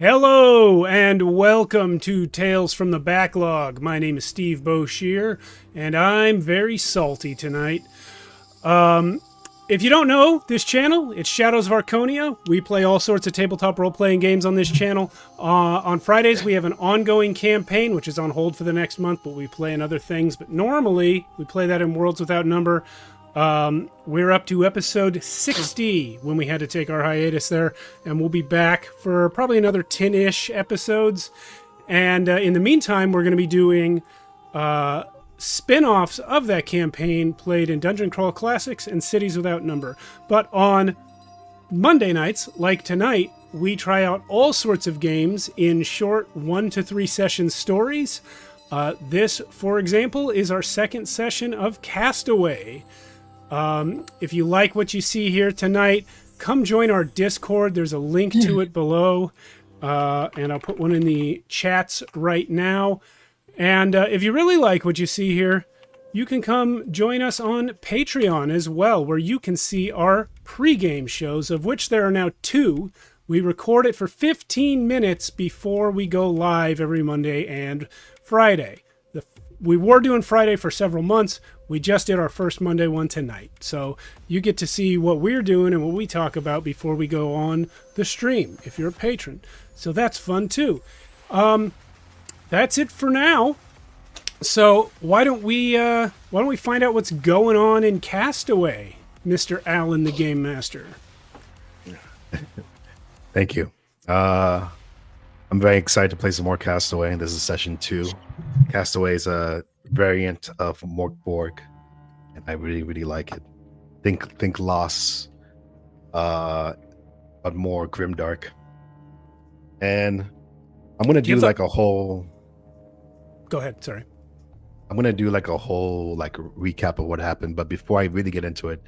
Hello and welcome to Tales from the Backlog. My name is Steve Boshier, and I'm very salty tonight. If you don't know this channel, it's Shadows of Archonia. We play all sorts of tabletop role-playing games on this channel. On Fridays, we have an ongoing campaign, which is on hold for the next month, but we play in other things. But normally, we play that in Worlds Without Number. We're up to episode 60 when we had to take our hiatus there, and we'll be back for probably another 10-ish episodes. And in the meantime, we're going to be doing spin-offs of that campaign played in Dungeon Crawl Classics and Cities Without Number. But on Monday nights, like tonight, we try out all sorts of games in short 1 to 3 session stories. This, for example, is our second session of Castaway. If you like what you see here tonight, come join our Discord. There's a link to it below, and I'll put one in the chats right now. And if you really like what you see here, you can come join us on Patreon as well, where you can see our pregame shows, of which there are now 2. We record it for 15 minutes before we go live every Monday and Friday. We were doing Friday for several months. We just did our first Monday one tonight. So you get to see what we're doing and what we talk about before we go on the stream, if you're a patron. So that's fun too. That's it for now. So why don't we find out what's going on in Castaway, Mr. Allen, the Game Master? Thank you. I'm very excited to play some more Castaway. This is session 2. Castaway is a variant of Morkborg, and I really, really like it. Think Lost, but more grimdark. And I'm gonna do like a whole. Go ahead. Sorry. I'm gonna do like a whole recap of what happened. But before I really get into it,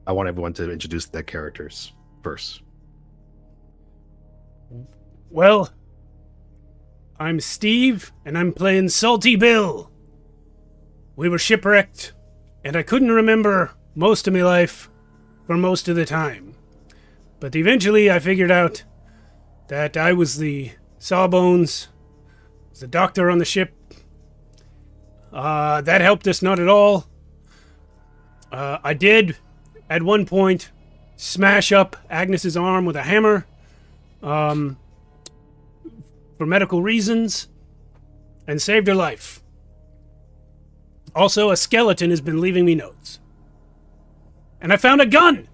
I want everyone to introduce their characters first. Well, I'm Steve, and I'm playing Salty Bill. We were shipwrecked, and I couldn't remember most of my life for most of the time. But eventually I figured out that I was the Sawbones, was the doctor on the ship. That helped us not at all. I did, at one point, smash up Agnes's arm with a hammer. For medical reasons, and saved her life. Also, a skeleton has been leaving me notes. And I found a gun!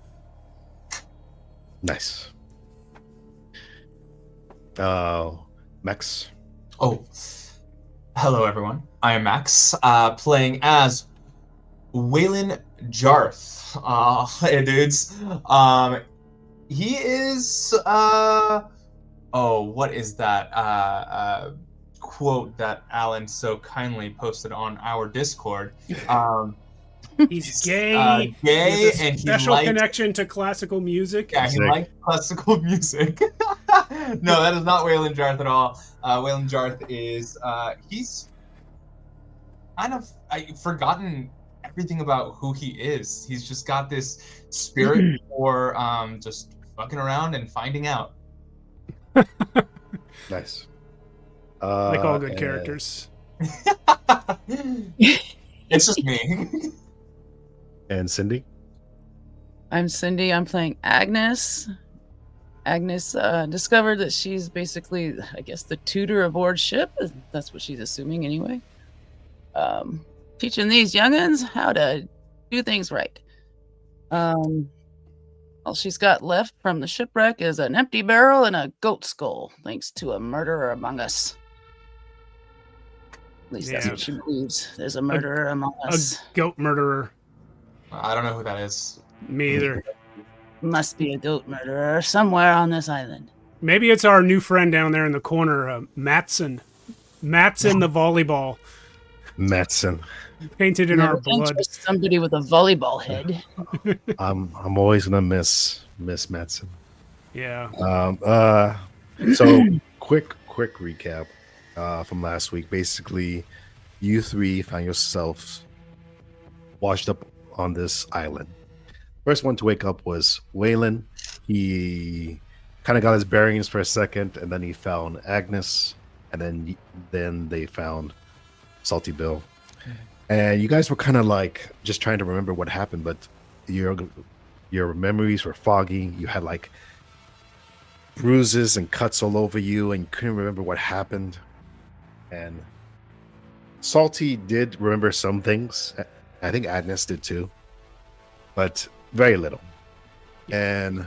Nice. Max. Oh, hello everyone. I am Max, playing as Waylon Jarth. Hey dudes. He is, oh, what is that quote that Alan so kindly posted on our Discord? He's gay. Gay, he and special he connection to classical music. Yeah, he likes classical music. No, that is not Waylon Jarth at all. Waylon Jarth is he's kind of forgotten everything about who he is. He's just got this spirit for just fucking around and finding out. Nice. Like all good characters. It's just me. And Cindy? I'm Cindy. I'm playing Agnes. Agnes discovered that she's basically, I guess, the tutor aboard ship. That's what she's assuming anyway. Teaching these youngins how to do things right. All she's got left from the shipwreck is an empty barrel and a goat skull, thanks to a murderer among us. At least that's what she believes. There's a murderer among us. A goat murderer. I don't know who that is. Me either. Must be a goat murderer somewhere on this island. Maybe it's our new friend down there in the corner, Matson. Matson the volleyball. Matson. Painted in our blood. Somebody with a volleyball head. I'm always gonna miss Matson. Yeah. So quick recap from last week. Basically, you three found yourselves washed up on this island. First one to wake up was Waylon. He kind of got his bearings for a second, and then he found Agnes, and then they found Salty Bill. And you guys were kind of like just trying to remember what happened, but your memories were foggy. You had like bruises and cuts all over you, and you couldn't remember what happened. And Salty did remember some things. I think Agnes did too, but very little. And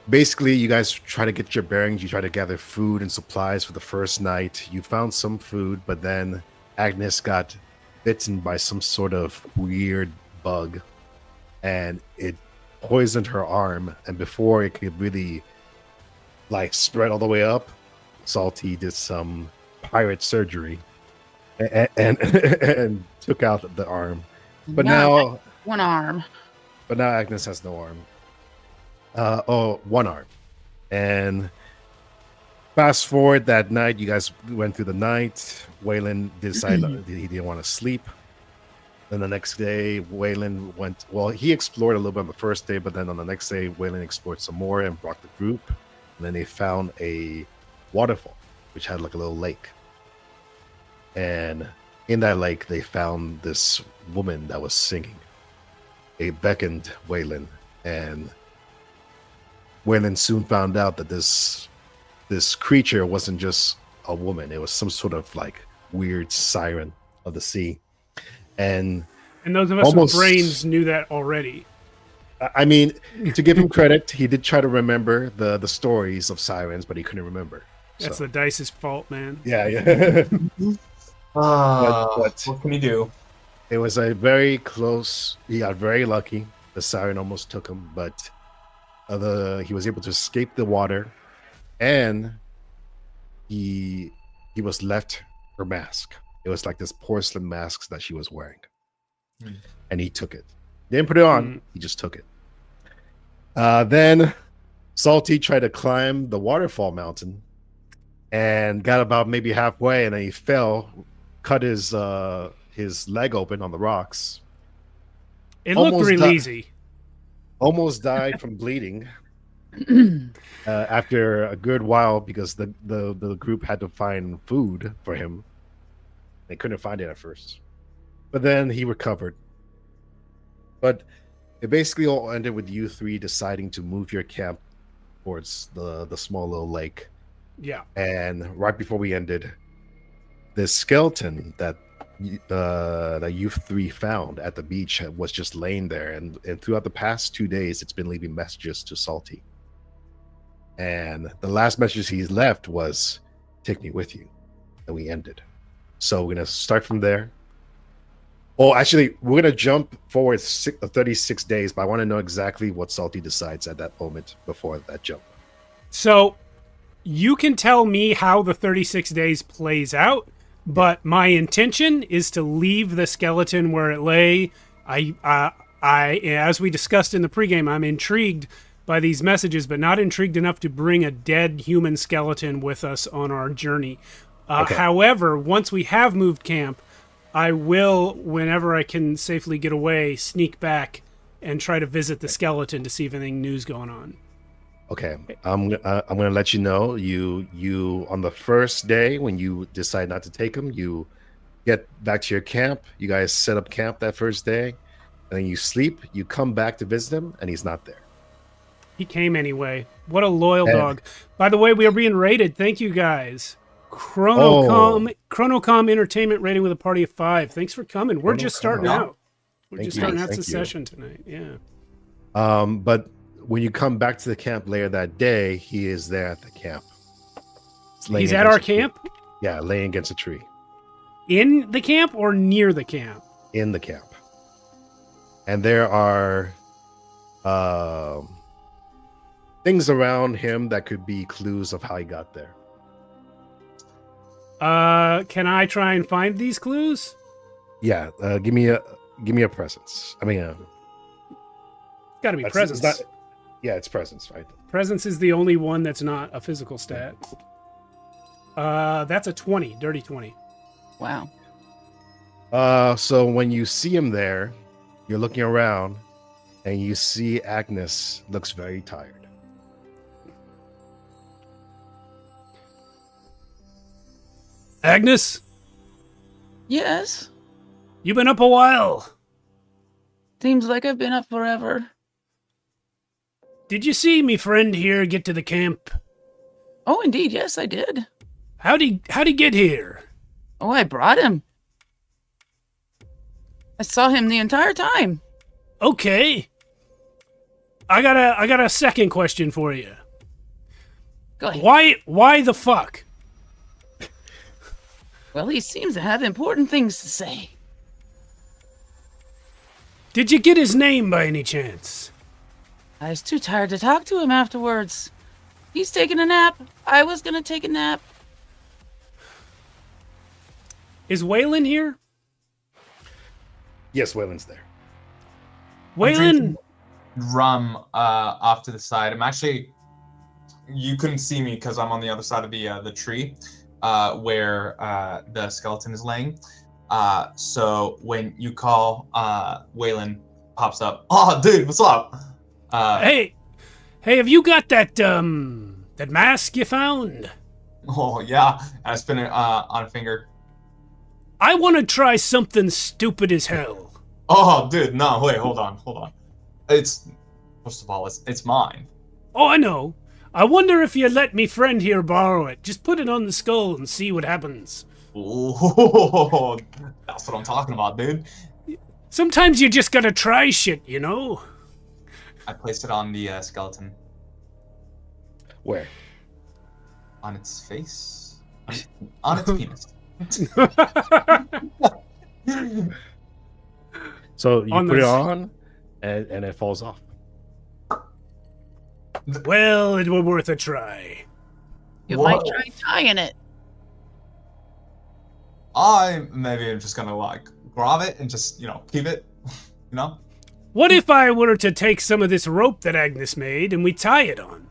basically, you guys try to get your bearings. You try to gather food and supplies for the first night. You found some food, but then Agnes got bitten by some sort of weird bug, and it poisoned her arm. And before it could really like spread all the way up, Salty did some pirate surgery and took out the arm. But now one arm. But now Agnes has no arm. One arm. And fast forward that night, you guys went through the night. Waylon decided he didn't want to sleep. Then the next day, Waylon went. Well, he explored a little bit on the first day, but then on the next day, Waylon explored some more and brought the group. And then they found a waterfall, which had like a little lake. And in that lake, they found this woman that was singing. It beckoned Waylon, and Waylon soon found out that this creature wasn't just a woman. It was some sort of like weird siren of the sea. And those of us with brains knew that already. I mean, to give him credit, he did try to remember the stories of sirens, but he couldn't remember. That's the dice's fault, man. Yeah. What can you do? It was a very close. He got very lucky. The siren almost took him, but he was able to escape the water, and he was left her mask. It was like this porcelain mask that she was wearing, and he took it. Didn't put it on. He just took it. Then Salty tried to climb the waterfall mountain, and got about maybe halfway, and then he fell, cut his leg open on the rocks. It looked really easy. Almost died from bleeding after a good while, because the group had to find food for him. They couldn't find it at first, but then he recovered. But it basically all ended with you three deciding to move your camp towards the small little lake. Yeah. And right before we ended, this skeleton that you three found at the beach was just laying there, and throughout the past 2 days, it's been leaving messages to Salty. And the last message he's left was, "Take me with you." And we ended. So we're gonna start from there. Oh, actually, we're gonna jump forward 36 days, but I want to know exactly what Salty decides at that moment before that jump. So you can tell me how the 36 days plays out, but my intention is to leave the skeleton where it lay. I as we discussed in the pregame, I'm intrigued by these messages, but not intrigued enough to bring a dead human skeleton with us on our journey. Okay. However, once we have moved camp, I will, whenever I can safely get away, sneak back and try to visit the skeleton to see if anything new's going on. Okay, I'm gonna let you know. You on the first day when you decide not to take him, you get back to your camp. You guys set up camp that first day, and then you sleep. You come back to visit him, and he's not there. He came anyway. What a loyal dog. By the way, we are being rated. Thank you guys. Chronocom Entertainment rating with a party of 5. Thanks for coming. We're just starting out. We're just starting out the session tonight. Yeah. But when you come back to the camp later that day, he is there at the camp. He's at our camp? Yeah, laying against a tree. In the camp or near the camp? In the camp. And there are things around him that could be clues of how he got there. Can I try and find these clues? Yeah, give me a presence. I mean, got to be presence. It's presence, right? Presence is the only one that's not a physical stat. That's a 20, dirty 20. Wow. So when you see him there, you're looking around, and you see Agnes looks very tired. Agnes, Yes. you been up a while. Seems like I've been up forever. Did you see me friend here get to the camp? Oh, indeed, yes, I did. How'd he get here? Oh, I brought him. I saw him the entire time. Okay. I got a second question for you. Go ahead. Why the fuck? Well, he seems to have important things to say. Did you get his name by any chance? I was too tired to talk to him afterwards. He's taking a nap. I was gonna take a nap. Is Waylon here? Yes, Waylon's there. I'm Waylon, drinking rum off to the side. I'm actually, you couldn't see me because I'm on the other side of the tree where the skeleton is laying. So when you call, Waylon pops up. Oh, dude, what's up? hey, have you got that mask you found? Oh yeah, I spin it on a finger. I want to try something stupid as hell. Oh, dude, no, wait, hold on. It's first of all, it's mine. Oh, I know. I wonder if you'd let me friend here borrow it. Just put it on the skull and see what happens. Oh, that's what I'm talking about, dude. Sometimes you just gotta try shit, you know? I placed it on the skeleton, Where? on its face, on its penis. So you On put it the- on, and it falls off. Well, it were worth a try. You Whoa. might try tying it. Maybe I'm just gonna like grab it and just keep it, What if I were to take some of this rope that Agnes made and we tie it on?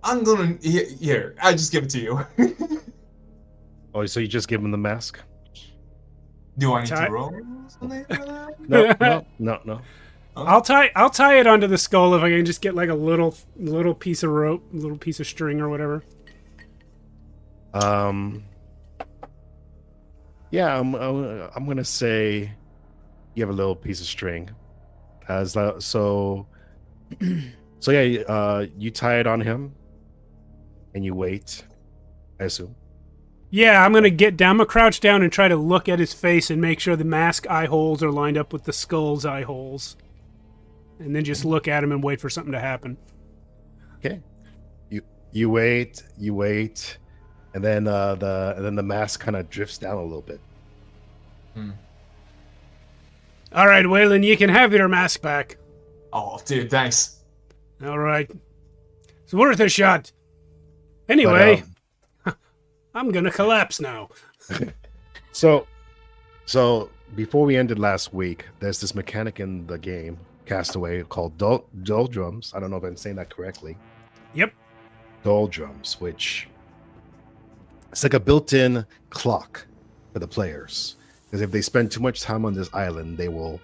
I'm gonna here. I just give it to you. Oh, so you just give him the mask? Do I need Tie- to roll something for that? No. I'll tie it onto the skull if I can just get like a little piece of rope, a little piece of string or whatever. Yeah, I'm gonna say you have a little piece of string. So yeah, you tie it on him, and you wait. I assume. Yeah, I'm gonna crouch down and try to look at his face and make sure the mask eye holes are lined up with the skull's eye holes. And then just look at him and wait for something to happen. Okay. You wait, and then the mask kind of drifts down a little bit. All right, Waylon, you can have your mask back. Oh, dude, thanks. All right. It's worth a shot. Anyway, I'm gonna collapse now. So before we ended last week, there's this mechanic in the game, Castaway, called doldrums. I don't know if I'm saying that correctly. Yep. Doldrums, which it's like a built-in clock for the players. Because if they spend too much time on this island, they will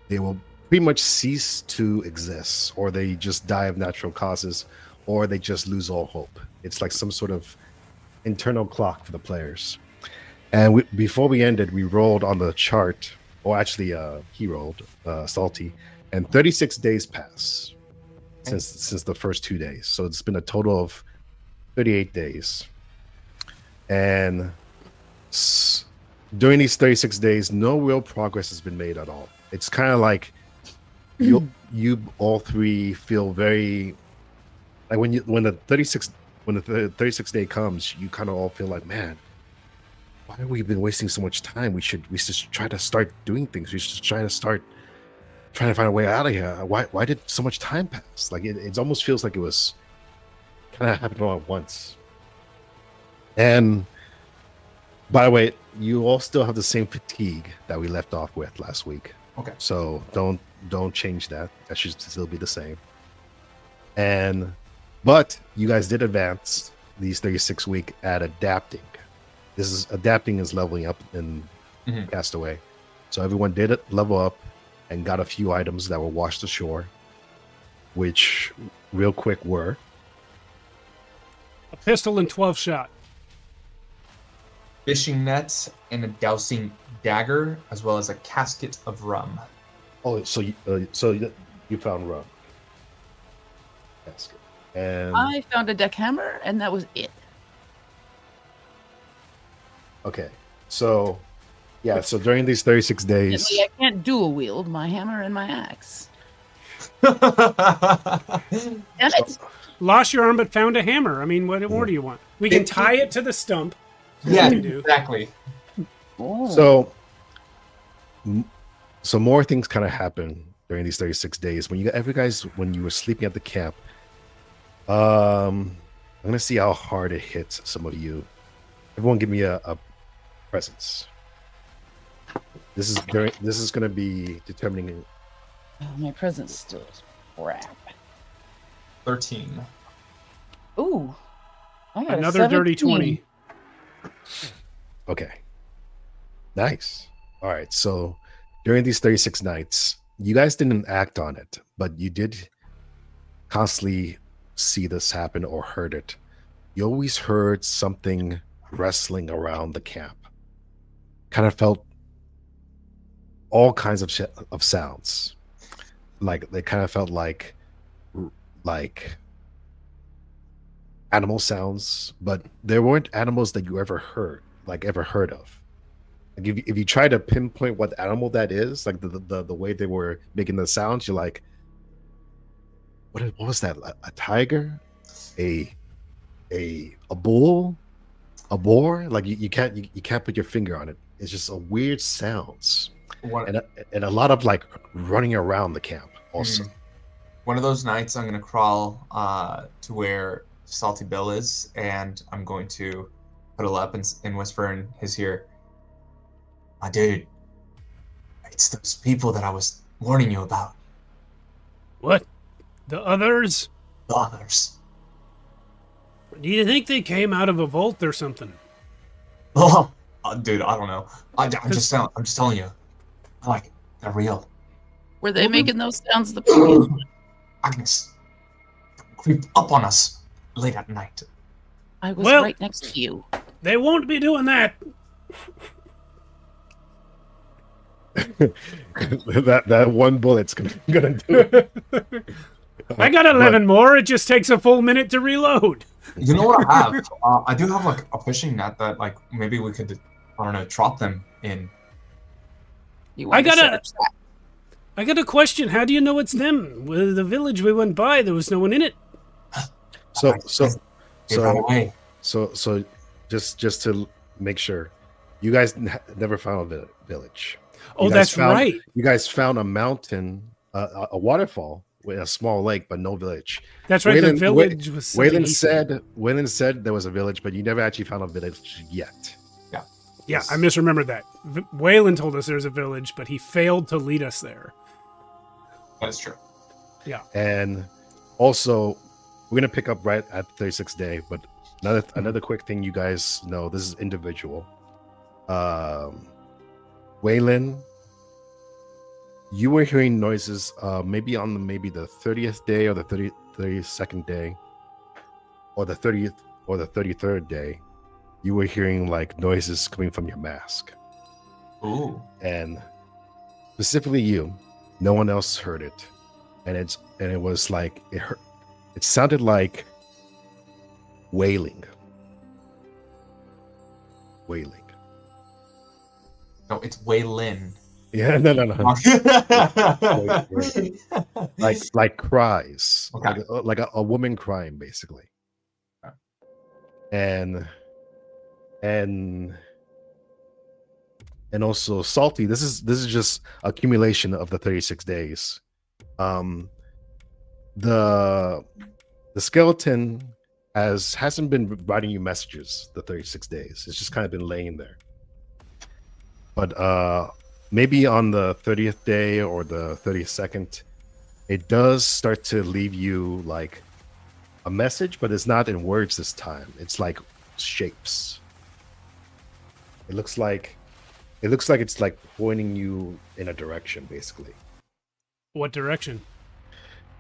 pretty much cease to exist, or they just die of natural causes, or they just lose all hope. It's like some sort of internal clock for the players. And before we ended, we rolled on the chart, or actually he rolled, Salty, and 36 days passed since the first 2 days. So it's been a total of 38 days. And during these 36 days, no real progress has been made at all. It's kind of like you all three feel very like when the 36th day comes, you kind of all feel like, man, why have we been wasting so much time? We should try to start doing things. We should try to find a way out of here. Why did so much time pass? Like it almost feels like it was kind of happened all at once. And by the way, you all still have the same fatigue that we left off with last week. Okay. So don't change that. That should still be the same. But you guys did advance these 36 week at adapting. Adapting is leveling up in Castaway. So everyone did level up and got a few items that were washed ashore, which real quick were A pistol and 12 shot. Fishing nets and a dousing dagger, as well as a casket of rum. Oh, so you found rum. That's good. And I found a deck hammer, and that was it. okay, so yeah, so during these 36 days, Admittedly, I can't dual wield my hammer and my axe. Damn Damn it! Lost your arm but found a hammer. I mean, what more do you want? We can tie it to the stump. Yeah, we do. exactly. Oh. So more things kind of happen during these 36 days. When you were sleeping at the camp, I'm gonna see how hard it hits some of you. Everyone, give me a presence. This is gonna be determining. Oh, my presence still is crap. 13. Ooh. I got Another a dirty 17. 20. Okay. Nice. All right. So during these 36 nights, you guys didn't act on it, but you did constantly see this happen or heard it. You always heard something wrestling around the camp. Kind of felt all kinds of sounds. Like they kind of felt like animal sounds, but there weren't animals that you ever heard of. Like if you try to pinpoint what animal that is, like the way they were making the sounds, you're like, what was that? A tiger, a bull, a boar? Like you can't put your finger on it. It's just a weird sounds, and a lot of like running around the camp also. One of those nights, I'm gonna crawl to where Salty Bill is, and I'm going to huddle up and whisper in his ear, "My dude, it's those people that I was warning you about. What? The others? The others." Do you think they came out of a vault or something? Oh, dude, I don't know. I'm just telling you. Like, they're real. Were they making those sounds? The people? Agnes, creep up on us late at night. I was Well- right next to you. They won't be doing that. that one bullet's gonna do it. I got 11 more. It just takes a full minute to reload. You know what I have? I do have like a fishing net that like maybe we could, I don't know, trap them in. You I want to set gotta- a trap? I got a question. How do you know it's them? Well, the village we went by, there was no one in it. So They ran away. just to make sure, you guys never found a village. Oh, You guys that's found- right. You guys found a mountain, a waterfall with a small lake, but no village. That's right. Waylon- the village was. something Waylon said there was a village, but you never actually found a village yet. Yeah, I misremembered that. Waylon told us there's a village, but he failed to lead us there. That is true. And also, we're gonna pick up right at 36th day. But another quick thing, you guys know, this is individual. Waylon, you were hearing noises, maybe on the 30th day or the 32nd day, or the 30th or the 33rd day. You were hearing like noises coming from your mask, Ooh. and specifically you. No one else heard it, and it was like it sounded like wailing. No, it's Waylon. Yeah, no. like cries, Okay. like a woman crying, basically. Okay. And also Salty. This is just accumulation of the 36 days. The skeleton hasn't been writing you messages the 36 days. It's just kind of been laying there. But maybe on the 30th day or the 32nd, it does start to leave you like a message, but it's not in words this time. It's like shapes. It looks like it's like pointing you in a direction, basically. What direction?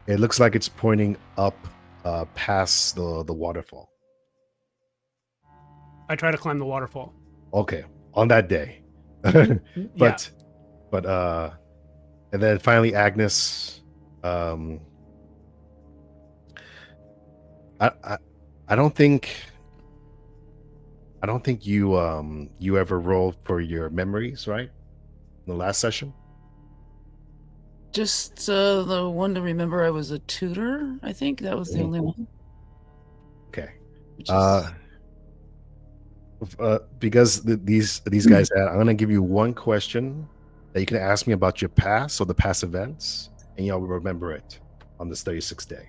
It looks like it's pointing up past the waterfall. I try to climb the waterfall. Okay, on that day. Yeah. But and then finally Agnes. I don't think you ever rolled for your memories, right? In the last session. Just the one to remember I was a tutor, I think. That was the only one. Okay. Which is... Because these guys I'm going to give you one question that you can ask me about your past or the past events, and you'll remember it on this 36th day.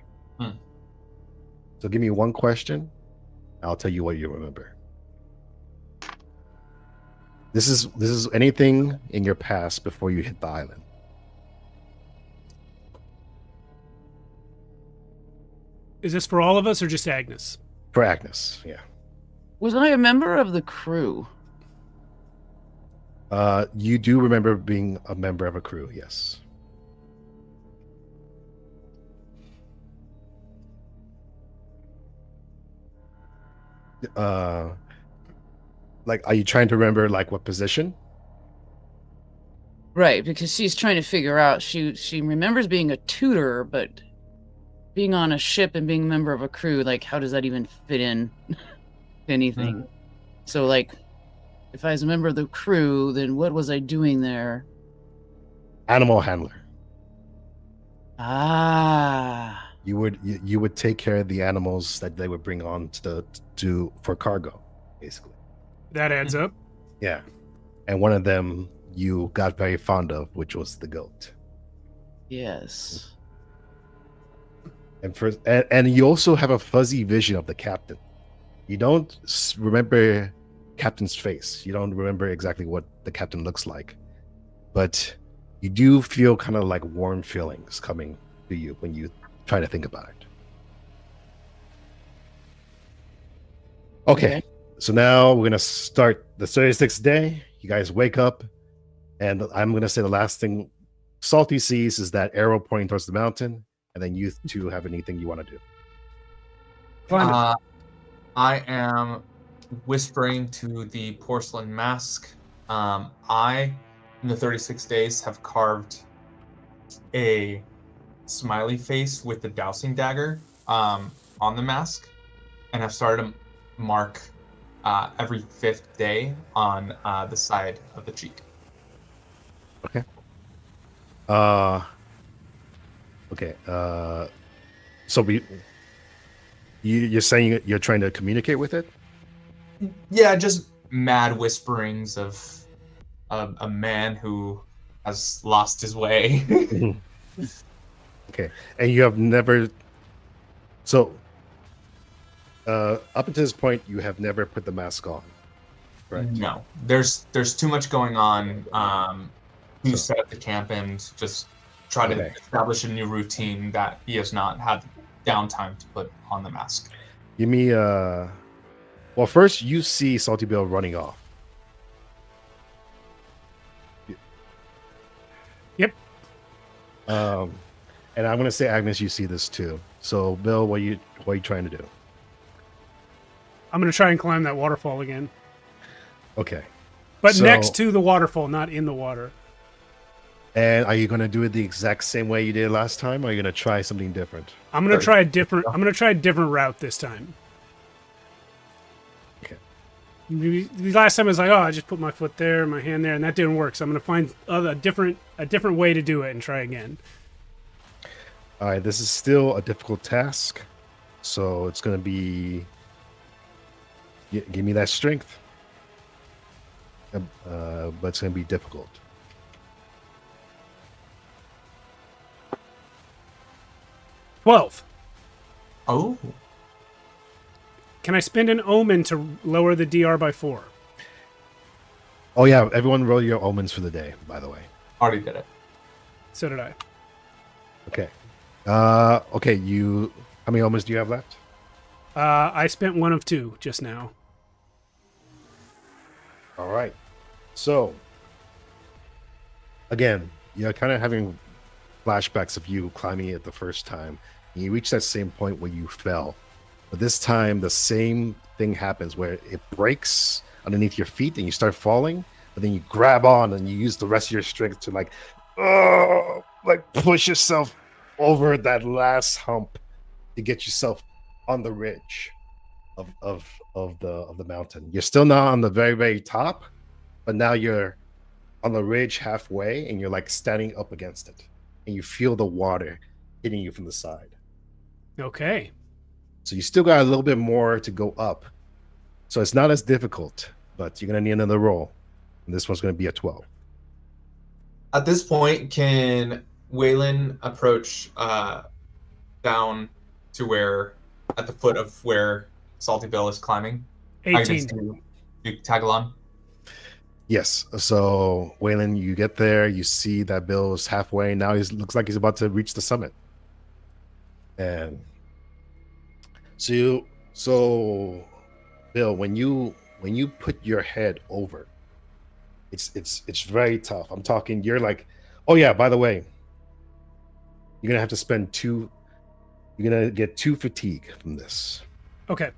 So give me one question, I'll tell you what you remember. This is anything in your past before you hit the island. Is this for all of us or just Agnes? For Agnes, yeah. Was I a member of the crew? You do remember being a member of a crew, yes. Like, are you trying to remember like what position? Right, because she's trying to figure out. She remembers being a tutor, but being on a ship and being a member of a crew, like, how does that even fit in to anything? So, like, if I was a member of the crew, then what was I doing there? Animal handler. Ah. You would take care of the animals that they would bring on for cargo, basically. That adds up. Yeah. And one of them you got very fond of, which was the goat. Yes. And you also have a fuzzy vision of the captain. You don't remember captain's face. You don't remember exactly what the captain looks like, but you do feel kind of like warm feelings coming to you when you try to think about it. Okay. So now we're gonna start the 36th day. You guys wake up, and I'm gonna say the last thing Salty sees is that arrow pointing towards the mountain, and then you two have anything you want to do. I am whispering to the porcelain mask. I, in the 36 days, have carved a smiley face with the dowsing dagger on the mask, and I've started to mark every 5th day on the side of the cheek. Okay. So you're saying you're trying to communicate with it? Yeah, just mad whisperings of a man who has lost his way. Okay, and you have never. So, up until this point, you have never put the mask on, right? No, there's too much going on. To set up the camp and just try to establish a new routine that he has not had downtime to put on the mask. Give me well, first you see Salty Bill running off. Yep. And I'm gonna say, Agnes, you see this too. So, Bill, what are you trying to do? I'm gonna try and climb that waterfall again. Okay. But next to the waterfall, not in the water. And are you gonna do it the exact same way you did last time, or are you gonna try something different? I'm gonna try a different route this time. Okay. The last time I was like, oh, I just put my foot there, my hand there, and that didn't work. So I'm gonna find a different way to do it and try again. All right, this is still a difficult task, so it's gonna be. Give me that strength, but it's gonna be difficult. $12. Oh. Can I spend an omen to lower the DR by 4? Oh yeah, everyone roll your omens for the day, by the way. Already did it. So did I. Okay. Okay, how many omens do you have left? I spent 1 of 2 just now. All right. So, again, you're kind of having flashbacks of you climbing it the first time. And you reach that same point where you fell. But this time, the same thing happens where it breaks underneath your feet and you start falling, but then you grab on and you use the rest of your strength to push yourself over that last hump to get yourself on the ridge of the mountain. You're still not on the very, very top, but now you're on the ridge halfway and you're like standing up against it. And you feel the water hitting you from the side. Okay. So you still got a little bit more to go up. So it's not as difficult, but you're going to need another roll. And this one's going to be a 12. At this point, can Waylon approach down to where, at the foot of where Salty Bill is climbing? 18. You tag along? Yes. So Waylon, you get there, you see that Bill is halfway. Now he looks like he's about to reach the summit. And so Bill, when you put your head over, it's very tough. I'm talking, you're like, oh yeah, by the way, you're gonna have to spend you're gonna get 2 fatigue from this. Okay.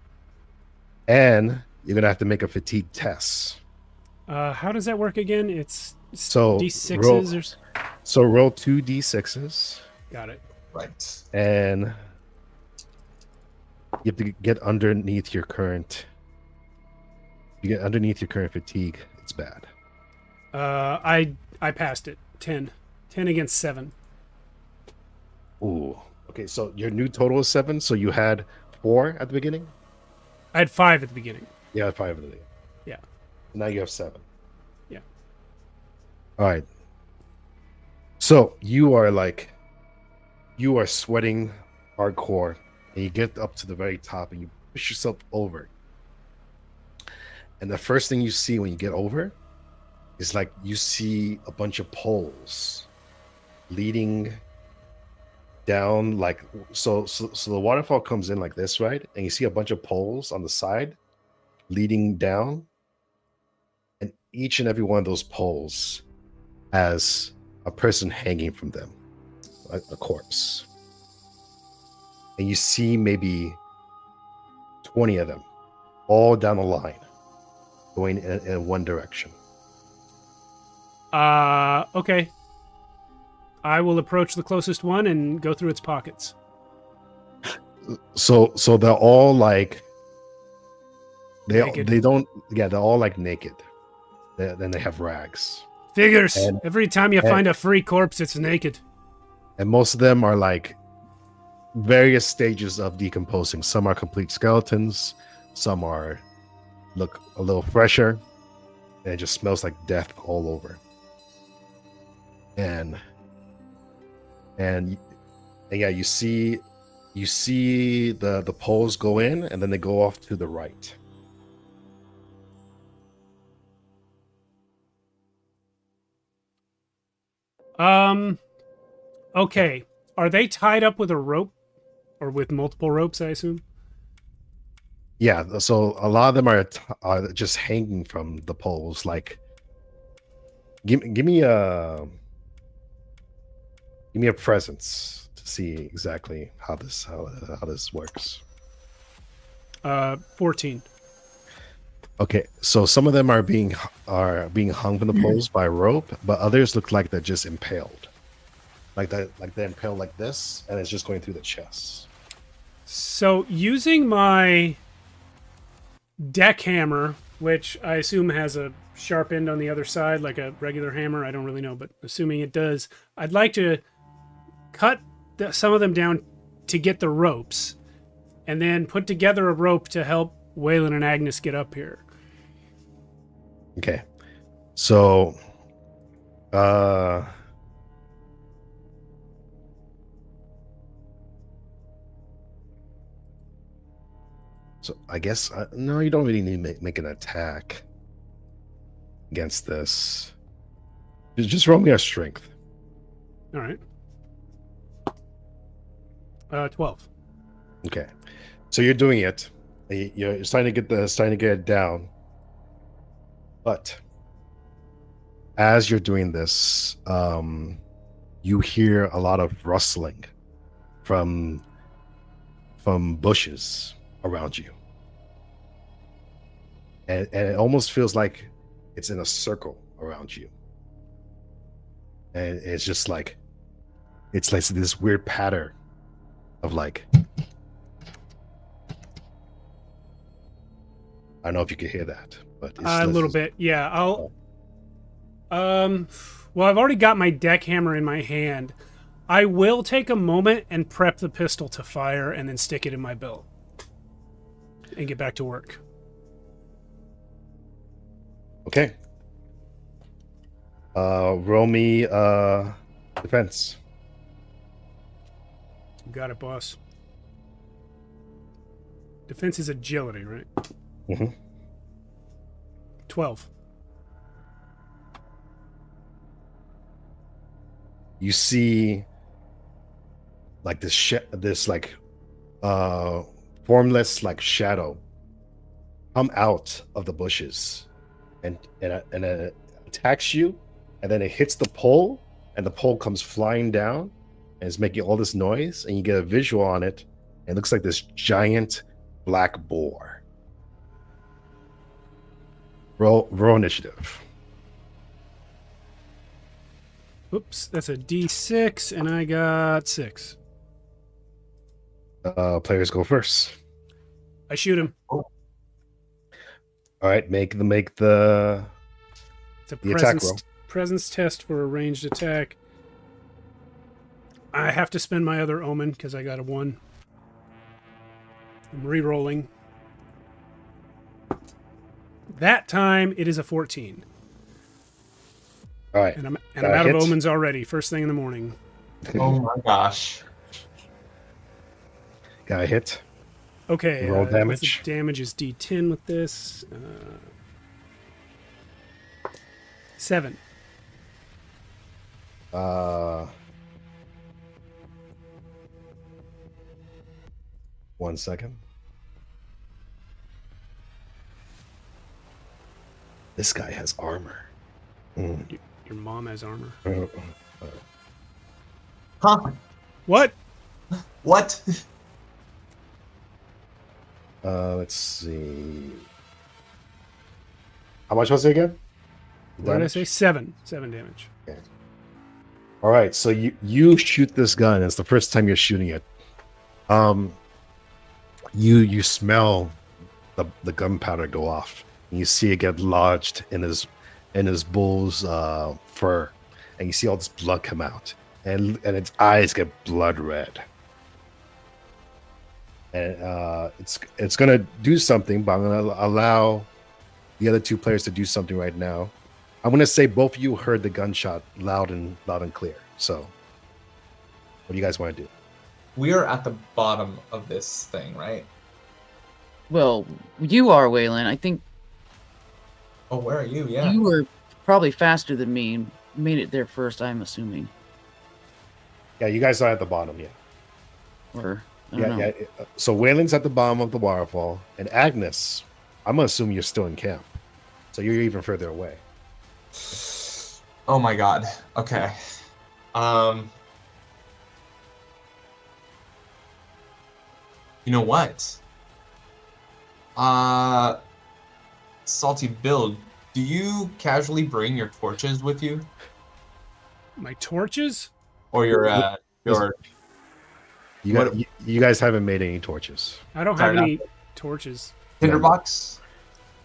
And you're gonna have to make a fatigue test. How does that work again? It's So D6s So roll 2 D6s. Got it. Right. And you have to get underneath your current. You get underneath your current fatigue. It's bad. I passed it. 10 against 7. Ooh. Okay, so your new total is 7. So you had 4 at the beginning. I had 5 at the beginning. You had 5 at the beginning. Yeah. Now you have 7. Yeah. All right. So you are sweating hardcore, and you get up to the very top, and you push yourself over. And the first thing you see when you get over is like you see a bunch of poles leading down, like so the waterfall comes in like this, right? And you see a bunch of poles on the side leading down, and each and every one of those poles has a person hanging from them, a corpse. And you see maybe 20 of them all down the line going in one direction. Okay. I will approach the closest one and go through its pockets. So they're all like Naked. they're all like naked. Then they have rags. Figures. And- Every time you find a free corpse, it's naked. And most of them are like various stages of decomposing. Some are complete skeletons, some look a little fresher, and it just smells like death all over. And yeah, you see the poles go in, and then they go off to the right. Okay. Are they tied up with a rope? Or with multiple ropes, I assume? Yeah, so a lot of them are just hanging from the poles. Like, give me a presence to see exactly how this works. 14. Okay, so some of them are being hung from the poles by a rope, but others look like they're just impaled, like they're impaled like this, and it's just going through the chest. So, using my deck hammer, which I assume has a sharp end on the other side, like a regular hammer, I don't really know, but assuming it does, I'd like to cut some of them down to get the ropes, and then put together a rope to help Waylon and Agnes get up here. Okay, so so I guess no, you don't really need to make an attack against this. Just roll me a strength. All right. 12. Okay, so you're doing it. You're starting to get it down, but as you're doing this, you hear a lot of rustling from bushes, around you. And it almost feels like it's in a circle around you. And it's just like, it's like this weird pattern of like, I don't know if you can hear that, but it's A little bit. Yeah. Well, I've already got my deck hammer in my hand. I will take a moment and prep the pistol to fire and then stick it in my belt and get back to work. Okay. Roll me defense. Got it, boss. Defense is agility, right? Mm-hmm. 12. You see like this like formless like shadow come out of the bushes and it attacks you, and then it hits the pole, and the pole comes flying down and it's making all this noise, and you get a visual on it, and it looks like this giant black boar. Roll initiative. Oops, that's a D6, and I got 6. Players go first. I shoot him. All right, make the It's a the attack roll. presence test for a ranged attack. I have to spend my other omen because I got a 1. I'm re-rolling. That time it is a 14. All right, And I'm out hit. of omens already. First thing in the morning. Oh my gosh. Got a hit. Okay. Roll what's the damage. damage is D10 with this. 7. 1 second. This guy has armor. Mm. Your mom has armor. Huh? What? What? Let's see. How much was it again? What did I say? 7. 7 damage. All right, so you shoot this gun. It's the first time you're shooting it. You smell the gunpowder go off. And you see it get lodged in his bull's fur, and you see all this blood come out, and its eyes get blood red. And it's gonna do something, but I'm gonna allow the other 2 players to do something right now. I'm gonna say both of you heard the gunshot loud and clear. So, what do you guys want to do? We are at the bottom of this thing, right? Well, you are, Waylon. I think Oh, where are you? Yeah. you were probably faster than me. Made it there first, I'm assuming. Yeah, you guys are at the bottom. Yeah. Or I don't know. Yeah. So Waylon's at the bottom of the waterfall, and Agnes, I'm gonna assume you're still in camp, so you're even further away. Oh my god. Okay. You know what? Salty Bill, do you casually bring your torches with you? My torches? Or your You guys haven't made any torches. I don't Sorry, have any torches. tinderbox?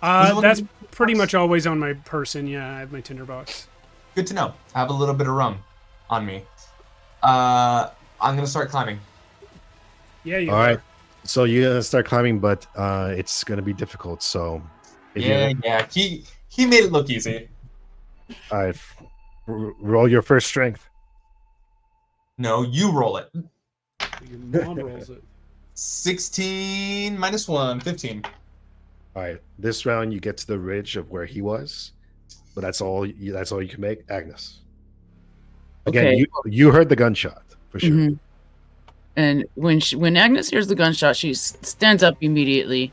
That's pretty much always on my person. Yeah, I have my tinderbox. Good to know. I have a little bit of rum on me. I'm gonna start climbing. Yeah, you All are. right. So you're gonna start climbing, but it's gonna be difficult. So if Yeah. He made it look easy. roll your first strength. No, you roll it. Your mom rolls it. 16 minus 1, 15. All right. This round you get to the ridge of where he was, but that's all you can make. Agnes. Again, Okay. you heard the gunshot for sure. Mhm. And when Agnes hears the gunshot, she stands up immediately.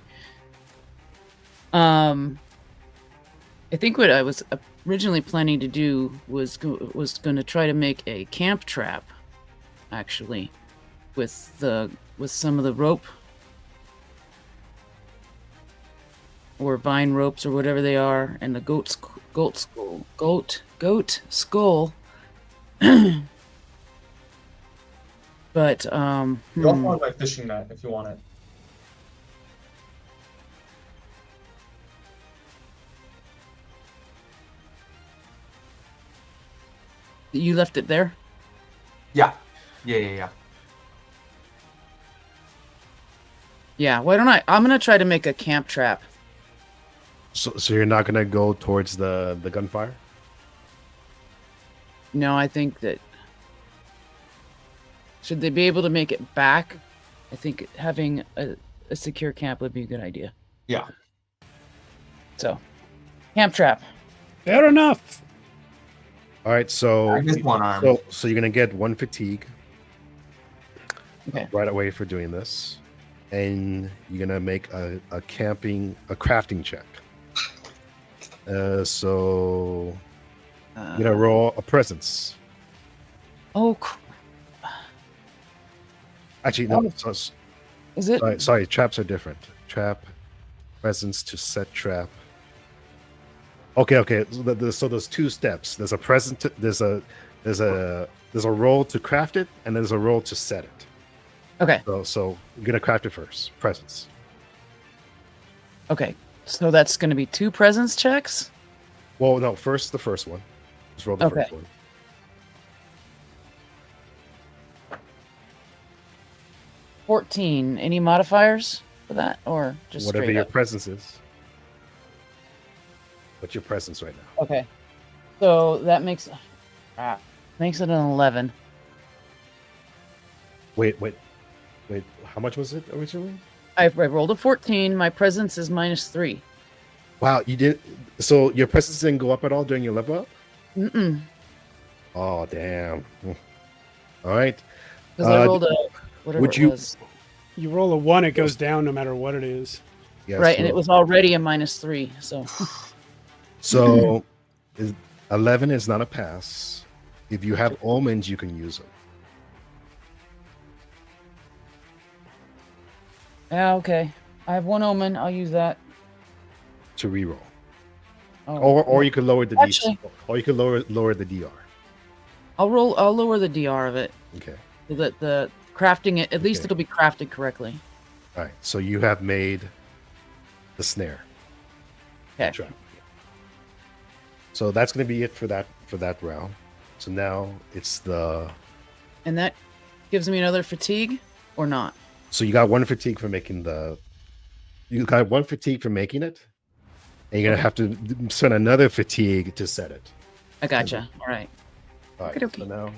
I think what I was originally planning to do was going to try to make a camp trap, actually, with some of the rope or vine ropes or whatever they are, and the goat skull. But You also have my fishing net if you want it. you left it there. Yeah. Yeah. Yeah. Why don't I'm gonna try to make a camp trap. So you're not gonna go towards the gunfire? No, I think that should they be able to make it back, I think having a secure camp would be a good idea. Yeah. So, camp trap. Fair enough. All right, so I guess one arm. So you're gonna get 1 fatigue Okay. right away for doing this, and you're gonna make a crafting check. So you're gonna roll a presence. Oh, Actually, no. Oh. Is it? Sorry, traps are different. Trap, presence to set trap. Okay. So there's 2 steps. There's a present. There's a roll to craft it, and there's a roll to set it. Okay. So you're gonna craft it first. Presence. Okay. So that's going to be 2 presence checks. Well, no. First, the first one. Just roll the Okay. first one. $14. Any modifiers for that, or just Whatever straight your up? presence is. What's your presence right now? Okay. So that makes it an 11. Wait. How much was it originally? I rolled a 14. My presence is -3. Wow, you did. So your presence didn't go up at all during your level up? Mm-mm. Oh, damn. All right. Because I rolled a whatever would it you- was. You roll a 1, it goes down no matter what it is. Yes, Right, and it roll. was already a -3. So So 11 is not a pass. If you have omens, you can use them. yeah, okay. I have 1 omen. I'll use that. To reroll. Oh, Or you could lower the Actually- DC. Or you could lower the DR. I'll lower the DR of it Okay. so that the crafting it at least Okay. it'll be crafted correctly. All right. So you have made the snare. Okay. Trap. So that's going to be it for that round. So now it's the. And that gives me another fatigue or not? So you got 1 fatigue for making the. You got 1 fatigue for making it, and you're gonna have to spend another fatigue to set it. I gotcha. All right. All right. Okey-dokey. So now.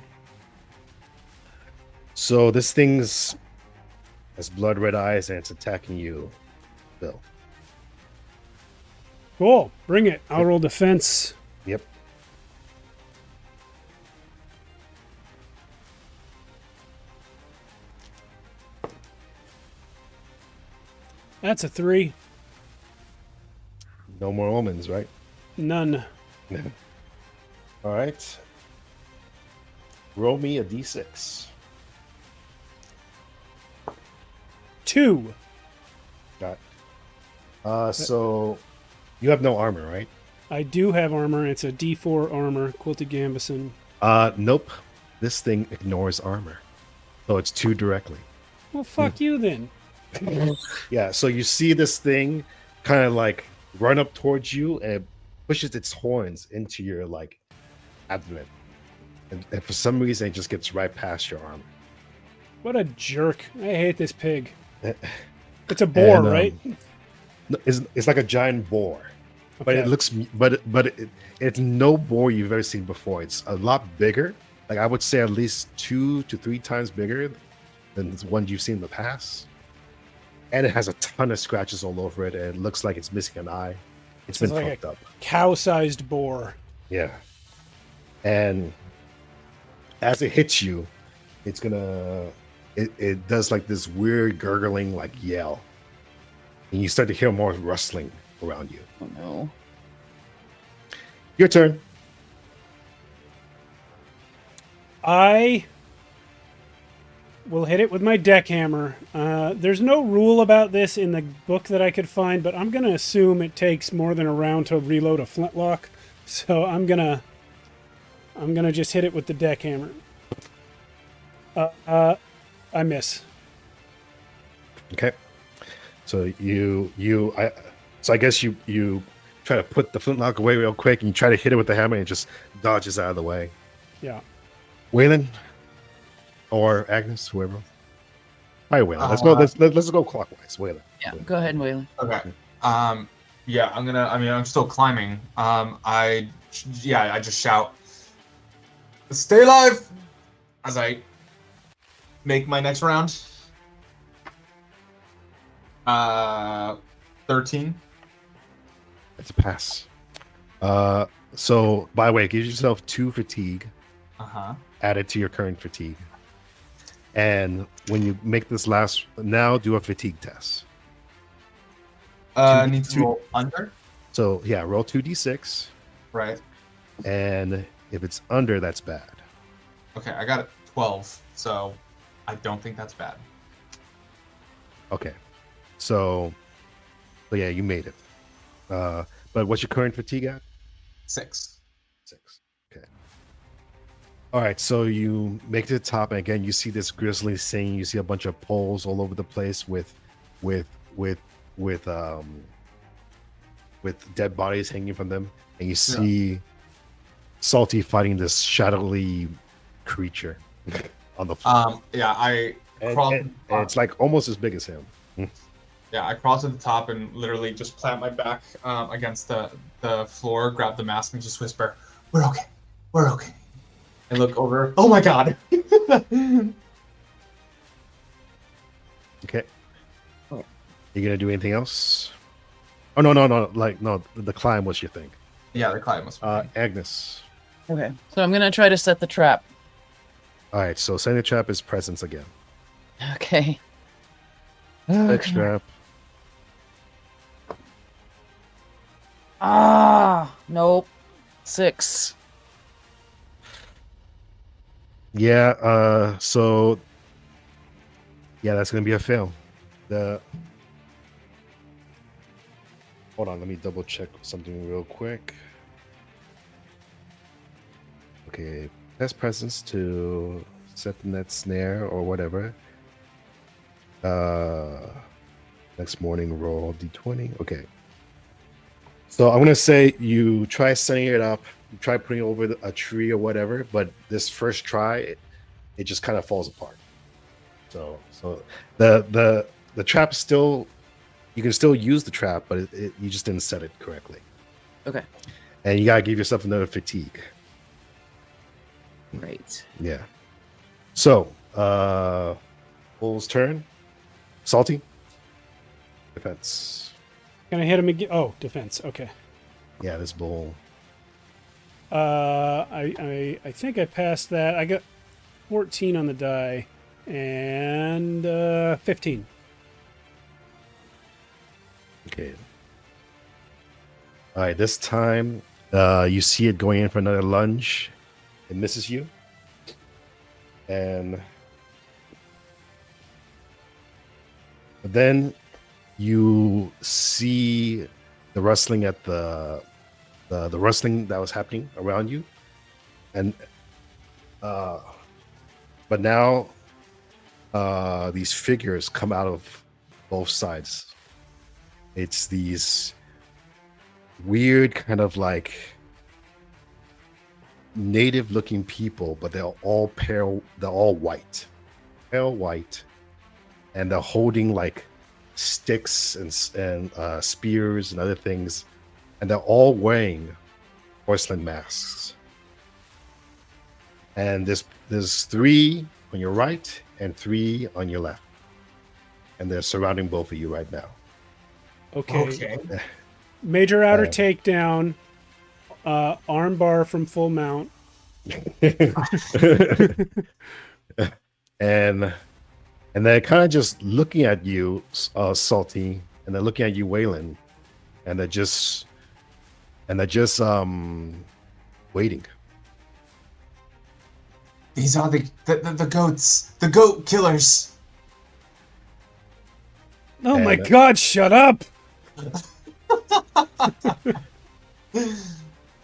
So this thing's has blood red eyes and it's attacking you, Bill. Cool. Bring it. I'll roll defense. Yep. That's a 3. No more omens, right? None. All right. Roll me a d6. 2. Got. So you have no armor, right? I do have armor. It's a D4 armor. Quilted Gambison. Nope. This thing ignores armor, so it's 2 directly. Well, fuck you then. Yeah. So you see this thing kind of like run up towards you and it pushes its horns into your like abdomen, and for some reason it just gets right past your armor. What a jerk. I hate this pig. It's a boar, And, right? No, it's like a giant boar, but Okay. it looks it's no boar you've ever seen before. It's a lot bigger. Like I would say at least 2 to 3 times bigger than the one you've seen in the past. And it has a ton of scratches all over it, and it looks like it's missing an eye. It's So been it's like fucked up. Cow-sized boar. Yeah. And as it hits you, it's gonna it does like this weird gurgling like yell. And you start to hear more rustling around you. Oh no. Your turn. I will hit it with my deck hammer. There's no rule about this in the book that I could find, but I'm going to assume it takes more than a round to reload a flintlock. So I'm going to just hit it with the deck hammer. I miss. Okay. So I guess you try to put the flintlock away real quick, and you try to hit it with the hammer, and it just dodges out of the way. Yeah. Waylon or Agnes, whoever. Hi, Waylon. Let's go clockwise. Waylon. Yeah, go ahead, Waylon. Okay. Yeah, I'm still climbing. I just shout, "Stay alive!" as I make my next round. 13. It's a pass. So by the way, give yourself 2 fatigue added to your current fatigue. And when you make this last, now do a fatigue test. Need to roll under? So yeah, roll 2d6. Right. And if it's under, that's bad. Okay, I got it 12, so I don't think that's bad. Okay. So yeah, you made it. But what's your current fatigue at? 6. 6. Okay. All right. So you make it to the top, and again, you see this grisly scene. You see a bunch of poles all over the place with dead bodies hanging from them, and you see Salty fighting this shadowy creature on the floor. I crawl. And it's like almost as big as him. Yeah, I crawl to the top and literally just plant my back against the floor, grab the mask, and just whisper, "We're okay. We're okay." And look over. Oh my god. Okay. You gonna do anything else? Oh no! Like no, the climb was your thing. Yeah, the climb was. Agnes. Okay, so I'm gonna try to set the trap. All right, so setting the trap is presence again. Okay. Set trap. Nope. 6. Yeah, so yeah, that's gonna be a fail. Hold on, let me double check something real quick. Okay, best presence to set the net snare or whatever. Next morning roll d20. Okay. So I'm gonna say you try setting it up, you try putting it over a tree or whatever, but this first try, it just kind of falls apart. So the trap still, you can still use the trap, but you just didn't set it correctly. Okay. And you gotta give yourself another fatigue. Great. Yeah. So Bull's turn. Salty. Defense. Gonna hit him again. Oh, defense. Okay. Yeah, this Bull. I think I passed that. I got 14 on the die and 15. Okay. All right. This time, you see it going in for another lunge. It misses you, and then you see the rustling at the rustling that was happening around you, and but now these figures come out of both sides. It's these weird kind of like native looking people, but they're all pale, they're all white, pale white, and they're holding like sticks and spears and other things, and they're all porcelain masks. And there's 3 on your right and 3 on your left, and they're surrounding both of you right now. Okay. Major outer takedown, armbar from full mount. and they're kind of just looking at you, Salty, and they're looking at you, Waylon, and they're just waiting. These are the goats, the goat killers. Oh my And- God! Shut up!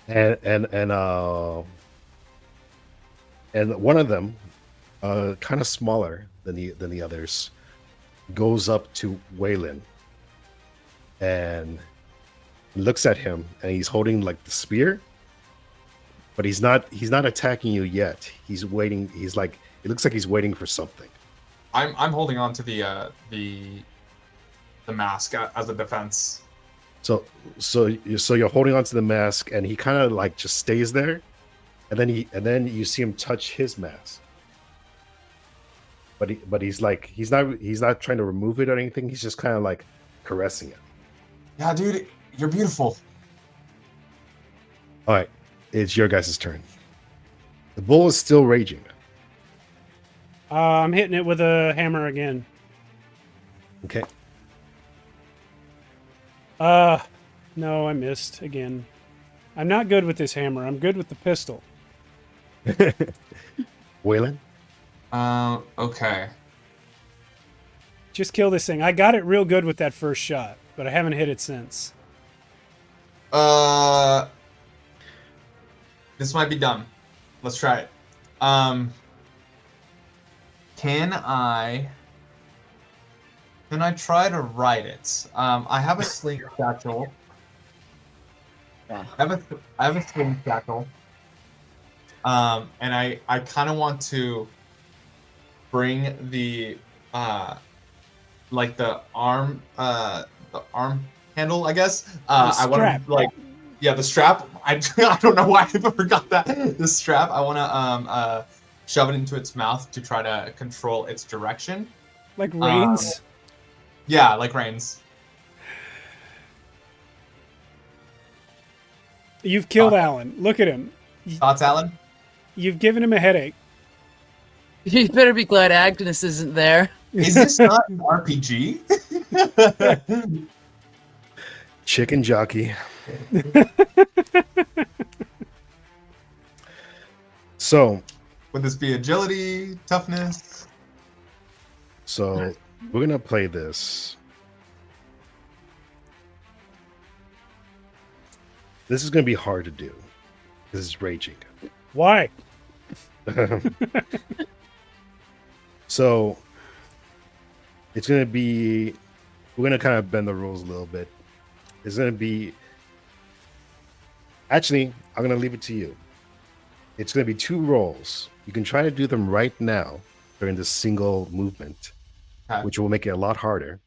And one of them, kind of smaller than the others, goes up to Waylon and looks at him, and he's holding like the spear, but he's not attacking you yet. He's waiting. He's like, it looks like he's waiting for something. I'm holding on to the mask as a defense. So you're holding onto the mask, and he kind of like just stays there, and then you see him touch his mask. But he's not trying to remove it or anything. He's just kind of like caressing it. Yeah, dude, you're beautiful. All right, it's your guys' turn. The bull is still raging. I'm hitting it with a hammer again. Okay. No, I missed again. I'm not good with this hammer. I'm good with the pistol. Waylon? Okay. Just kill this thing. I got it real good with that first shot, but I haven't hit it since. This might be dumb. Let's try it. Can I try to ride it? I have a sling satchel. Yeah. I have a sling satchel. And I kind of want to bring the like the arm handle, I guess. I want to like, yeah, the strap. I don't know why I forgot that. The strap. I want to shove it into its mouth to try to control its direction. Like reins? Yeah, like reins. You've killed Alan. Look at him. Thoughts, Alan? You've given him a headache. You better be glad Agnes isn't there. Is this not an RPG? Chicken jockey. So, Would this be agility, toughness? we're gonna play this. This is gonna be hard to do. This is raging. Why? So it's gonna be. We're gonna kind of bend the rules a little bit. It's gonna be. Actually, I'm gonna leave it to you. It's gonna be 2 rolls. You can try to do them right now during this single movement, which will make it a lot harder.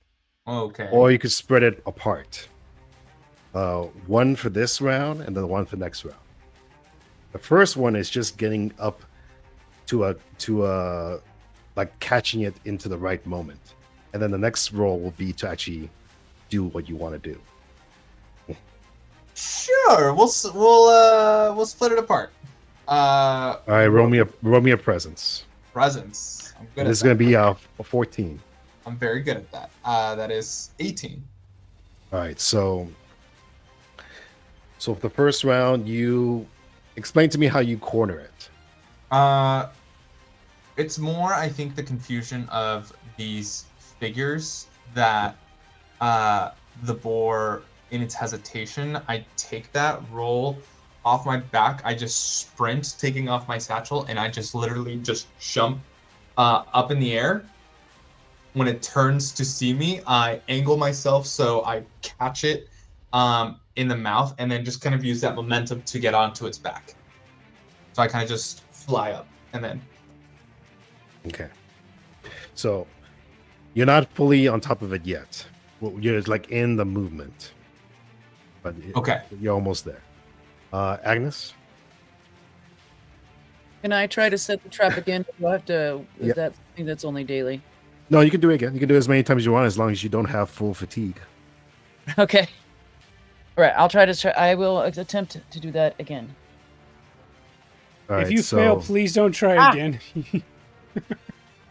Okay. Or you could spread it apart. One for this round, and then one for the next round. The first one is just getting up to a like catching it into the right moment, and then the next roll will be to actually do what you want to do. Sure. We'll split it apart. All right, roll me a presence. Presence. I'm good. This is gonna be a 14. I'm very good at that. That is 18. All right, so for the first round, you explain to me how you corner it. It's more, I think, the confusion of these figures that the boar, in its hesitation, I take that roll off my back. I just sprint, taking off my satchel, and I just literally just jump up in the air. When it turns to see me, I angle myself so I catch it in the mouth, and then just kind of use that momentum to get onto its back. So I kind of just fly up, and then. Okay. So you're not fully on top of it yet. Well, you're like in the movement, but Okay. you're almost there. Agnes? Can I try to set the trap again? Do I have to? Is Yep. that something that's only daily? No, you can do it again. You can do it as many times as you want, as long as you don't have full fatigue. Okay. All right. I'll try to. I will attempt to do that again. All If right, you so fail, please don't try Ah. again.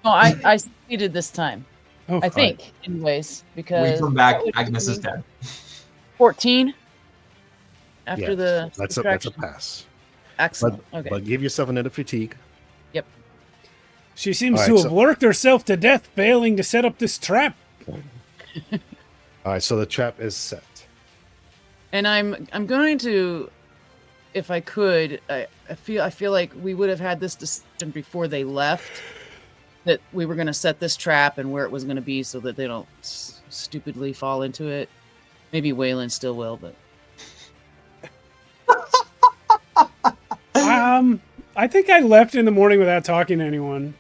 Oh, I succeeded this time. Oh, I think, anyways, We because come back, Agnes is dead. 14 after yeah, the that's a subtraction. pass. Excellent. But Okay. but give yourself another fatigue. Yep. She seems All to right, have so- worked herself to death, failing to set up this trap. All right, so the trap is set. And I'm going to, if I could, I feel like we would have had this discussion before they left, that we were going to set this trap and where it was going to be so that they don't stupidly fall into it. Maybe Waylon still will, but I think I left in the morning without talking to anyone.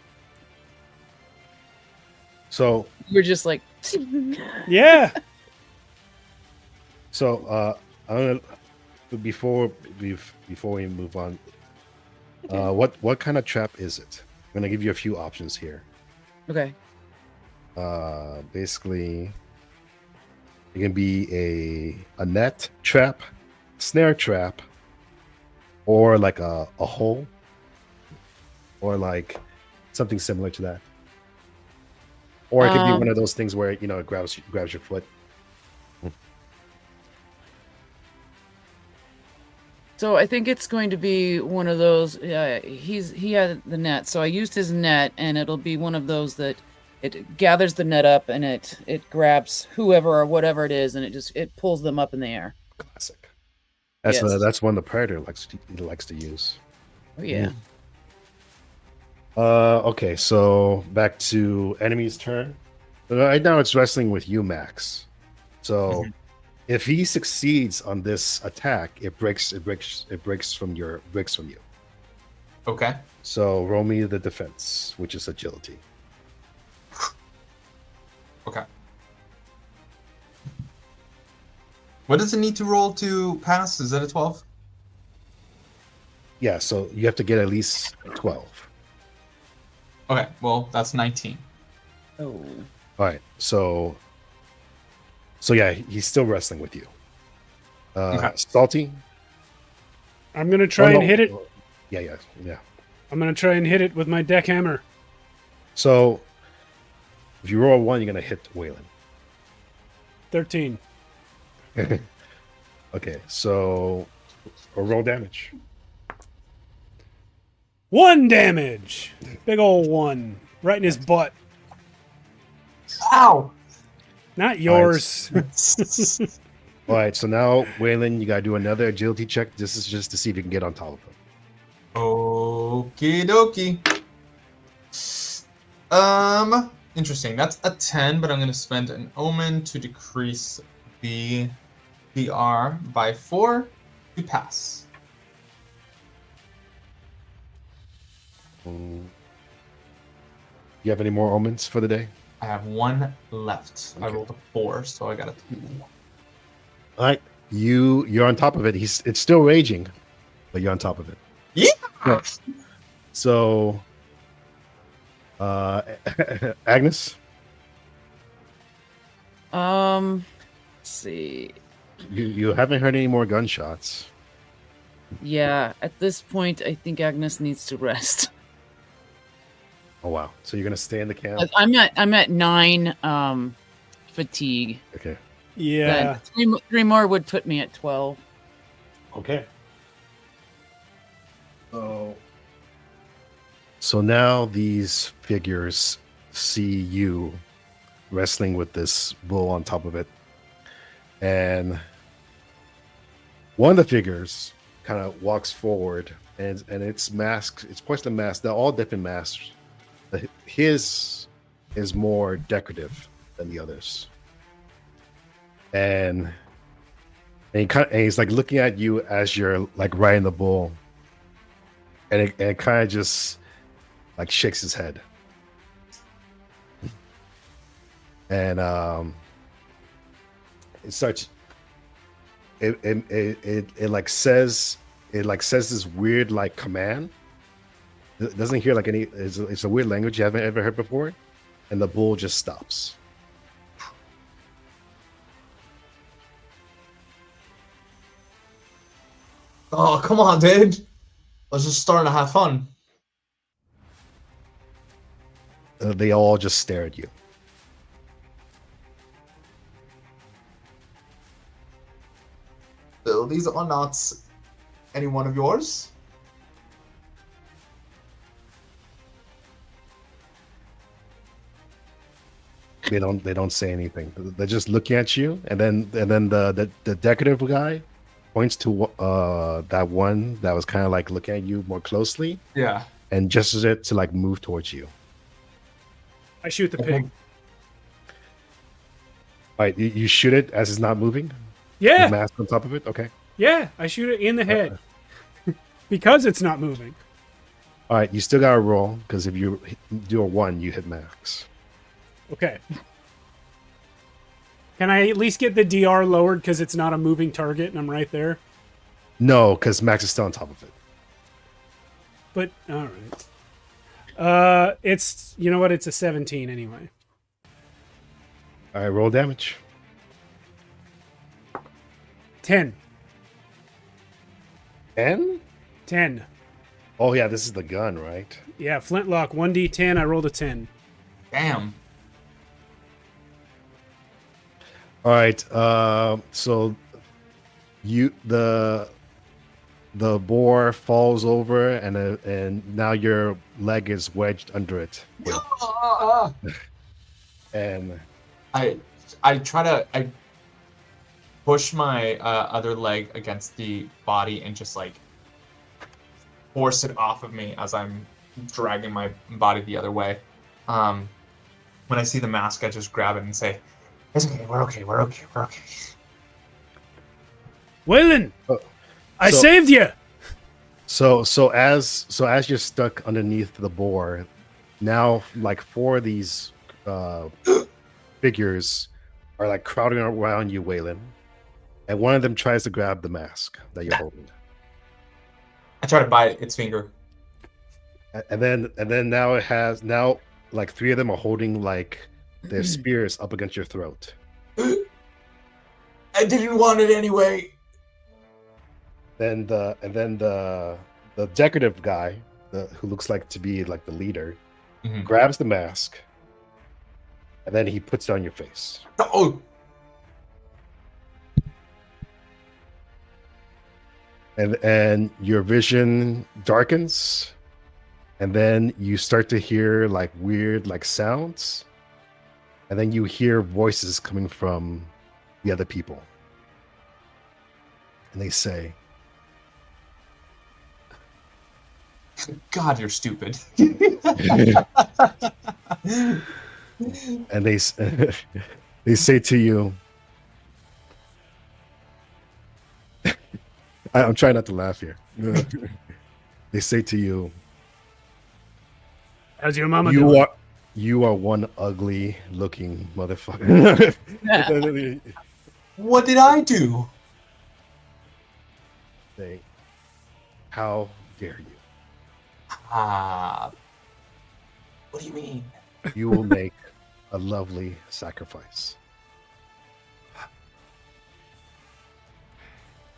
So you're just like, Yeah. So I'm gonna before we move on. What kind of trap is it? I'm gonna give you a few options here. okay. Basically, it can be a net trap, snare trap, or like a hole, or like something similar to that. Or it could be one of those things where it grabs your foot. So I think it's going to be one of those. He had the net, so I used his net, and it'll be one of those that it gathers the net up and it grabs whoever or whatever it is, and it pulls them up in the air. Classic. That's Yes. that's one the Predator likes to use. Oh yeah. Okay, so back to enemy's turn. Right now it's wrestling with you, Max. So if he succeeds on this attack, it breaks from you. Okay. So roll me the defense, which is agility. Okay. What does it need to roll to pass? Is that a 12? Yeah, so you have to get at least 12. Okay, well, that's 19. Oh. All right, so yeah, he's still wrestling with you. Okay. Salty. I'm going to try and hit it. Yeah. I'm going to try and hit it with my deck hammer. So if you roll a 1, you're going to hit Waylon. 13. Okay, so roll damage. 1 damage. Big ol' 1. Right in his butt. Ow! Not yours. All right, so now Waylon, you gotta do another agility check. This is just to see if you can get on top of him. Okie dokie. Interesting. That's a 10, but I'm gonna spend an omen to decrease the DR by 4 to pass. You have any more omens for the day? I have 1 left. I Okay. rolled a 4, so I got a 2. All right, you're on top of it. It's still raging, but you're on top of it. Yeah. So, Agnes, Let's see. you haven't heard any more gunshots. Yeah, at this point, I think Agnes needs to rest. Oh wow! So you're gonna stay in the camp? I'm at 9 fatigue. Okay. Yeah. Then 3 more would put me at 12. Okay. So now these figures see you wrestling with this bull on top of it, and one of the figures kind of walks forward, and it's masked. It's porcelain mask. They're all different masks. His is more decorative than the others, and he's like looking at you as you're like riding the bull, and it kind of just like shakes his head, and it starts. It like says this weird like command. It doesn't hear like any. It's a weird language you haven't ever heard before, and the bull just stops. Oh, come on, dude. Let's just start to have fun. They all just stare at you. So these are not any one of yours. They don't say anything. They're just looking at you, and then the decorative guy points to that one that was kind of like looking at you more closely, Yeah. and gestures it to like move towards you. I shoot the pig. All right, you shoot it as it's not moving. Yeah, The mask on top of it. Okay. yeah, I shoot it in the head because it's not moving. All right, you still got to roll because if you do a 1, you hit max. Okay. Can I at least get the DR lowered because it's not a moving target and I'm right there? No, because max is still on top of it. But all right. It's you know what? It's a 17 anyway. All right, roll damage. 10. 10? 10. Oh yeah, this is the gun, right? Yeah, flintlock 1d10. I rolled a 10. Damn. All right. So the boar falls over, and now your leg is wedged under it. And I push my other leg against the body and just like force it off of me as I'm dragging my body the other way. When I see the mask, I just grab it and say, "It's okay. We're okay. We're okay. We're okay." Waylon, I so- saved you. so as you're stuck underneath the boar, now like 4 of these figures are like crowding around you, Waylon, and one of them tries to grab the mask that you're holding. I try to bite its finger. And then now it has like 3 of them are holding like their spears up against your throat. I didn't want it anyway. Then the decorative guy, who looks like to be like the leader, Mhm. grabs the mask, and then he puts it on your face. Oh, And your vision darkens, and then you start to hear like weird like sounds, and then you hear voices coming from the other people, and they say, God, you're stupid. and they say to you, I'm trying not to laugh here. They say to you, How's your mama doing? you are one ugly looking motherfucker. What did I do? Say, how dare you? What do you mean? You will make a lovely sacrifice.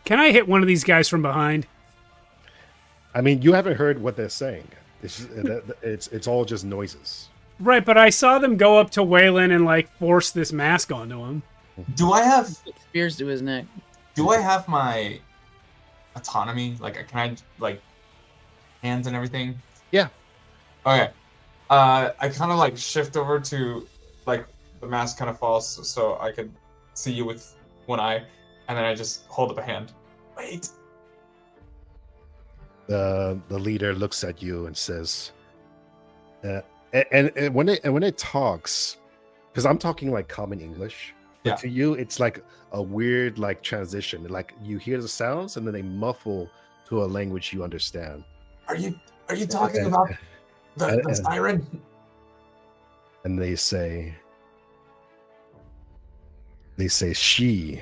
Can I hit one of these guys from behind? I mean, you haven't heard what they're saying. It's all just noises. Right, but I saw them go up to Waylon and like force this mask onto him. Do I have Spears to his neck. my autonomy? Like, can I like hands and everything? Yeah. Okay. I kind of like shift over to like the mask kind of falls so I could see you with one eye, and then I just hold up a hand. Wait. The leader looks at you and says, and when it talks, because I'm talking like common English, Yeah. to you it's like a weird like transition. Like you hear the sounds and then they muffle to a language you understand. Are you talking about the siren? And they say she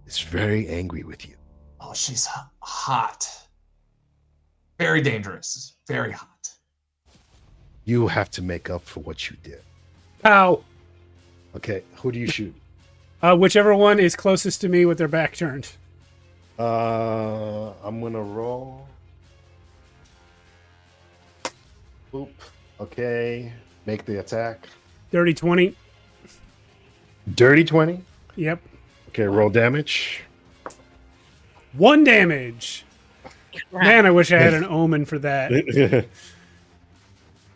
is very angry with you. Oh, she's hot. Very dangerous. Very hot. You have to make up for what you did. Pow! Okay, who do you shoot? Whichever one is closest to me with their back turned. I'm gonna roll. Boop. Okay, make the attack. Dirty 20. Dirty 20. Yep. Okay, roll damage. 1 damage. Man, I wish I had an omen for that.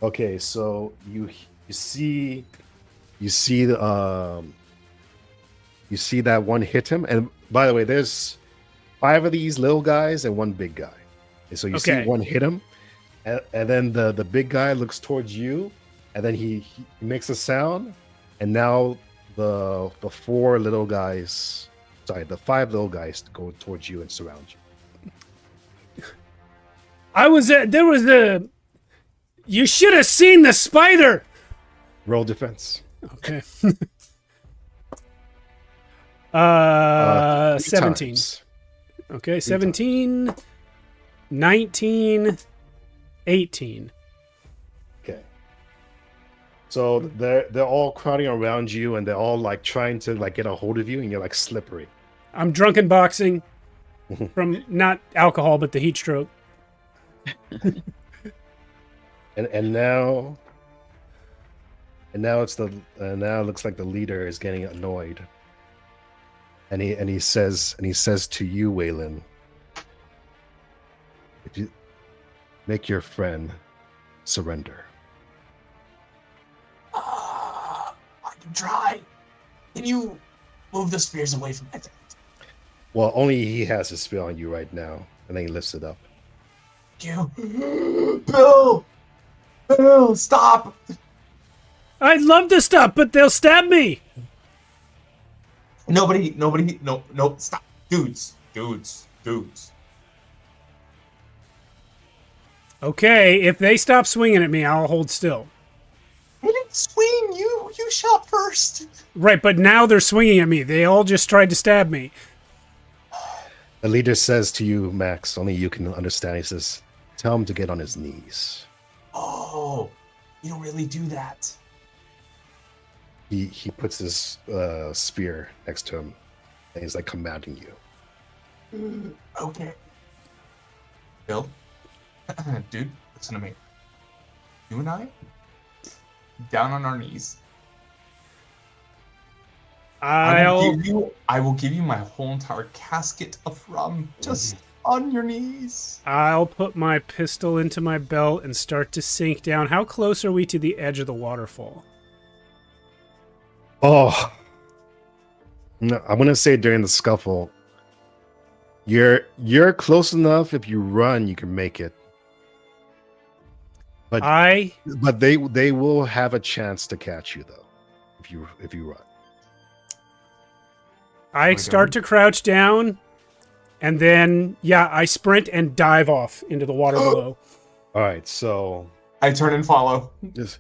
Okay, so you see you see you see that one hit him. And by the way, there's 5 of these little guys and 1 big guy. And so you see Okay. one hit him, and then the big guy looks towards you, and then he makes a sound, and now the 5 little guys go towards you and surround you. You should have seen the spider. Roll defense. Okay. 3 17. times. Okay, 17, 19, 18. Okay. So they're all crowding around you, and they're all like trying to like get a hold of you, and you're like slippery. I'm drunken boxing from not alcohol, but the heat stroke. And now it looks like the leader is getting annoyed. And he says to you, Waylon, if you make your friend surrender. I can try. Can you move the spears away from my tent? Well, only he has his spear on you right now, and then he lifts it up. Thank you. Bill, stop. I'd love to stop, but they'll stab me. Nobody, no, stop. Dudes. Okay, if they stop swinging at me, I'll hold still. I didn't swing. You shot first. Right, but now they're swinging at me. They all just tried to stab me. The leader says to you, Max, only you can understand. He says, tell him to get on his knees. Oh, you don't really do that. He puts his spear next to him, and he's like commanding you. Okay. Bill, dude, listen to me. You and I, down on our knees. I will give you my whole entire casket of rum just on your knees. I'll put my pistol into my belt and start to sink down. How close are we to the edge of the waterfall? Oh, no, I'm gonna say during the scuffle, you're close enough. If you run, you can make it. But they will have a chance to catch you though, if you run. I start to crouch down, and then I sprint and dive off into the water below. All right, so I turn and follow. this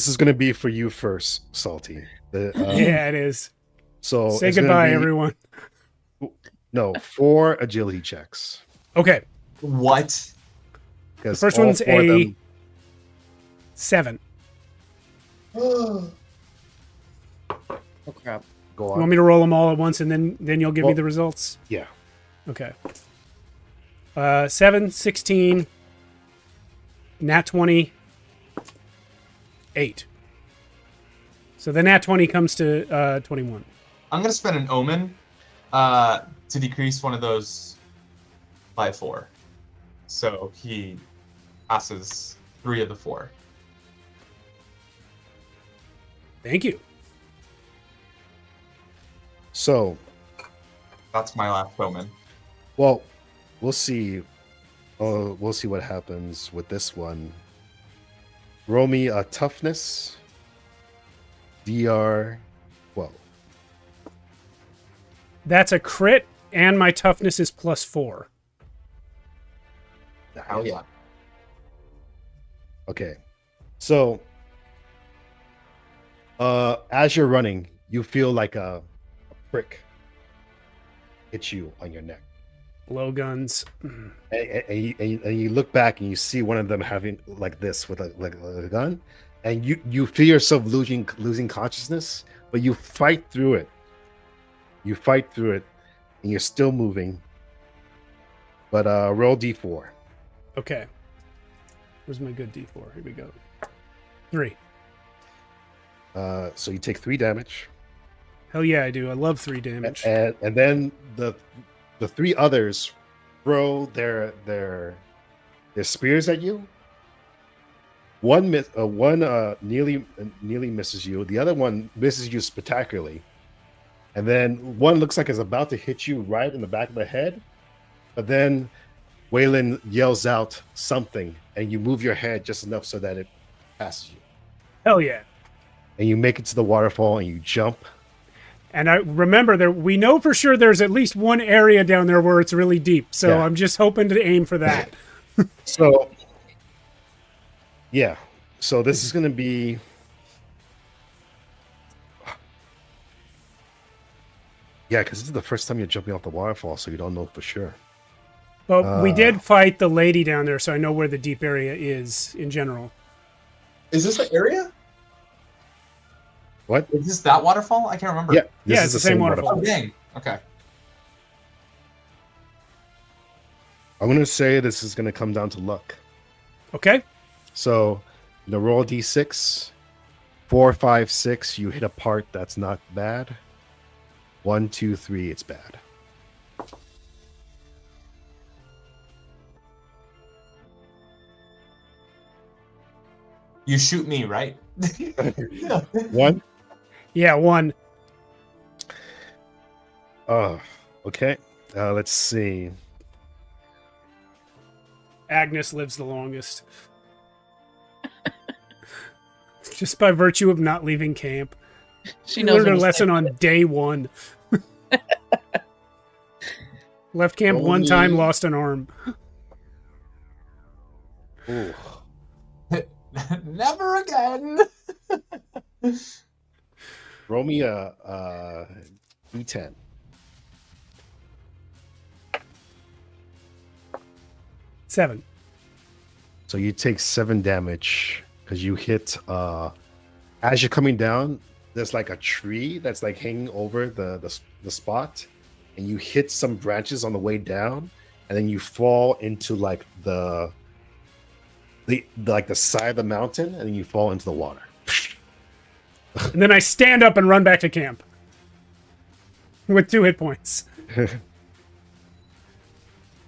is gonna be for you first, Salty. Yeah, it is. So say it's gonna goodbye, be- everyone. No, 4 agility checks. Okay, What? The first one's a 7. Oh crap. Go You on. want me to roll them all at once, and then you'll give me the results? Yeah. Okay. 7, 16, nat 20, 8. So the nat 20 comes to 21. I'm gonna spend an omen to decrease one of those by 4. So he passes 3 of the 4. Thank you. So, That's my last omen. well, we'll see. We'll see what happens with this one. Roll me a toughness. DR 12. That's a crit, and my toughness is +4. Hell yeah. Okay. So, as you're running, you feel like a prick hit you on your neck. Blow guns. And you look back and you see one of them having like this with a gun, and you feel yourself losing consciousness, but you fight through it. And you're still moving. But roll d4. Okay. Where's my good D4? Here we go. 3. So you take 3 damage, Hell yeah, I do. I love 3 damage. and then the 3 others throw their spears at you, One nearly misses you. The other one misses you spectacularly. And then one looks like it's about to hit you right in the back of the head. But then Waylon yells out something, and you move your head just enough so that it passes you. Hell yeah. And you make it to the waterfall, and you jump. And I remember we know for sure there's at least one area down there where it's really deep. So Yeah. I'm just hoping to aim for that. So, yeah. So this is going to be... Yeah, because this is the first time you're jumping off the waterfall, so you don't know for sure. But we did fight the lady down there, so I know where the deep area is in general. Is this the area? What? Is this that waterfall? I can't remember. Yeah, Yeah, it's the same waterfall. Oh, dang. Okay. I'm going to say this is going to come down to luck. Okay. So, roll a d6. 4, 5, 6, you hit a part that's not bad. 1, 2, 3, it's bad. You shoot me, right? 1? Yeah, 1. Oh, okay. Let's see. Agnes lives the longest. Just by virtue of not leaving camp. She knows learned her what it's lesson like. on day 1. Left camp one Only- time, lost an arm. Ooh. Never again. Roll me a d10. Seven. So you take 7 damage because you hit. As you're coming down, there's like a tree that's like hanging over the spot, and you hit some branches on the way down, and then you fall into like the side of the mountain, and then you fall into the water. And then I stand up and run back to camp. With 2 hit points.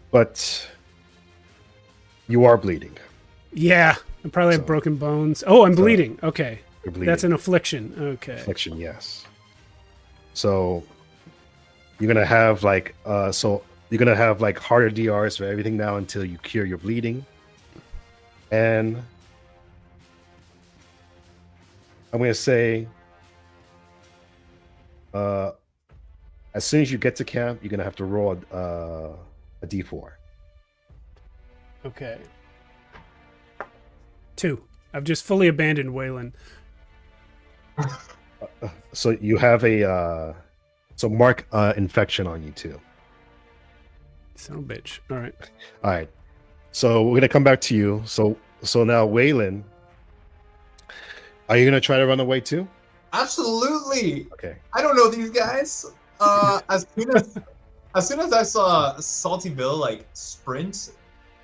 But you are bleeding. Yeah. I probably have So- broken bones. Oh, I'm bleeding. Okay. You're bleeding. That's an affliction. Okay. Affliction, yes. So you're gonna have like harder DRs for everything now until you cure your bleeding. And I'm gonna say as soon as you get to camp, you're gonna have to roll a D4. Okay. 2. I've just fully abandoned Waylon. So you have a mark infection on you too. Son of a bitch. All right. All right. So we're gonna come back to you. So now, Waylon, are you gonna try to run away too? Absolutely. Okay. I don't know these guys. As soon as I saw Salty Bill like sprint,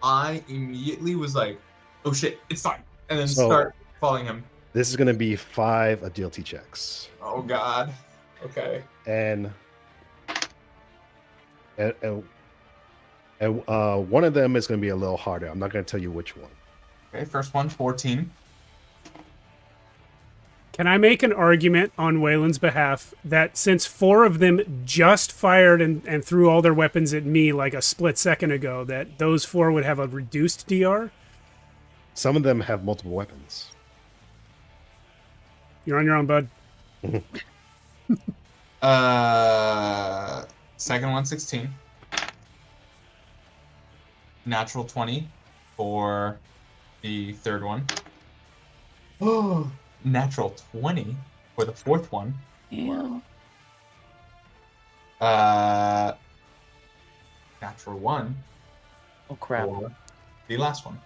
I immediately was like, "Oh shit, it's time!" And then start following him. This is gonna be 5 agility checks, Oh god. Okay. and one of them is gonna be a little harder. I'm not gonna tell you which one. Okay. First one, 14. Can I make an argument on Waylon's behalf that since 4 of them just fired and threw all their weapons at me like a split second ago, that those 4 would have a reduced DR? Some of them have multiple weapons. You're on your own, bud. Second one, 16. Natural 20 for the third one. Oh, natural 20 for the fourth one. Yeah. Natural 1 Oh crap. for the last one.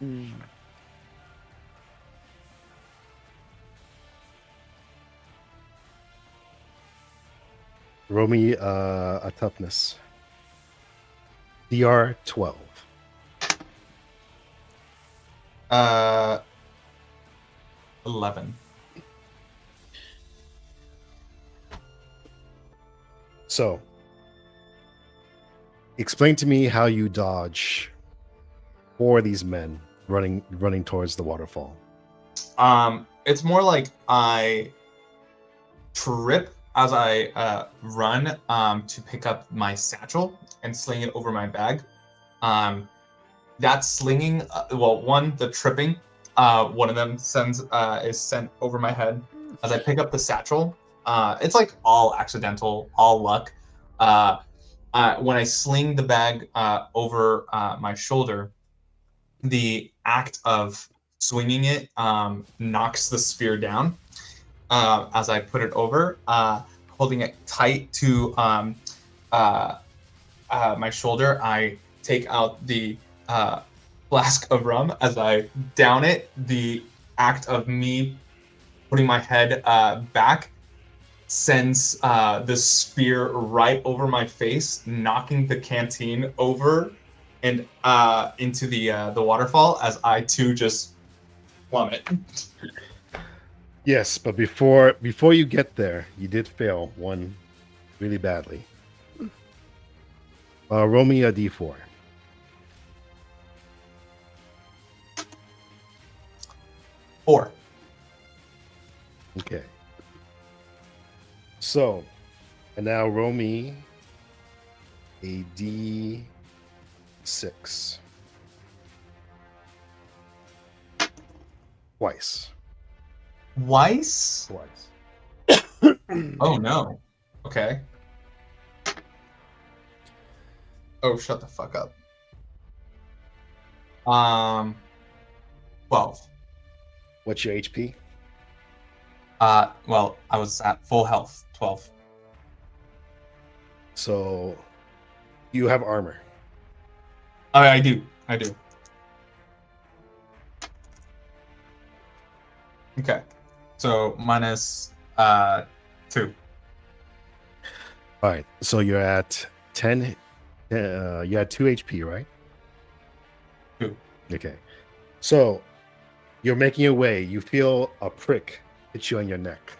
Mm. Roll me a toughness. DR 12. 11. So, explain to me how you dodge 4 of these men running towards the waterfall? It's more like I trip as I run to pick up my satchel and sling it over my bag. That slinging, the tripping, one of them is sent over my head as I pick up the satchel. It's like all accidental, all luck. When I sling the bag over my shoulder, the act of swinging it knocks the spear down as I put it over, holding it tight to my shoulder. I take out the flask of rum as I down it. The act of me putting my head back sends the spear right over my face, knocking the canteen over and into the waterfall as I too just plummet. Yes, but before you get there, you did fail one really badly. Roll me a d4. Four. Okay. So, and now roll me a d6. Twice. Twice? Twice. Oh no. Okay. Oh, shut the fuck up. 12. What's your HP? Well, I was at full health. 12. So, you have armor. Oh, I do. Okay. So minus 2. All right. So you're at 10. You had 2 HP, right? 2. Okay. So you're making your way. You feel a prick hit you on your neck,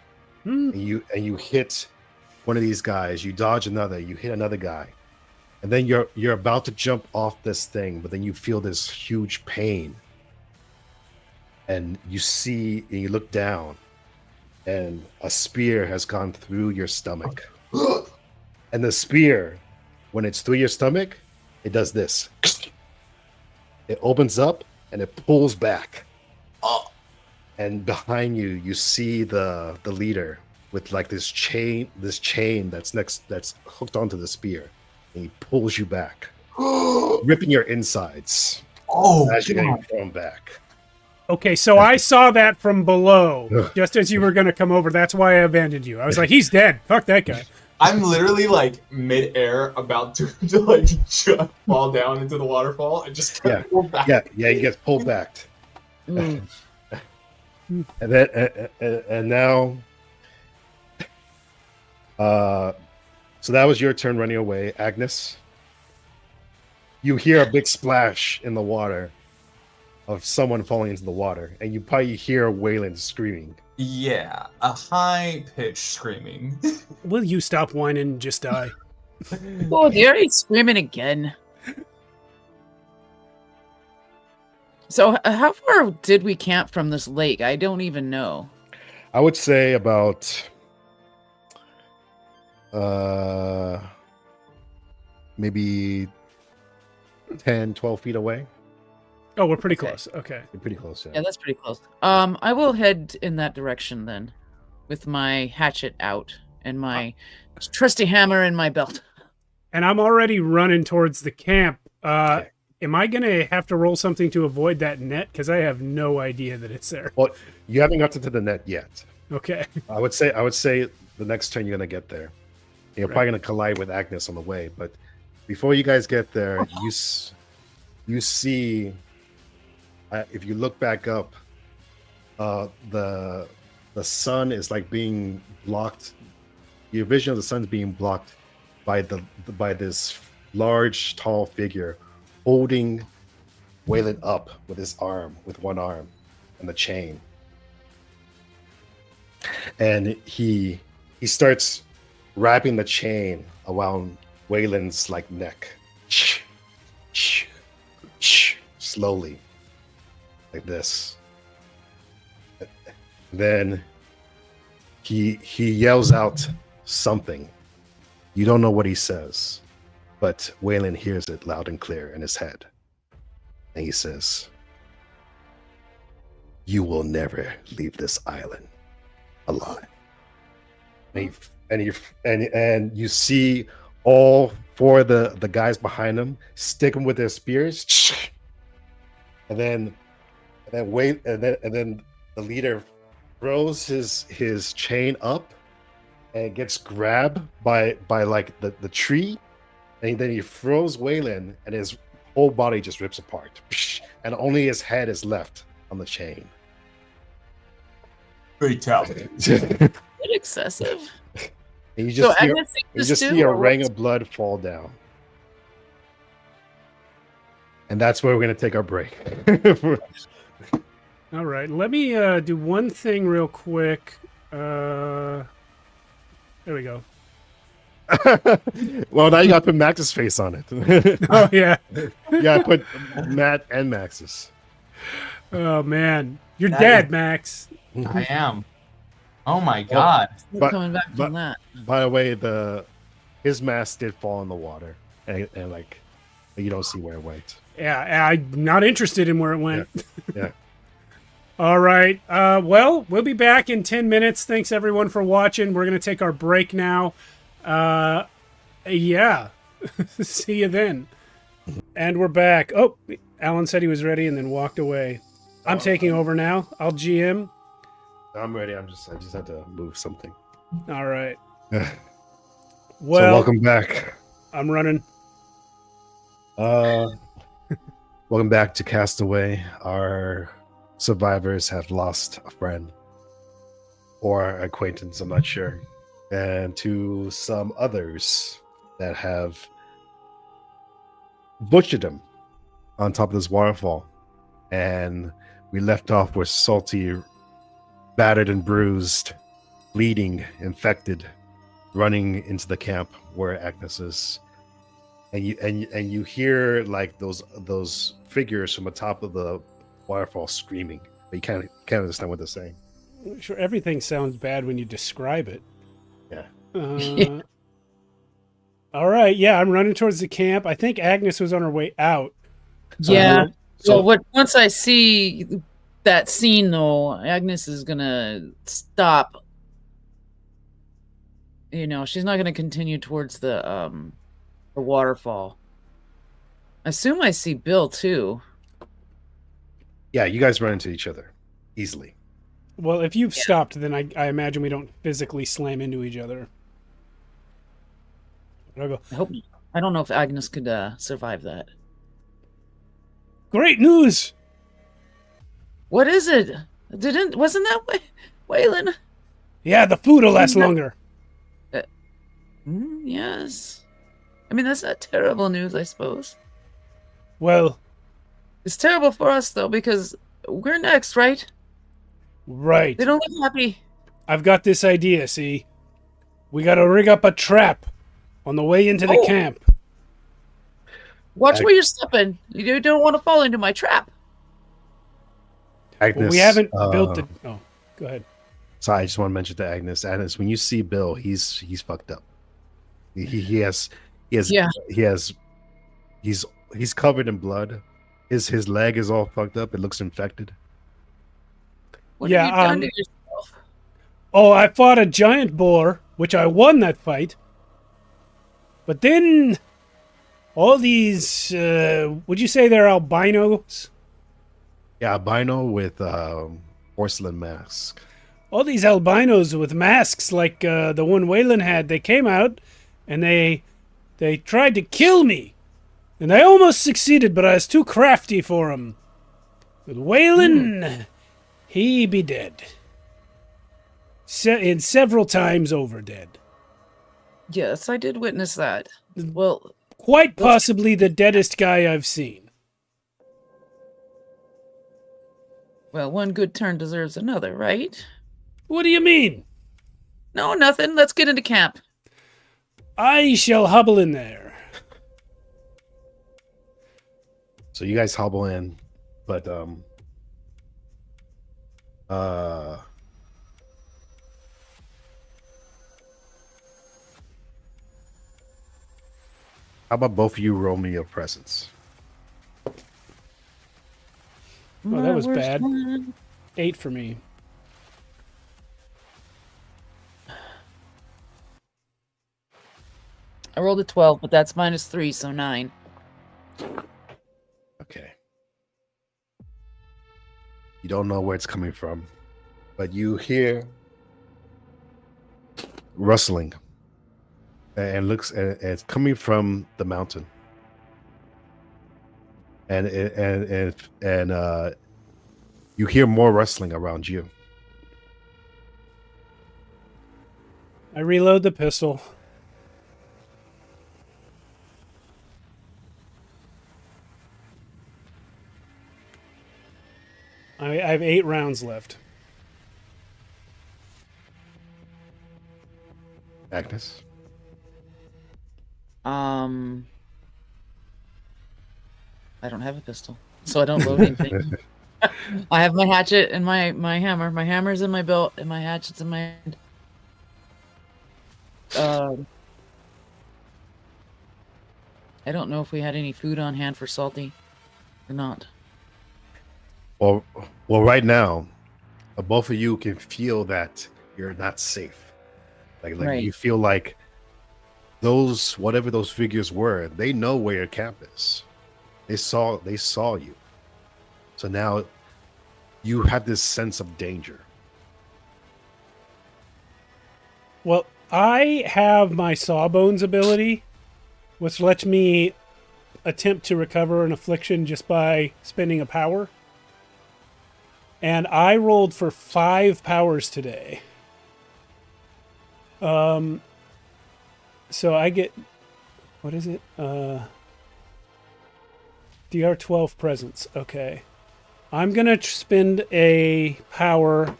and you hit one of these guys. You dodge another. You hit another guy, and then you're about to jump off this thing, but then you feel this huge pain, and you look down, and a spear has gone through your stomach, and the spear, when it's through your stomach, it does this. It opens up and it pulls back. Oh. And behind you, you see the leader with like this chain that's hooked onto the spear, and he pulls you back, ripping your insides as you're getting thrown back. Okay, so I saw that from below, just as you were going to come over. That's why I abandoned you. I was like, he's dead. Fuck that guy. I'm literally like mid-air about to like just fall down into the waterfall and just get pulled back. Yeah, he gets pulled back. And then and now so that was your turn running away. Agnes, you hear a big splash in the water of someone falling into the water, and you probably hear Waylon screaming. Yeah, a high-pitched screaming. Will you stop whining and just die? Oh, there he's screaming again. So how far did we camp from this lake? I don't even know. I would say about maybe 10, 12 feet away. Oh, we're pretty close. Okay. You're pretty close. Yeah, that's pretty close. I will head in that direction then, with my hatchet out and my trusty hammer in my belt. And I'm already running towards the camp. Okay. Am I going to have to roll something to avoid that net? Because I have no idea that it's there. Well, you haven't gotten to the net yet. Okay. I would say the next turn you're going to get there. You're probably going to collide with Agnes on the way. But before you guys get there, you see... if you look back up, the sun is like being blocked. Your vision of the sun's being blocked by this large, tall figure holding Waylon up with one arm, and the chain. And he starts wrapping the chain around Waylon's like neck, slowly. like this. Then he yells out something. You don't know what he says, but Waylon hears it loud and clear in his head. And he says, "You will never leave this island alive." And you see all four of the guys behind him stick them with their spears, and then the leader throws his chain up and gets grabbed by like the tree, and then he throws Waylon, and his whole body just rips apart, and only his head is left on the chain. Fatality. Bit excessive. And you just Agnes sees you this just too, see a or ring what? of blood fall down. And that's where we're going to take our break. All right, let me do one thing real quick. There we go. Well, now you got to put Max's face on it. Oh, yeah. You got to put Matt and Max's. Oh, man. You're That dead, is- Max. I am. Oh my god. Still But- coming back but- from that. By the way, his mask did fall in the water, and like you don't see where it went. Yeah, I'm not interested in where it went. Yeah. All right. Well, we'll be back in 10 minutes. Thanks, everyone, for watching. We're going to take our break now. Yeah. See you then. And we're back. Oh, Alan said he was ready and then walked away. I'm taking over now. I'll GM. I'm ready. I just had to move something. All right. So Well, welcome back. I'm running. Welcome back to Castaway. Our survivors have lost a friend or acquaintance, I'm not sure, and to some others that have butchered them on top of this waterfall. And we left off with Salty, battered and bruised, bleeding, infected, running into the camp where Agnes is. And you hear like those figures from the top of the waterfall screaming, but you can't understand what they're saying. Sure, everything sounds bad when you describe it. Yeah. Yeah. All right. Yeah, I'm running towards the camp. I think Agnes was on her way out. Yeah. So Once I see that scene, though, Agnes is gonna stop. You know, she's not gonna continue towards the waterfall. I assume I see Bill too. yeah, you guys run into each other easily. Well, if you've stopped, then I imagine we don't physically slam into each other. I'll go, I hope. I don't know if Agnes could survive that. great news! What is it? Wasn't that Waylon? Yeah, the food will last longer. Yes. I mean, that's not terrible news, I suppose. Well, It's terrible for us, though, because we're next, right? right. They don't look happy. I've got this idea, see? We gotta rig up a trap on the way into the Oh. camp. Watch where you're stepping. You don't want to fall into my trap. Agnes, Well, we haven't built the... Oh, go ahead. So I just want to mention to Agnes. Agnes, when you see Bill, he's fucked up. He's covered in blood. His leg is all fucked up. It looks infected. What Yeah, have you done to yourself? Oh, I fought a giant boar, which I won that fight. But then... all these... would you say they're albinos? Yeah, albino with porcelain mask. All these albinos with masks like the one Waylon had, they came out and they tried to kill me. And I almost succeeded, but I was too crafty for them. But Waylon, he be dead. And several times over dead. Yes, I did witness that. Well, Quite possibly the deadest guy I've seen. one good turn deserves another, right? What do you mean? No, nothing. Let's get into camp. I shall hobble in there. So you guys hobble in, but How about both of you roll me your presence? Oh, that was bad. 8 for me. I rolled a 12, but that's -3, so 9. Okay. You don't know where it's coming from, but you hear rustling, and it's coming from the mountain, and you hear more rustling around you. I reload the pistol. I have 8 rounds left. Agnes, I don't have a pistol, so I don't load anything. I have my hatchet and my hammer. My hammer's in my belt, and my hatchet's in my hand. I don't know if we had any food on hand for Salty or not. well, right now, both of you can feel that you're not safe. Like Right. you feel like whatever those figures were, they know where your camp is. They saw you. So now you have this sense of danger. Well, I have my Sawbones ability, which lets me attempt to recover an affliction just by spending a power. And I rolled for 5 powers today. So I get, what is it? DR12 presence. Okay. I'm going to spend a power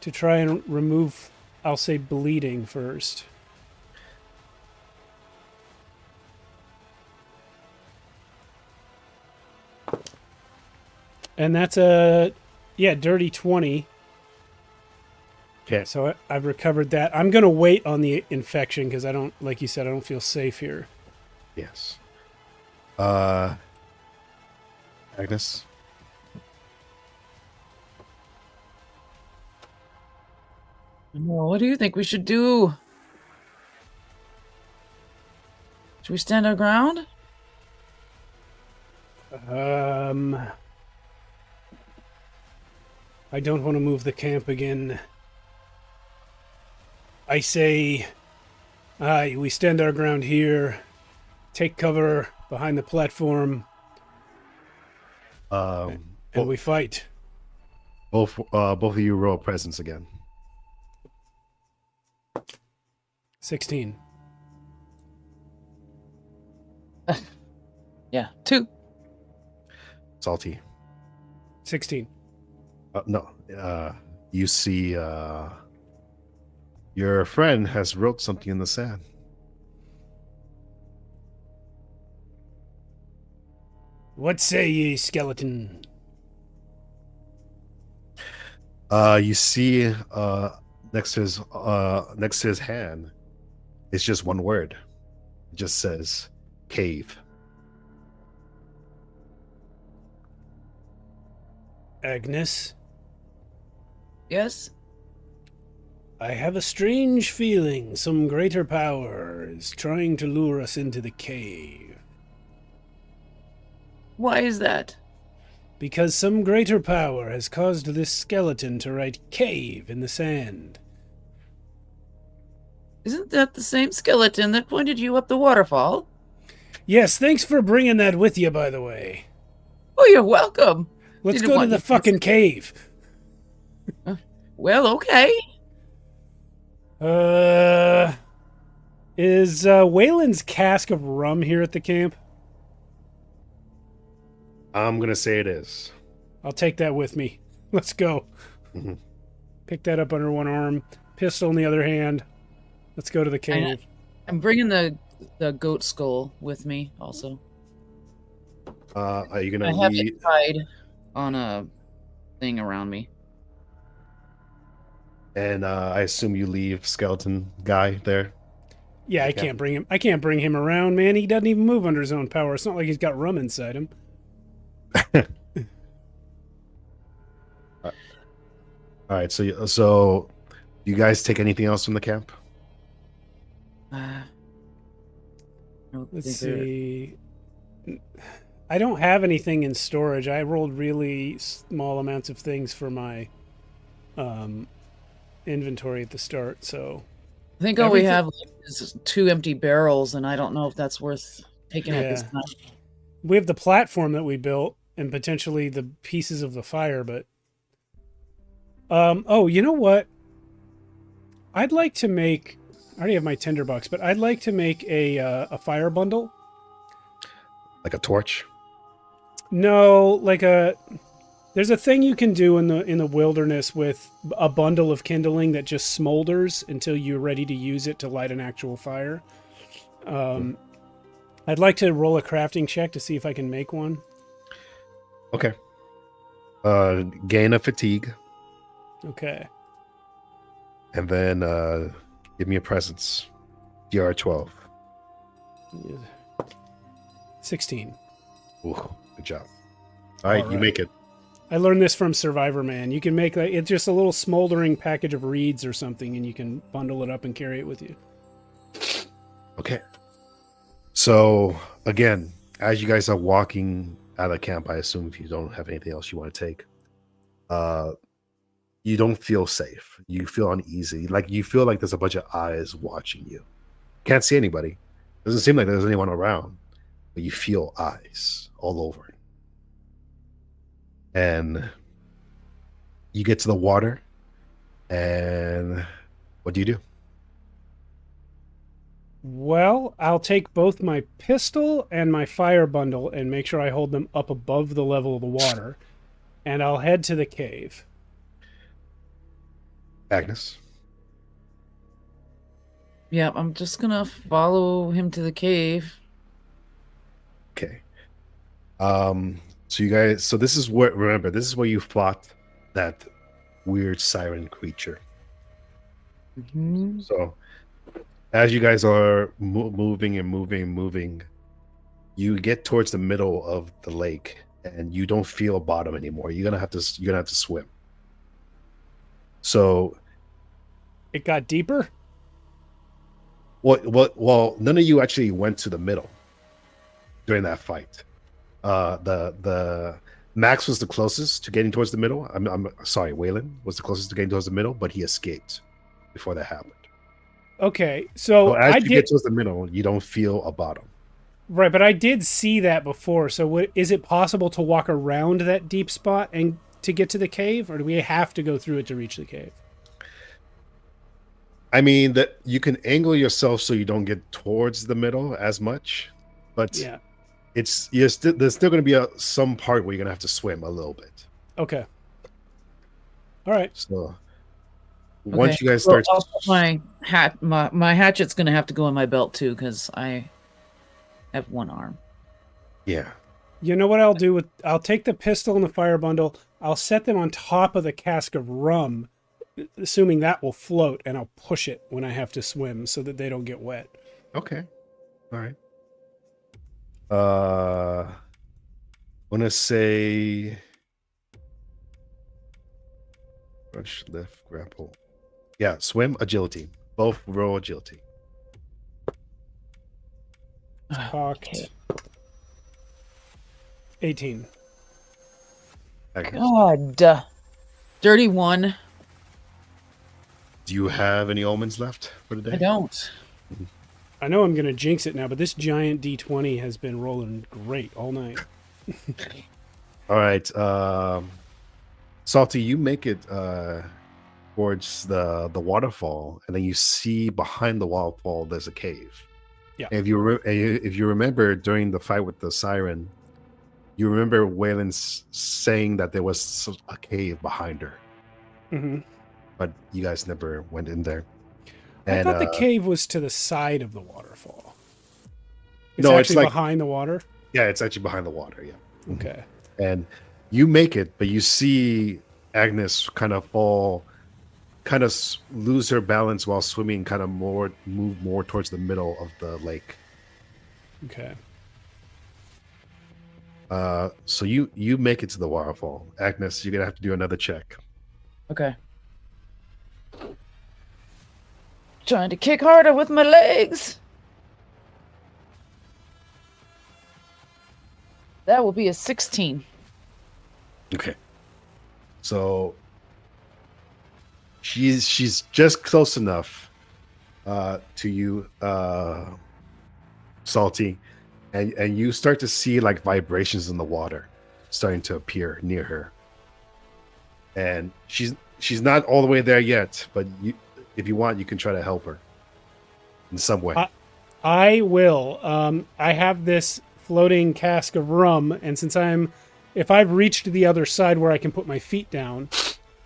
to try and remove, I'll say, bleeding first. And that's a, dirty 20. Okay. So I've recovered that. I'm going to wait on the infection because I don't, like you said, I don't feel safe here. Yes. Agnes? Well, what do you think we should do? Should we stand our ground? I don't want to move the camp again. I say, we stand our ground here, take cover behind the platform, and we fight. Both of you roll presence again. 16. Yeah, 2. Salty. 16. No. You see your friend has wrote something in the sand. What say ye, skeleton? You see next to his hand, it's just one word. It just says cave. Agnes, Yes? I have a strange feeling some greater power is trying to lure us into the cave. Why is that? Because some greater power has caused this skeleton to write cave in the sand. Isn't that the same skeleton that pointed you up the waterfall? Yes, thanks for bringing that with you, by the way. Oh, you're welcome. Let's Didn't go to want the you- fucking cave. Well, okay. Is Waylon's cask of rum here at the camp? I'm gonna say it is. I'll take that with me. Let's go. Mhm. Pick that up under one arm. Pistol in the other hand. Let's go to the cave. I'm bringing the goat skull with me also. Are you gonna I have lead? it tied on a thing around me. And I assume you leave skeleton guy there. Yeah, I can't bring him. I can't bring him around, man. He doesn't even move under his own power. It's not like he's got rum inside him. All right, so you guys take anything else from the camp? Let's see. I don't have anything in storage. I rolled really small amounts of things for my inventory at the start, so I think all we have is 2 empty barrels, and I don't know if that's worth taking at this time. We have the platform that we built and potentially the pieces of the fire, but oh, you know what? I'd like to make. I already have my tinderbox, but I'd like to make a fire bundle. Like a torch? No, like a. There's a thing you can do in the wilderness with a bundle of kindling that just smolders until you're ready to use it to light an actual fire. I'd like to roll a crafting check to see if I can make one. Okay. Gain a fatigue. Okay. And then give me a presence. DR 12. 16. Ooh, good job. All right, you make it. I learned this from Survivor Man. You can make it's just a little smoldering package of reeds or something, and you can bundle it up and carry it with you. Okay. So again, as you guys are walking out of camp, I assume if you don't have anything else you want to take, you don't feel safe. You feel uneasy. Like you feel like there's a bunch of eyes watching you. Can't see anybody. Doesn't seem like there's anyone around, but you feel eyes all over. And you get to the water, and what do you do? Well, I'll take both my pistol and my fire bundle and make sure I hold them up above the level of the water, and I'll head to the cave. Agnes? Yeah, I'm just gonna follow him to the cave. Okay. So you guys, so this is where, remember, this is where you fought that weird siren creature. Mm-hmm. So as you guys are moving, you get towards the middle of the lake and you don't feel bottom anymore. You're gonna have to swim. So it got deeper? Well, none of you actually went to the middle during that fight. The Max was the closest to getting towards the middle. I'm sorry, Waylon was the closest to getting towards the middle, but he escaped before that happened. Okay, so as you get towards the middle, you don't feel a bottom. Right, but I did see that before. So is it possible to walk around that deep spot and to get to the cave, or do we have to go through it to reach the cave? I mean, that you can angle yourself so you don't get towards the middle as much, but yeah. There's still going to be some part where you're going to have to swim a little bit. Okay. All right. So once you guys start, my hatchet's going to have to go in my belt too because I have one arm. Yeah. You know what I'll do I'll take the pistol and the fire bundle. I'll set them on top of the cask of rum, assuming that will float, and I'll push it when I have to swim so that they don't get wet. Okay. All right. I want to say rush, lift, grapple. Yeah, swim, agility. Both roll agility. Talked. 18. God. Dirty one. Do you have any omens left for the day? I don't. I know I'm going to jinx it now, but this giant D20 has been rolling great all night. All right. Salty, you make it towards the waterfall, and then you see behind the waterfall there's a cave. Yeah. And if you remember during the fight with the siren, you remember Waylon saying that there was a cave behind her. Mm-hmm. But you guys never went in there. I thought the cave was to the side of the waterfall. It's actually like behind the water? Yeah, it's actually behind the water, yeah. Okay. And you make it, but you see Agnes kind of fall kind of lose her balance while swimming, kind of move more towards the middle of the lake. Okay. So you make it to the waterfall. Agnes, you're gonna have to do another check. Okay. Trying to kick harder with my legs. That will be a 16. Okay. So she's just close enough to you, Salty, and you start to see like vibrations in the water starting to appear near her. And she's not all the way there yet, but if you want, you can try to help her in some way. I will. I have this floating cask of rum, and since if I've reached the other side where I can put my feet down,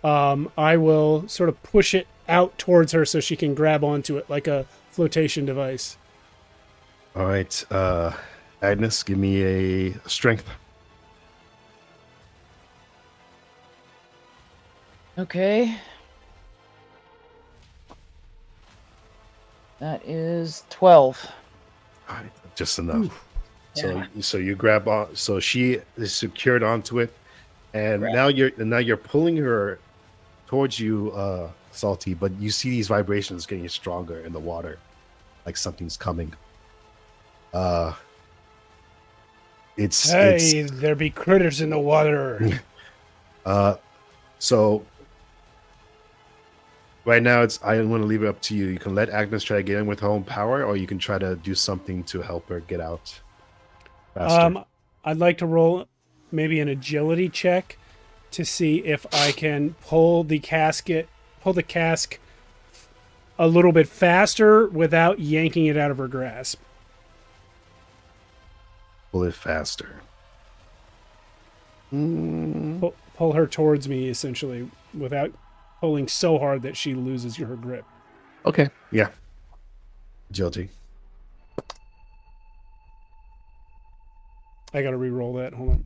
I will sort of push it out towards her so she can grab onto it like a flotation device. All right, Agnes, give me a strength. Okay. That is 12. All right, just enough. Oof. So you grab on. So she is secured onto it, and Right. now you're pulling her towards you, Salty. But you see these vibrations getting stronger in the water, like something's coming. It's There be critters in the water. So right now I'm going to leave it up to you. You can let Agnes try to get in with her own power, or you can try to do something to help her get out faster. I'd like to roll maybe an agility check to see if I can pull the cask a little bit faster without yanking it out of her grasp. Pull it faster. Pull her towards me, essentially, without pulling so hard that she loses her grip. Okay. Yeah. Agility. I gotta re-roll that. Hold on.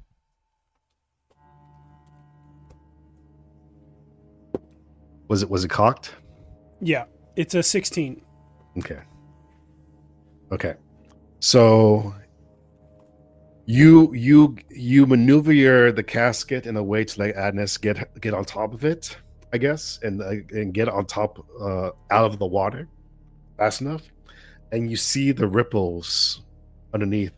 Was it cocked? Yeah, it's a 16. Okay. So you maneuver the casket in a way to let Agnes get on top of it, I guess, and get on top out of the water fast enough, and you see the ripples underneath,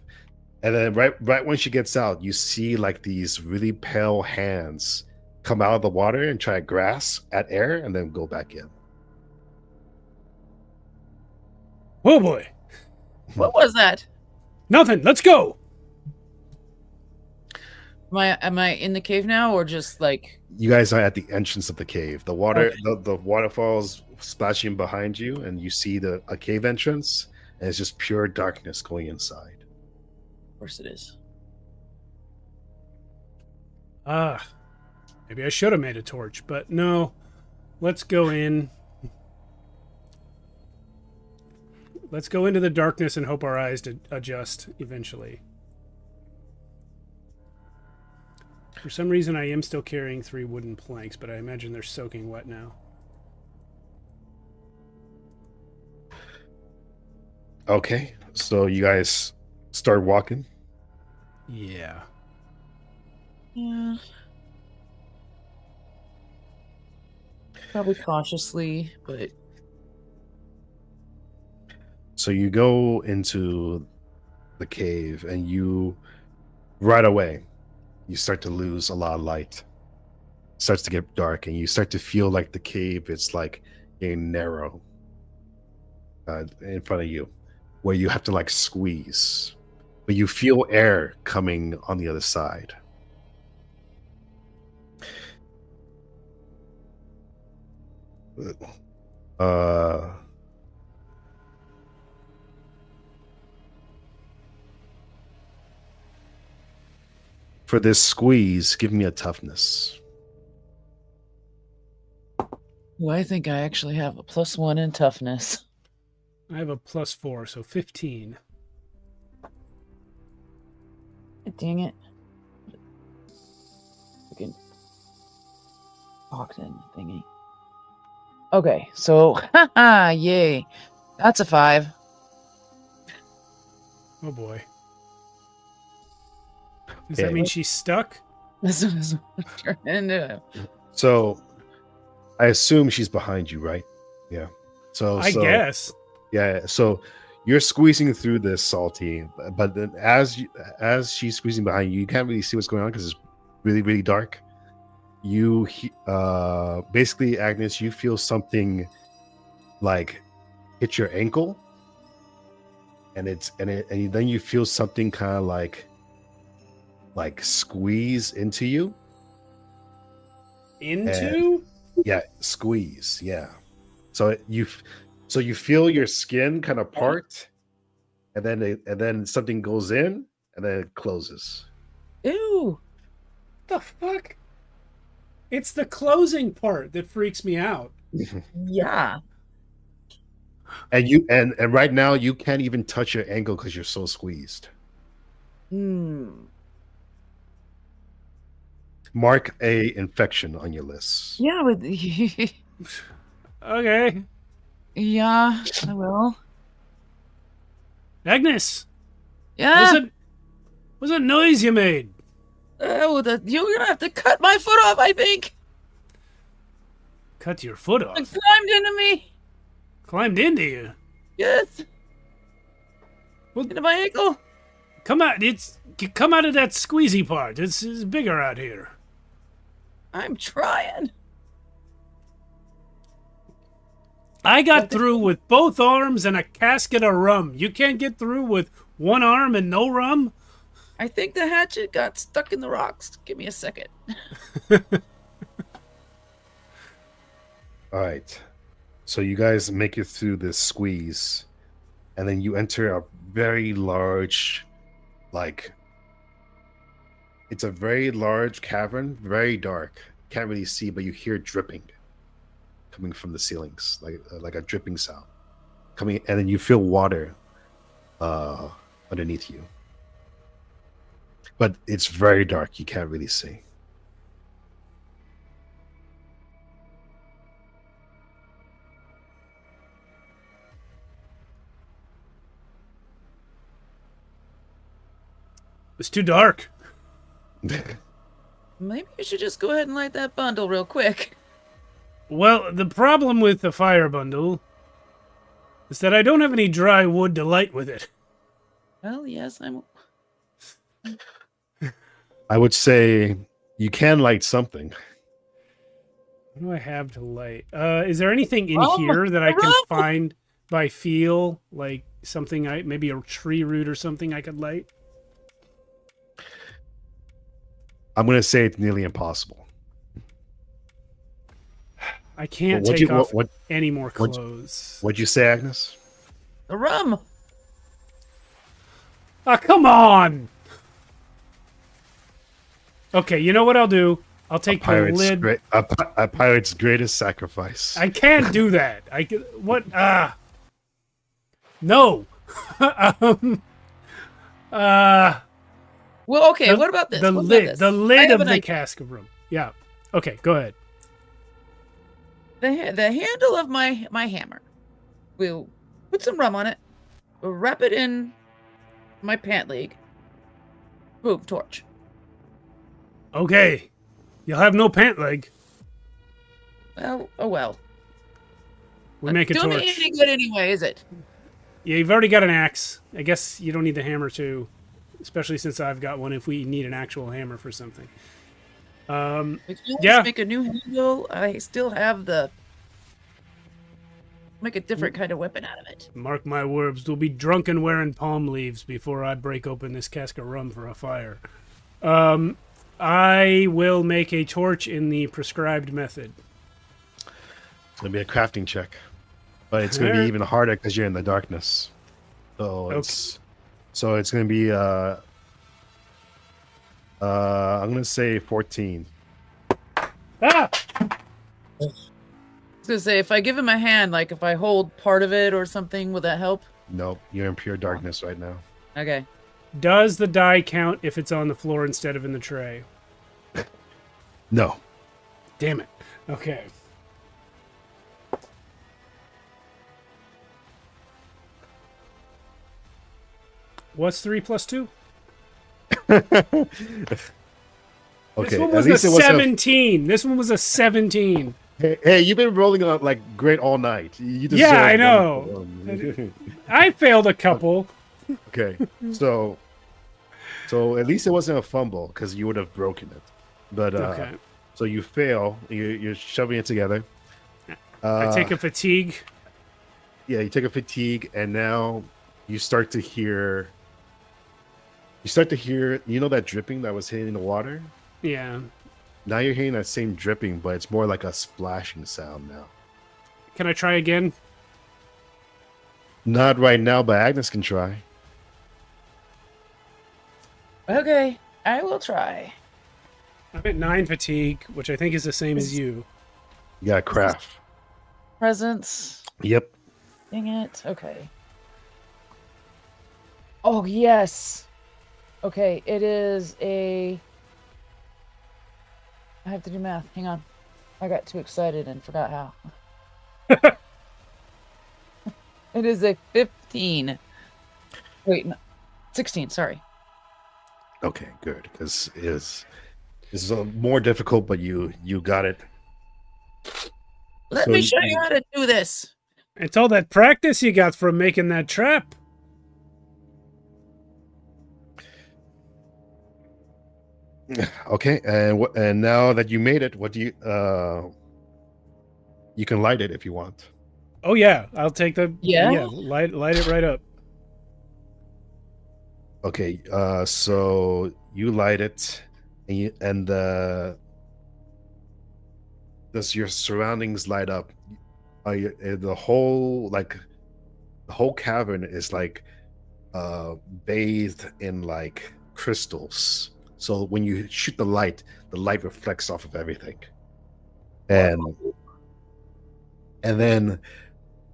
and then right when she gets out, you see like these really pale hands come out of the water and try to grasp at air and then go back in. Oh boy. What was that? Nothing. Let's go. Am I in the cave now, or just like? You guys are at the entrance of the cave. The water, the waterfall's splashing behind you, and you see a cave entrance, and it's just pure darkness going inside. Of course it is. Maybe I should have made a torch, but no. Let's go in. Let's go into the darkness and hope our eyes adjust eventually. For some reason, I am still carrying 3 wooden planks, but I imagine they're soaking wet now. Okay, so you guys start walking. Yeah. Yeah. Probably cautiously, but So you go into the cave, and you right away you start to lose a lot of light. It starts to get dark, and you start to feel like the cave is like getting narrow in front of you, where you have to like squeeze, but you feel air coming on the other side. For this squeeze, give me a toughness. well, I think I actually have a +1 in toughness. I have a +4, so 15. Dang it. Fucking locked in thingy. Okay, so haha, yay. That's a 5. Oh boy. Does that mean she's stuck? This is and So I assume she's behind you, right? Yeah. I guess. Yeah. So you're squeezing through this, Salty, but then as she's squeezing behind you, you can't really see what's going on because it's really, really dark. You basically, Agnes, you feel something like hit your ankle, and then you feel something kind of like squeeze into you. Yeah, squeeze. Yeah. So you feel your skin kind of part, and then something goes in, and then it closes. Ew. The fuck? It's the closing part that freaks me out. Yeah. And right now you can't even touch your ankle because you're so squeezed. Mark a infection on your list. Yeah, with Okay. yeah, I will. Agnes, Yeah. what's that noise you made? Oh, you're gonna have to cut my foot off, I think. Cut your foot It off. climbed into me. Climbed into you. Yes. Well, Into my ankle. come out of that squeezy part. It's bigger out here. I'm trying. I got through with both arms and a casket of rum. You can't get through with one arm and no rum? I think the hatchet got stuck in the rocks. Give me a second. All right. So you guys make it through this squeeze, and then you enter a very large, it's a very large cavern, very dark. Can't really see, but you hear dripping coming from the ceilings, like a dripping sound coming, and then you feel water underneath you. But it's very dark. You can't really see. It's too dark. Maybe you should just go ahead and light that bundle real quick. Well, the problem with the fire bundle is that I don't have any dry wood to light with it. Well, yes, I'm. I would say you can light something. What do I have to light? Is there anything in Rum! here that I can Rum! find by feel? Like something, maybe a tree root or something I could light? I'm going to say it's nearly impossible. I can't What'd take you- off what- any more clothes. What'd you say, Agnes? The rum. Ah, come on! Okay, you know what I'll do? I'll take the lid. A pirate's greatest sacrifice. I can't do that. What? No. Well, okay. What about this? The What about lid. this? The I lid have of an the idea. cask of rum. Yeah. Okay, go ahead. The handle of my hammer. We'll put some rum on it. We'll wrap it in my pant leg. Boom, torch. Okay. You'll have no pant leg. Well, oh well. We make a Don't torch. me any good anyway, is it? Yeah, you've already got an axe. I guess you don't need the hammer too, especially since I've got one if we need an actual hammer for something. If you Yeah. make a new handle, I still have the make a different kind of weapon out of it. Mark my words, we'll be drunk and wearing palm leaves before I break open this cask of rum for a fire. I will make a torch in the prescribed method. It's going to be a crafting check. But it's going to be even harder because you're in the darkness. So it's going to be I'm going to say 14. Ah! I was gonna say, if I give him a hand, like if I hold part of it or something, will that help? Nope, you're in pure darkness right now. Okay. Does the die count if it's on the floor instead of in the tray? No. Damn it. Okay. What's 3 plus 2? Okay, This one at was least a it wasn't 17. This one was a 17. Hey, you've been rolling on like great all night. You deserve Yeah, I one. know. I failed a couple. Okay, so at least it wasn't a fumble because you would have broken it. But Okay. so you fail. You're shoving it together. I take a fatigue. Yeah, you take a fatigue, and now you start to hear. You know that dripping that was hitting the water. Yeah. Now you're hearing that same dripping, but it's more like a splashing sound now. Can I try again? Not right now, but Agnes can try. Okay, I will try. I'm at 9 fatigue, which I think is the same as you. You got craft. Presence. Yep. Dang it. Okay. Oh, yes. Okay, it is a... I have to do math. Hang on. I got too excited and forgot how. It is a 15. Wait, no, 16, sorry. Okay, good. Because this is more difficult, but you got it. Let So me you- show you how to do this. It's all that practice you got from making that trap. Okay, and now that you made it, what do you you can light it if you want. Oh yeah, I'll take the Yeah? light it right up. Okay, so you light it, and does your surroundings light up? The whole cavern is like bathed in like crystals. So when you shoot the light reflects off of everything, and then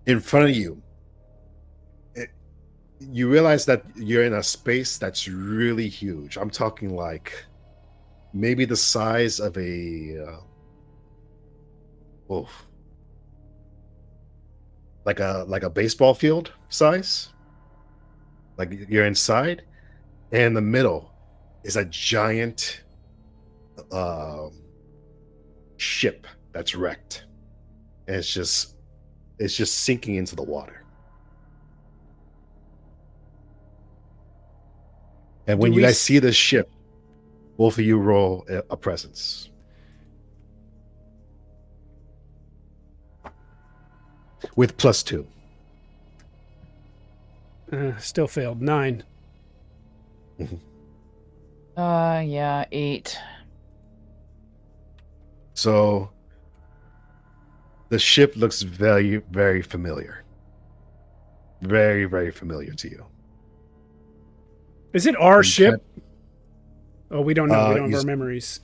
in front of you, you realize that you're in a space that's really huge. I'm talking like maybe the size of like a baseball field size. Like you're inside, and in the middle is a giant ship that's wrecked, and it's just sinking into the water. And when Do you we guys see this ship, both of you roll a presence. With +2. Still failed. 9. Yeah, 8. So the ship looks very, very familiar. Very, very familiar to you. Is it our You ship? can't- Oh, we don't know. We don't you have our s- memories.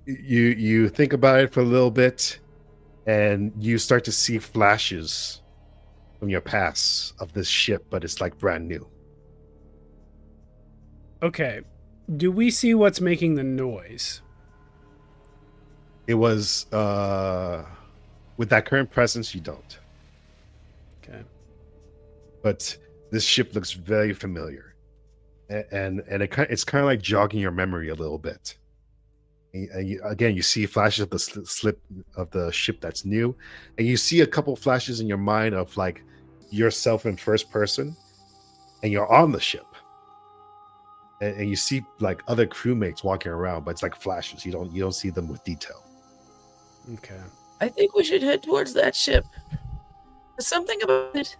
You think about it for a little bit, and you start to see flashes from your past of this ship, but it's like brand new. Okay. Do we see what's making the noise? It was with that current presence, you don't. Okay. But this ship looks very familiar, and it's kind of like jogging your memory a little bit. And again, you see flashes of the slip of the ship that's new, and you see a couple flashes in your mind of like yourself in first person, and you're on the ship, and you see like other crewmates walking around, but it's like flashes. You don't see them with detail. Okay. I think we should head towards that ship. There's something about it.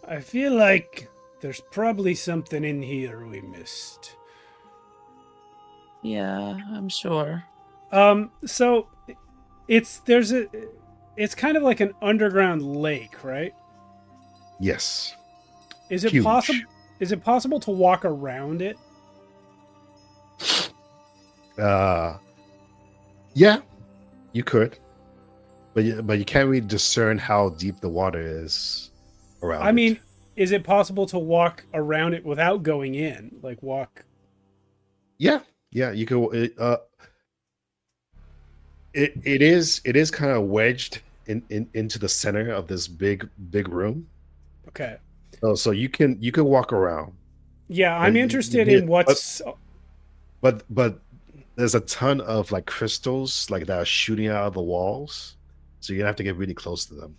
I feel like there's probably something in here we missed. Yeah, I'm sure. So it's kind of like an underground lake, right? Yes. Is it Huge. possible to walk around it? Yeah, you could, but you can't really discern how deep the water is around. I mean, is it possible to walk around it without going in? Like walk? yeah, you could. It is kind of wedged into the center of this big room. Okay. So you can walk around. Yeah, But I'm you- interested you- in what's. but there's a ton of like crystals like that are shooting out of the walls, so you're gonna have to get really close to them.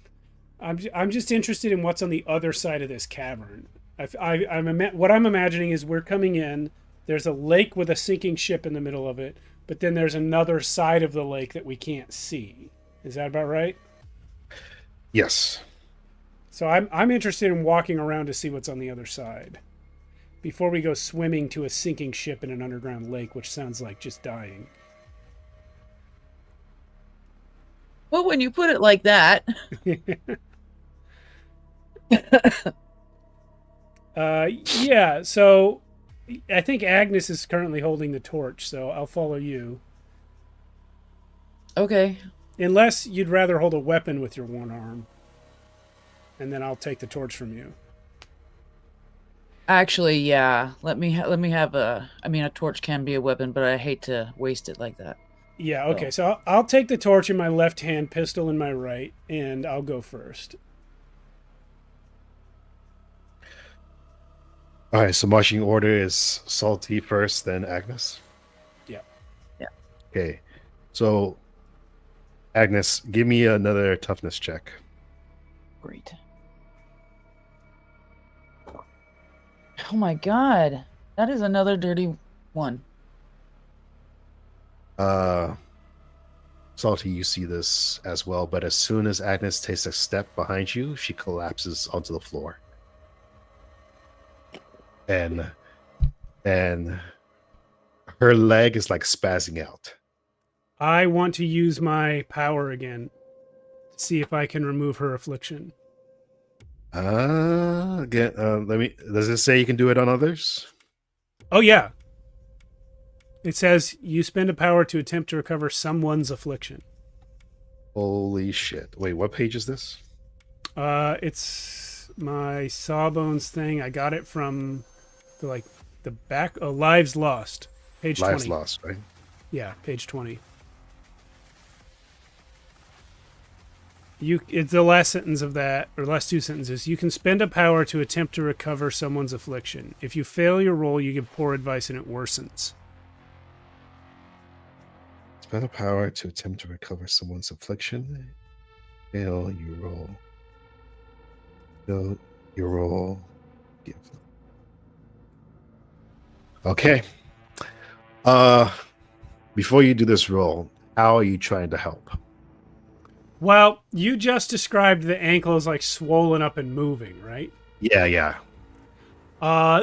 I'm just interested in what's on the other side of this cavern. What I'm imagining is we're coming in. There's a lake with a sinking ship in the middle of it, but then there's another side of the lake that we can't see. Is that about right? Yes. So I'm interested in walking around to see what's on the other side before we go swimming to a sinking ship in an underground lake, which sounds like just dying. Well, when you put it like that, Yeah. So I think Agnes is currently holding the torch, so I'll follow you. okay. Unless you'd rather hold a weapon with your one arm, and then I'll take the torch from you. Actually, yeah. Let me have a. I mean, a torch can be a weapon, but I hate to waste it like that. Yeah. Okay. So I'll take the torch in my left hand, pistol in my right, and I'll go first. All right. So marching order is Salty first, then Agnes. Yeah. Yeah. Okay. So Agnes, give me another toughness check. Great. Oh my god, that is another dirty one. Salty, you see this as well, but as soon as Agnes takes a step behind you, she collapses onto the floor. And her leg is like spazzing out. I want to use my power again to see if I can remove her affliction. Again, does it say you can do it on others? Oh, yeah. It says you spend a power to attempt to recover someone's affliction. Holy shit. Wait, what page is this? It's my Sawbones thing. I got it from the back. Lives Lost, page Lives 20. Lost, right? Yeah, page 20. It's the last sentence of that, or last two sentences. You can spend a power to attempt to recover someone's affliction. If you fail your roll, you give poor advice and it worsens. Spend a power to attempt to recover someone's affliction. Fail, you roll. Fail, you roll. Give. Okay. Before you do this roll, how are you trying to help? Well, you just described the ankle as like swollen up and moving, right? Yeah.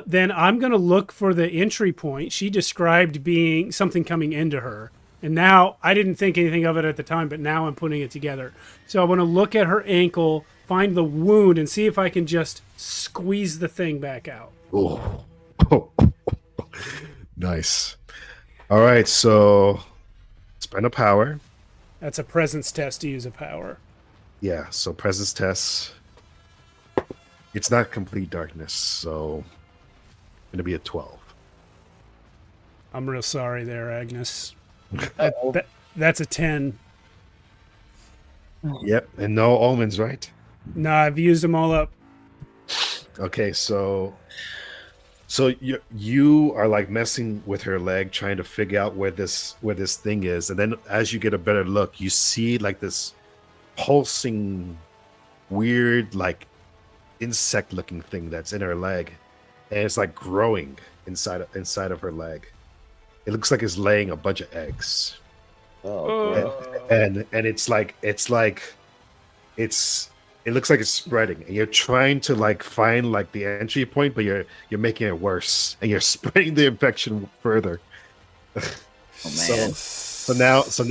Then I'm going to look for the entry point. She described being something coming into her. And now I didn't think anything of it at the time, but now I'm putting it together. So I want to look at her ankle, find the wound, and see if I can just squeeze the thing back out. Oh. Nice. All right, so spend a power. That's a presence test to use a power. Yeah, so presence tests. It's not complete darkness, so going to be a 12. I'm real sorry there, Agnes. That's a 10. Yep, and no omens, right? No, I've used them all up. Okay, so you are like messing with her leg, trying to figure out where this thing is, and then as you get a better look, you see like this pulsing, weird, like insect-looking thing that's in her leg, and it's like growing inside of her leg. It looks like it's laying a bunch of eggs. And it looks like it's spreading, and you're trying to like find like the entry point, but you're making it worse, and you're spreading the infection further. Oh, man. So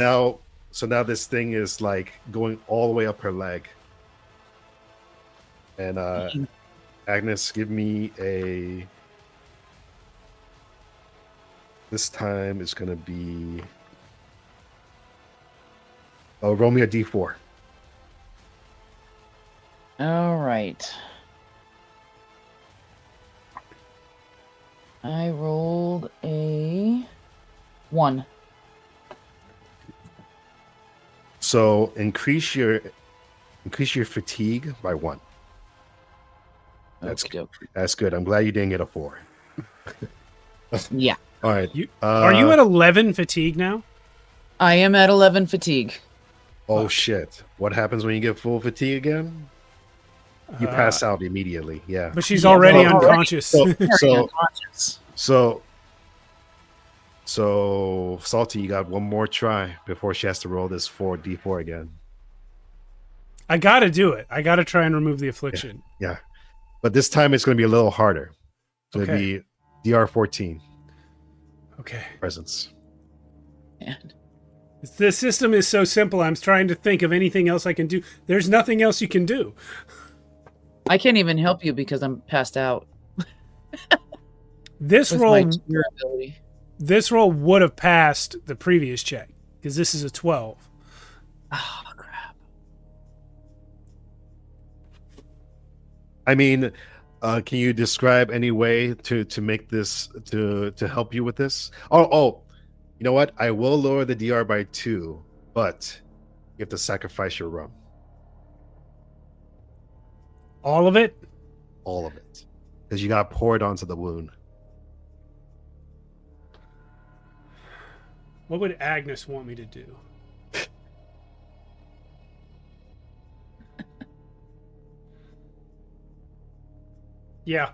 now this thing is like going all the way up her leg. And Agnes, give me a. This time it's gonna be. Oh, roll me a d4. All right. I rolled a 1. So increase your Increase your fatigue by 1. That's Okey-doke. That's good. I'm glad you didn't get a 4. Yeah. All right. Are you at 11 fatigue now? I am at 11 fatigue. Oh shit! What happens when you get full fatigue again? You pass out immediately. Yeah. But she's already well, unconscious. So, Unconscious. so Salty, you got one more try before she has to roll this 4d4 again. I gotta do it. I gotta try and remove the affliction. Yeah. But this time it's going to be a little harder. So it'd Okay. be DR14 Okay. presence. Man. The system is so simple. I'm trying to think of anything else I can do. There's nothing else you can do. I can't even help you because I'm passed out This with roll, my cheer ability. this roll would have passed the previous check because this is a 12. Oh, crap. I mean, can you describe any way to make this to help you with this? Oh, you know what? I will lower the DR by 2, but you have to sacrifice your rum, All of it? all of it, because you got poured onto the wound. What would Agnes want me to do? Yeah.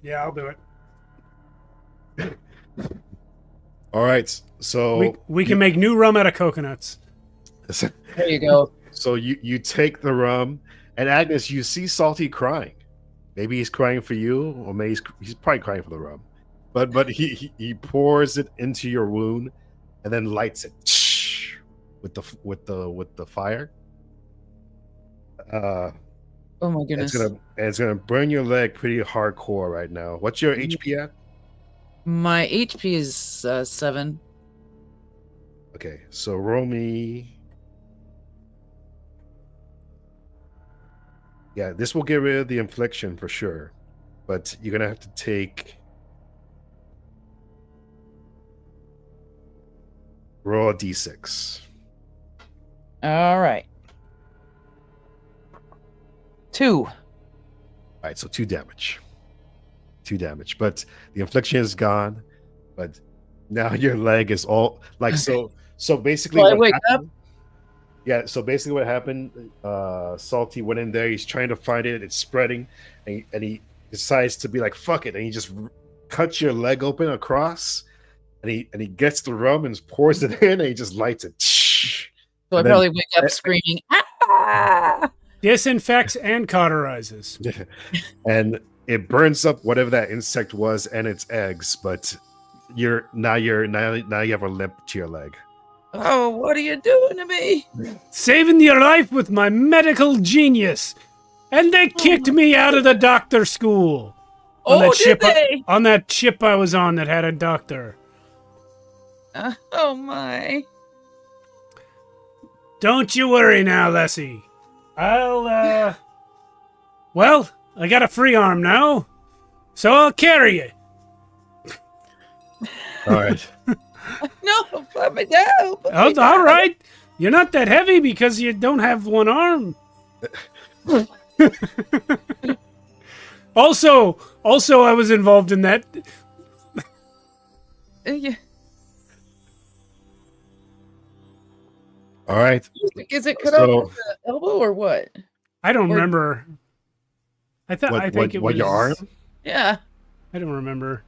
Yeah, I'll do it. All right, so We can make new rum out of coconuts. There you go. So you take the rum, and Agnes, you see Salty crying. Maybe he's crying for you, or maybe he's probably crying for the rum. But he pours it into your wound, and then lights it with the fire. Oh my goodness. It's gonna burn your leg pretty hardcore right now. What's your HP at? My HP is 7. Okay, so roll me. Yeah, this will get rid of the infliction for sure, but you're gonna have to take. Roll a d6. All right. 2. All right, so 2 damage. 2 damage, but the infliction is gone. But now your leg is all like so. So basically, Well, I what wake happened- Yeah, so basically, what happened? Salty went in there. He's trying to find it. It's spreading, and he decides to be like, "Fuck it," and he just cuts your leg open across, and he gets the rum and pours it in, and he just lights it. So I And then- probably wake up screaming, ah! Disinfects and cauterizes. And it burns up whatever that insect was and its eggs, but now you have a limp to your leg. Oh, what are you doing to me? Saving your life with my medical genius. And they kicked me out of the doctor school. Oh, did they? On that ship I was on that had a doctor. Oh, my. Don't you worry now, Lessie. Well, I got a free arm now, so I'll carry you. All right. No, put me down. Put me Oh, down. all right. You're not that heavy because you don't have one arm. Also, I was involved in that. Yeah. All right. Is it cut So- off at the elbow or what? I don't Or- remember. I think it was your arm? Yeah. I don't remember.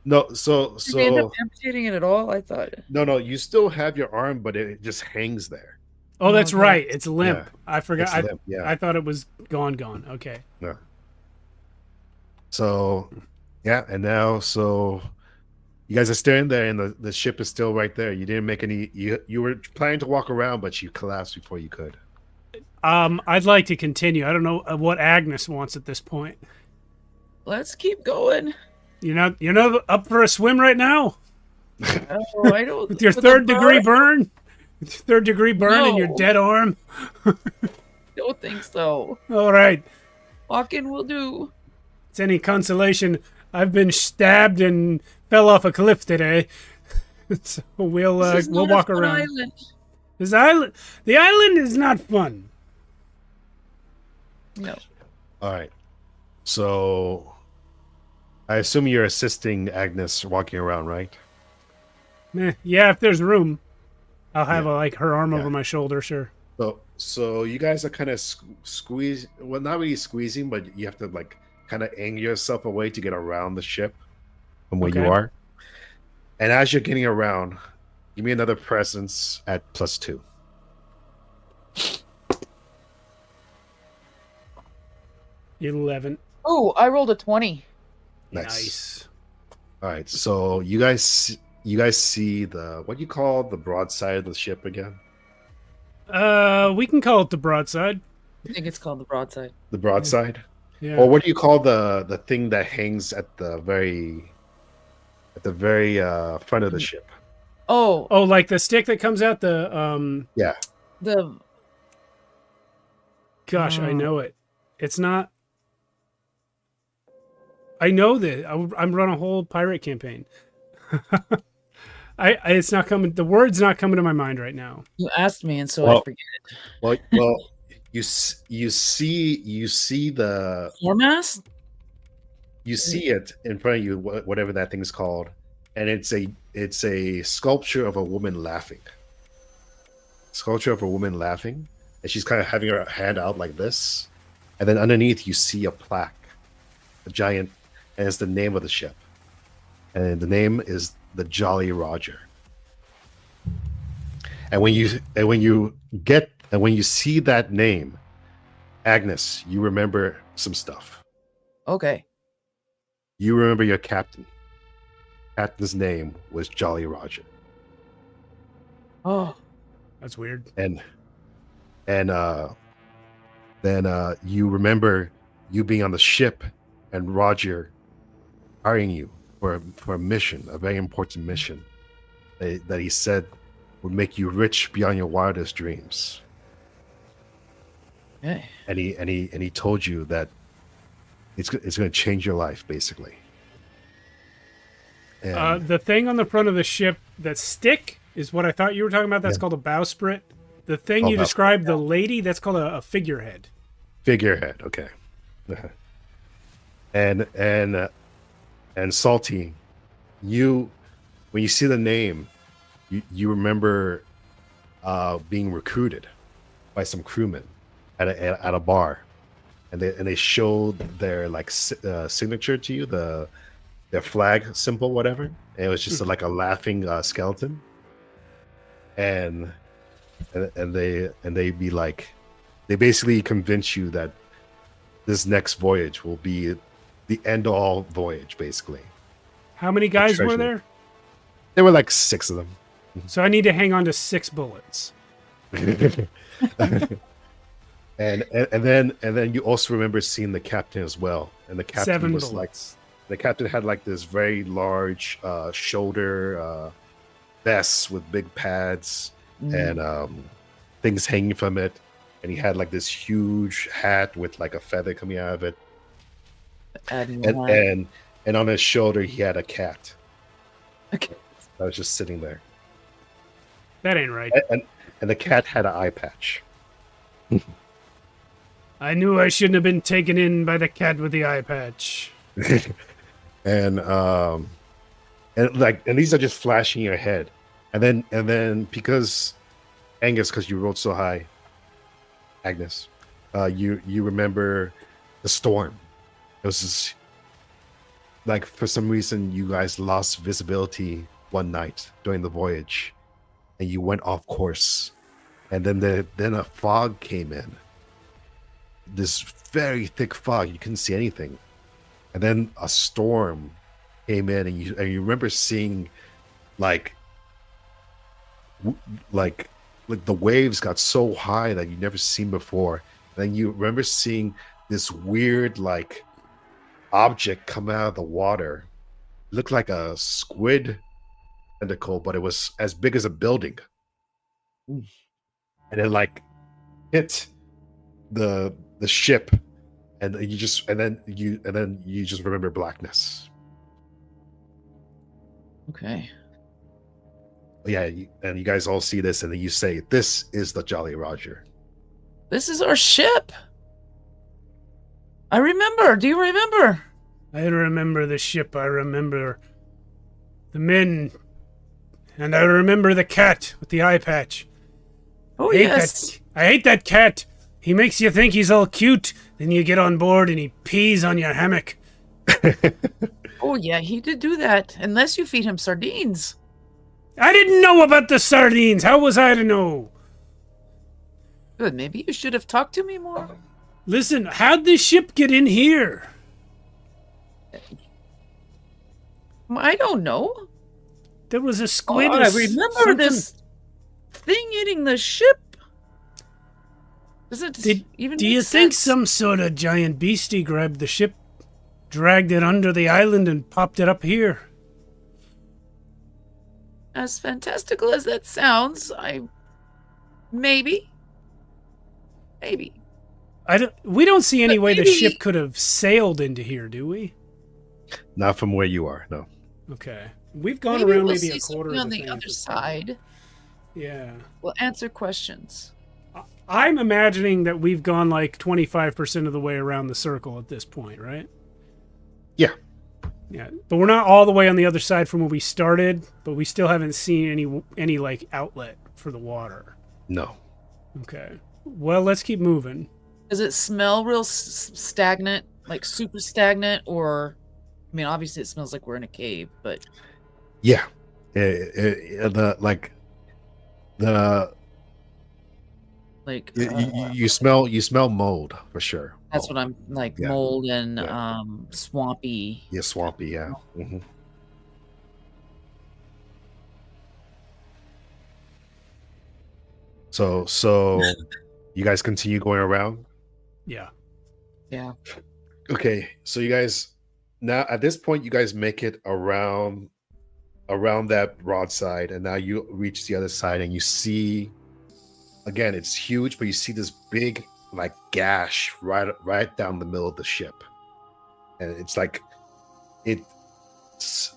No, so Did they end up amputating it at all? I thought. no, you still have your arm, but it just hangs there. Oh, that's Okay. right. It's limp. Yeah. I forgot. It's limp, yeah. I thought it was gone. Okay. No. So, yeah, and now you guys are standing there, and the ship is still right there. You didn't make any. You were planning to walk around, but you collapsed before you could. I'd like to continue. I don't know what Agnes wants at this point. Let's keep going. You're not up for a swim right now Oh, I don't. with your with third the degree burn? burn. Third degree burn in your No. dead arm. Don't think so. All right. Walking will do. It's any consolation. I've been stabbed and fell off a cliff today. So This we'll is not a walk fun around. island. The island is not fun. No. All right. So I assume you're assisting Agnes walking around, right? Yeah, if there's room, I'll have Yeah. like her arm Yeah. over my shoulder. Sure. So you guys are kind of squeeze. Well, not really squeezing, but you have to like kind of angle yourself away to get around the ship from where you Okay. are. And as you're getting around, give me another presence at +2. $11. Oh, I rolled a 20. Nice. All right. So you guys see the what you call the broadside of the ship again? We can call it the broadside. I think it's called the broadside. The broadside. Yeah. Or what do you call the thing that hangs at the very front of the ship? Oh, Oh, like the stick that comes out the Yeah. the Gosh, I Oh. know it. It's not. I know that. I'm running a whole pirate campaign. It's not coming. The word's not coming to my mind right now. you asked me, and so Well- I forget. Well, you see the Foremast? you see it in front of you, whatever that thing's called, and it's a sculpture of a woman laughing. Sculpture of a woman laughing, and she's kind of having her hand out like this, and then underneath you see a plaque, a giant, and it's the name of the ship, and the name is the Jolly Roger. And when you see that name, Agnes, you remember some stuff. Okay. You remember your captain. Captain's name was Jolly Roger. Oh, That's weird. And then you remember you being on the ship and Roger hiring you for a mission, a very important mission that he said would make you rich beyond your wildest dreams. okay. And he told you that it's going to change your life, basically. And The thing on the front of the ship, that stick, is what I thought you were talking about. That's Yeah. called a bowsprit. The thing Oh, you bowsprit, described, the lady, that's called a figurehead. figurehead, okay. And Salty, when you see the name, you remember being recruited by some crewmen at a bar, and they showed their like signature to you, their flag symbol, whatever. And it was just like a laughing skeleton, and they be like, they basically convince you that this next voyage will be the end all voyage, basically. How many guys were treasure. there? There were like 6 of them. So I need to hang on to 6 bullets. and then you also remember seeing the captain as well, and the captain 7 was like, bullets. the captain had like this very large shoulder vest with big pads and things hanging from it, and he had like this huge hat with like a feather coming out of it, and on his shoulder he had a cat Okay. that was just sitting there, That ain't right. and the cat had an eye patch. I knew I shouldn't have been taken in by the cat with the eye patch. and these are just flashing in your head, and then because Angus, because you rolled so high, Agnes, you remember the storm. It was just, like, for some reason you guys lost visibility one night during the voyage, and you went off course, and then a fog came in, this very thick fog, you couldn't see anything. And then a storm came in, and you remember seeing like the waves got so high that you never seen before. And then you remember seeing this weird like object come out of the water. It looked like a squid tentacle, but it was as big as a building. And it like hit the ship, and then you just remember blackness. Okay. Yeah, and you guys all see this, and then you say, "This is the Jolly Roger." This is our ship. I remember. Do you remember? I remember the ship. I remember the men. And I remember the cat with the eye patch. Oh, I hate yes. I hate that cat. He makes you think he's all cute. Then you get on board and he pees on your hammock. Oh, yeah, he did do that. Unless you feed him sardines. I didn't know about the sardines. How was I to know? Good. Maybe you should have talked to me more. Listen, how'd this ship get in here? I don't know. There was a squid. I remember this thing eating the ship. Does it even Do make you think sense? some sort of giant beastie grabbed the ship, dragged it under the island, and popped it up here? As fantastical as that sounds, maybe. We don't see any But way the maybe- ship could have sailed into here, do we? Not from where you are, no. Okay. We've gone Maybe around we'll maybe see a quarter something of on the the thing. other side. Yeah. We'll answer questions. I'm imagining that we've gone like 25% of the way around the circle at this point, right? Yeah. Yeah, but we're not all the way on the other side from where we started, but we still haven't seen any like outlet for the water. No. Okay. Well, let's keep moving. Does it smell real stagnant, like super stagnant, or? I mean, obviously it smells like we're in a cave, but Yeah. The like you smell mold for sure. that's Mold. what I'm like, Yeah. mold and Yeah. swampy. Yeah, swampy, yeah. Hmm. So you guys continue going around? Yeah. Yeah. Okay, so you guys now at this point you guys make it around that broadside, and now you reach the other side and you see again it's huge, but you see this big like gash right down the middle of the ship. And it's like it's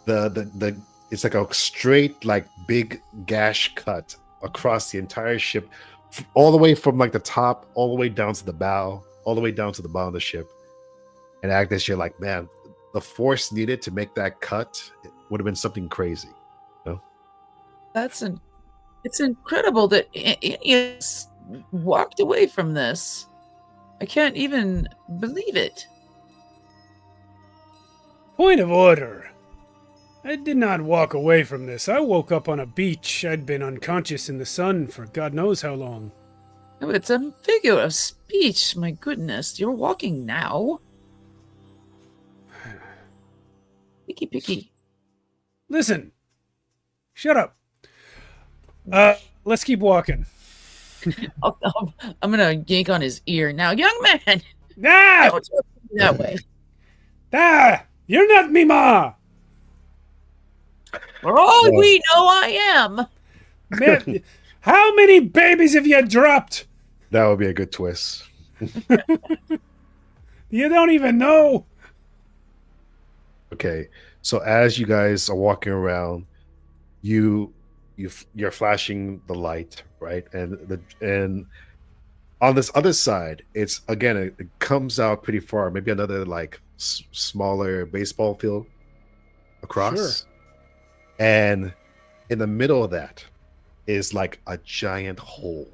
it's like a straight like big gash cut across the entire ship, all the way from like the top all the way down to the bow, all the way down to the bottom of the ship. And Agnes, you're like, man, the force needed to make that cut would have been something crazy. It's incredible that it's walked away from this. I can't even believe it. Point of order. I did not walk away from this. I woke up on a beach. I'd been unconscious in the sun for God knows how long. Oh, it's a figure of speech. My goodness, you're walking now. Picky. Listen. Shut up. Let's keep walking. I'm gonna yank on his ear now, young man. Ah! Don't talk to me that way. Ah! You're not me, Ma! For all we know, I am. Man, how many babies have you dropped? That would be a good twist. You don't even know. Okay, so as you guys are walking around, you're flashing the light, right? And on this other side, it's again it comes out pretty far, maybe another like smaller baseball field across. Sure. And in the middle of that is like a giant hole.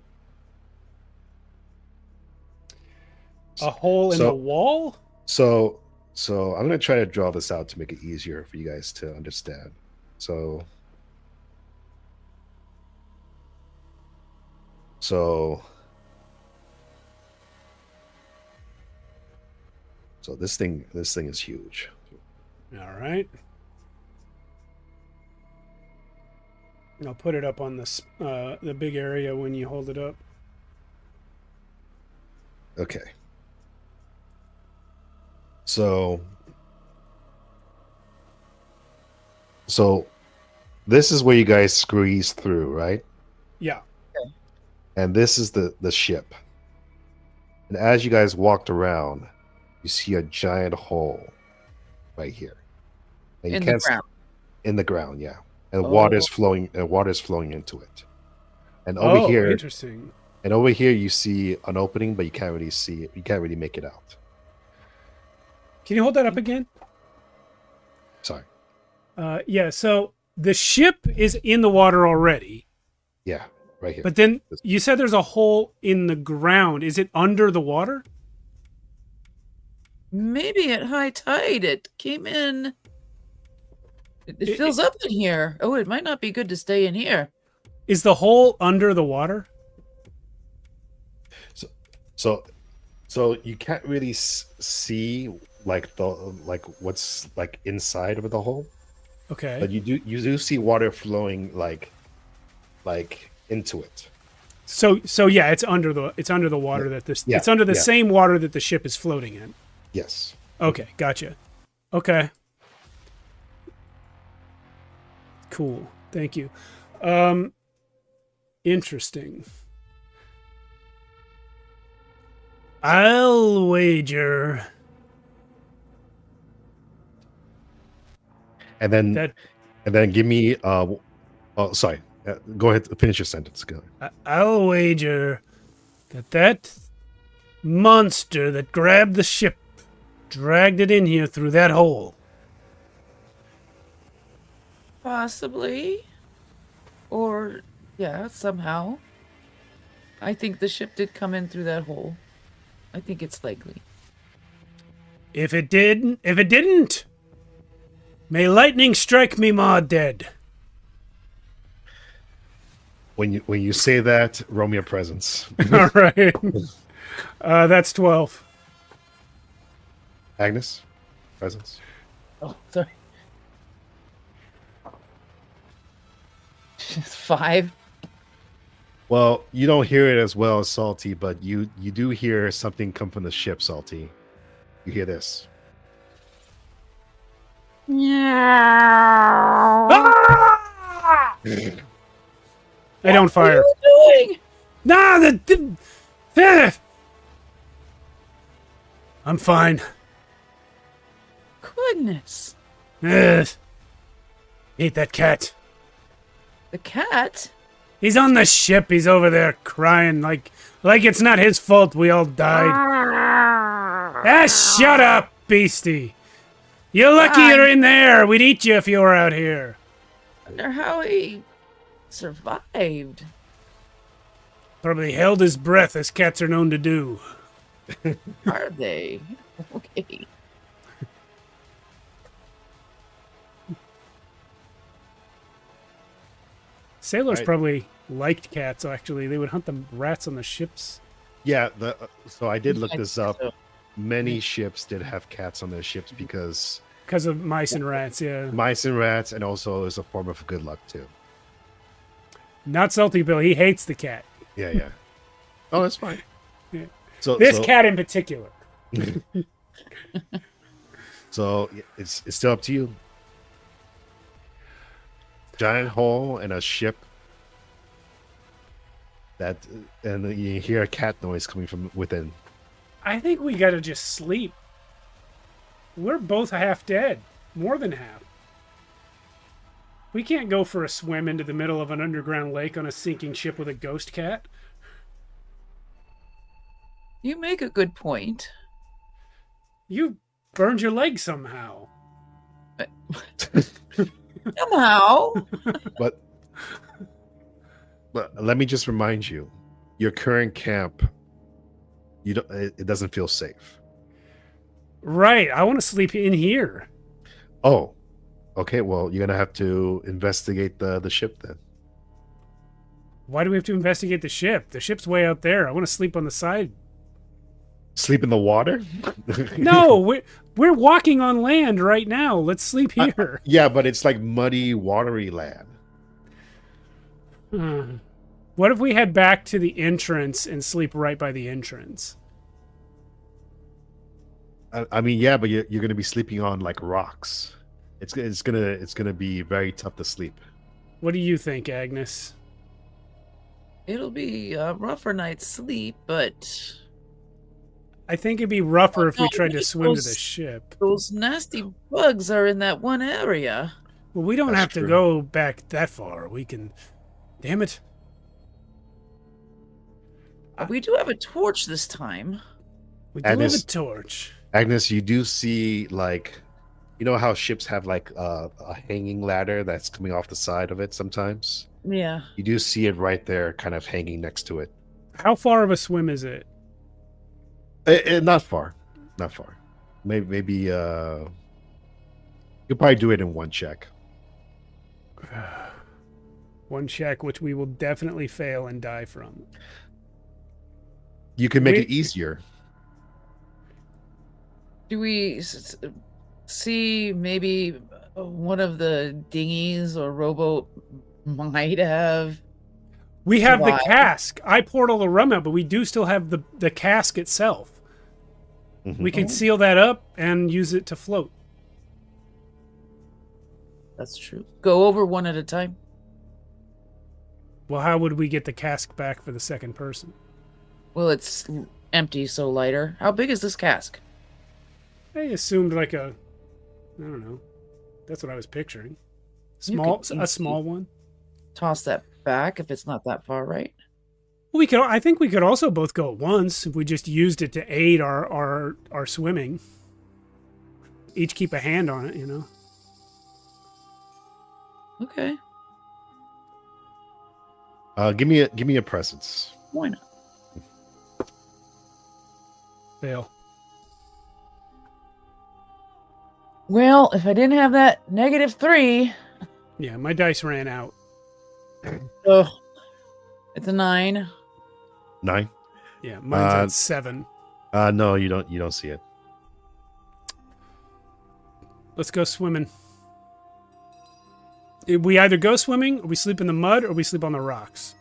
A hole in the wall? So I'm gonna try to draw this out to make it easier for you guys to understand. So this thing is huge. All right. I'll put it up on the big area when you hold it up. Okay. So this is where you guys squeeze through, right? Yeah. And this is the ship. And as you guys walked around, you see a giant hole right here. And you In the ground. In the ground, yeah. And water's flowing into it. And over Interesting. And over here you see an opening, but you can't really see it. You can't really make it out. Can you hold that up again? Sorry. Yeah, so the ship is in the water already, Yeah, right here. but then you said there's a hole in the ground. Is it under the water? Maybe at high tide it came in. It fills up in here. Oh, it might not be good to stay in here. Is the hole under the water? So you can't really see like what's like inside of the hole, Okay. but you do see water flowing like into it. So yeah, it's under the water that this Yeah, it's under the yeah. same water that the ship is floating in. Yes. Okay, gotcha. Okay. Cool. Thank you. Interesting. I'll wager And then that give me oh sorry. Go ahead, finish your sentence. Go. I'll wager that monster that grabbed the ship dragged it in here through that hole. Possibly. Or, yeah, somehow. I think the ship did come in through that hole. I think it's likely. If it didn't, may lightning strike me maw dead. When you say that, roll me a presence. All right. That's 12. Agnes, presence. Oh, sorry. 5. Well, you don't hear it as well as Salty, but you do hear something come from the ship, Salty. You hear this. Ah! I don't fire. What are you doing? Nah, I'm fine. Goodness. Eat that cat. The cat? He's on the ship. He's over there crying like it's not his fault we all died. Shut up, beastie. You're lucky you're in there. We'd eat you if you were out here. I wonder how he survived. Probably held his breath, as cats are known to do. Are they? Okay. Sailors Right. probably liked cats, actually. They would hunt the rats on the ships. Yeah, so I did look I this think up. so. Many ships did have cats on their ships because Because of mice and rats, yeah. mice and rats, and also as a form of good luck too. Not Salty Bill. He hates the cat. Yeah. Oh, that's fine. Yeah. So This cat in particular. So it's still up to you. Giant hole and a ship. And you hear a cat noise coming from within. I think we gotta just sleep. We're both half dead. More than half. We can't go for a swim into the middle of an underground lake on a sinking ship with a ghost cat. You make a good point. You burned your leg somehow. Somehow. But let me just remind you, your current camp, it doesn't feel safe. Right. I want to sleep in here. Oh, okay. Well, you're gonna have to investigate the ship then. Why do we have to investigate the ship? The ship's way out there. I want to sleep on the side. Sleep in the water? No, we're walking on land right now. Let's sleep here. Yeah, but it's like muddy, watery land. What if we head back to the entrance and sleep right by the entrance? I mean, yeah, but you're gonna be sleeping on like rocks. It's gonna be very tough to sleep. What do you think, Agnes? It'll be a rougher night's sleep, but I think it'd be rougher if we no, tried to wait, swim to the those- ship. those nasty bugs are in that one area. Well, we don't That's have to true. go back that far. We can... Damn it. We do have a torch this time. We do have a Agnes- torch. Agnes, you do see like, you know how ships have like a hanging ladder that's coming off the side of it sometimes. Yeah. You do see it right there, kind of hanging next to it. How far of a swim is it? Not far, not far. Maybe you'll probably do it in one check. One check, which we will definitely fail and die from. You can make it easier. Do we see maybe one of the dinghies or rowboat might have? We have the Why? cask. I poured all the rum out, but we do still have the cask itself. Mhm. We can seal that up and use it to float. That's true. Go over one at a time. Well, how would we get the cask back for the second person? Well, it's empty, so lighter. How big is this cask? I assumed like I don't know. That's what I was picturing. You Small, could a small one. Toss that back if it's not that far, right? We could. I think we could also both go at once if we just used it to aid our swimming. Each keep a hand on it, you know. Okay. Give me a presence. Why not? Fail. Well, if I didn't have that -3, Yeah, my dice ran out. oh, it's a 9. 9. Yeah, mine's at 7. No, you don't see it. Let's go swimming. We either go swimming, or we sleep in the mud, or we sleep on the rocks.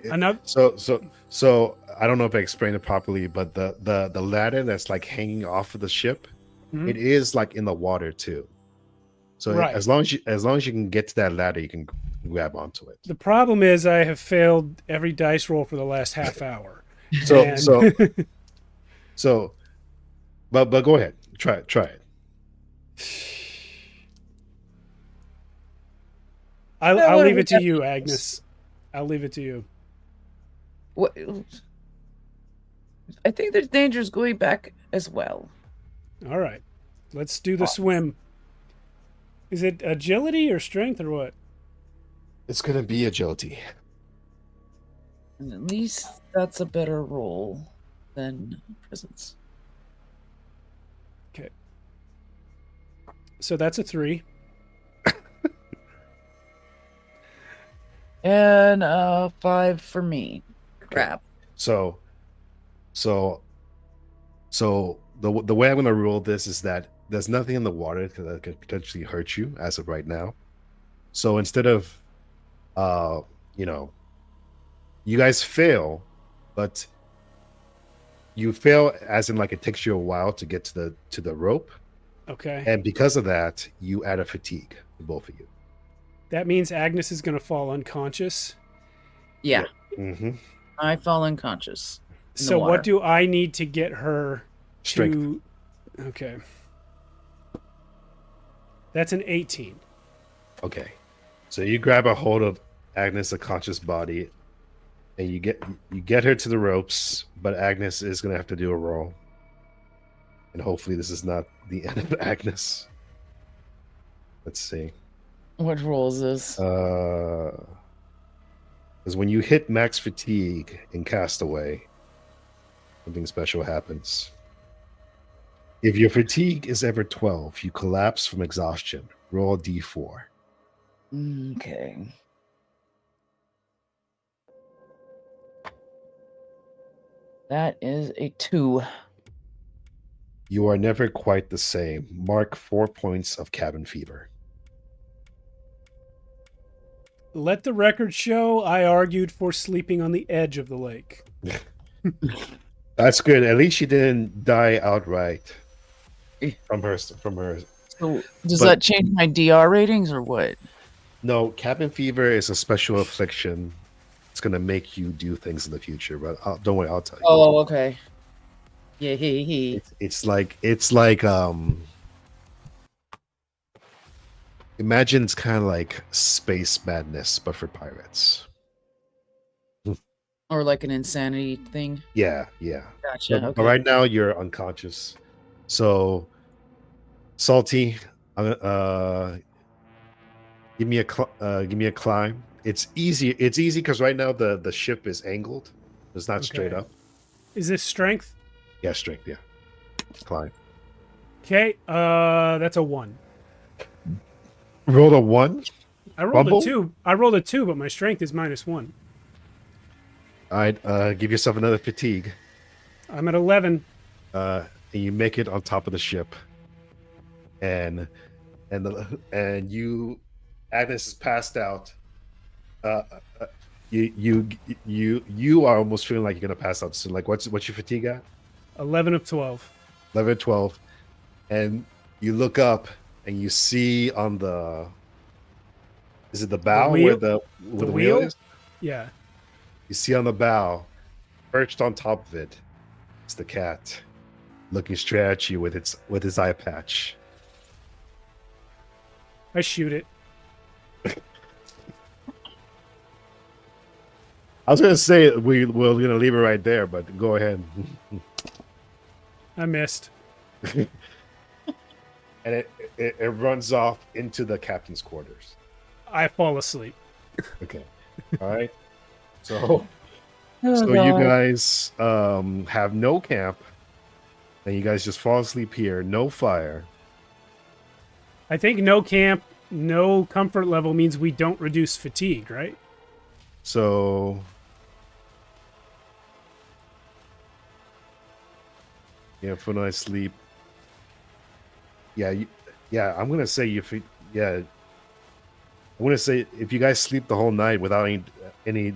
Another. So I don't know if I explained it properly, but the ladder that's like hanging off of the ship, Mhm. it is like in the water too. So Right. as long as you can get to that ladder, you can grab onto it. The problem is I have failed every dice roll for the last half hour. So And- so but go ahead. Try it. I'll leave it to you, Agnes. I'll leave it to you. What? I think there's dangers going back as well. All right. Let's do the swim. Is it agility or strength or what? It's gonna be agility. And at least that's a better roll than presence. Okay. So that's a 3. And 5 for me. Crap. So the way I'm gonna rule this is that there's nothing in the water that could potentially hurt you as of right now. So instead of you guys fail, but you fail as in like it takes you a while to get to the rope, Okay. and because of that, you add a fatigue to both of you. That means Agnes is going to fall unconscious. Yeah. Mm-hmm. I fall unconscious. In the So water. what do I need to get her Strength. to... Okay. That's an 18. Okay, so you grab a hold of Agnes' unconscious body, and you get her to the ropes, but Agnes is gonna have to do a roll, and hopefully this is not the end of Agnes. Let's see. What roll is this? Because when you hit max fatigue in Castaway, something special happens. If your fatigue is ever 12, you collapse from exhaustion. Roll a d4. Okay. That is a 2. You are never quite the same. Mark 4 points of cabin fever. Let the record show I argued for sleeping on the edge of the lake. That's good. At least she didn't die outright from her. So does But- that change my DR ratings or what? No, cabin fever is a special affliction. It's gonna make you do things in the future, but don't worry, I'll tell you. Oh, okay. Yeah, he. It's like imagine it's kind of like space madness, but for pirates. Or like an insanity thing. Yeah. Gotcha. But Okay. right now you're unconscious. So, Salty, give me a climb. It's easy. It's easy because right now the ship is angled. It's not straight Okay. up. Is this strength? Yeah, strength. Yeah, climb. Okay, that's a 1. Roll a 1. I rolled Rumble? a 2. I rolled a 2, but my strength is -1. All right. Give yourself another fatigue. I'm at 11. And you make it on top of the ship, and you, Agnes is passed out. You are almost feeling like you're gonna pass out soon. Like what's your fatigue at? 11 of 12. 11, 12, and you look up and you see on the, is it the bow wheel? where the wheel wheel? is? Yeah. You see on the bow, perched on top of it, it's the cat, looking straight at you with his eye patch. I shoot it. I was gonna say we're gonna leave it right there, but go ahead. I missed. And it runs off into the captain's quarters. I fall asleep. Okay. All right. So Oh, so God. you guys have no camp, and you guys just fall asleep here. No fire. I think no camp, no comfort level means we don't reduce fatigue, right? So yeah, for nice sleep. Yeah, I'm gonna say I'm gonna say if you guys sleep the whole night without any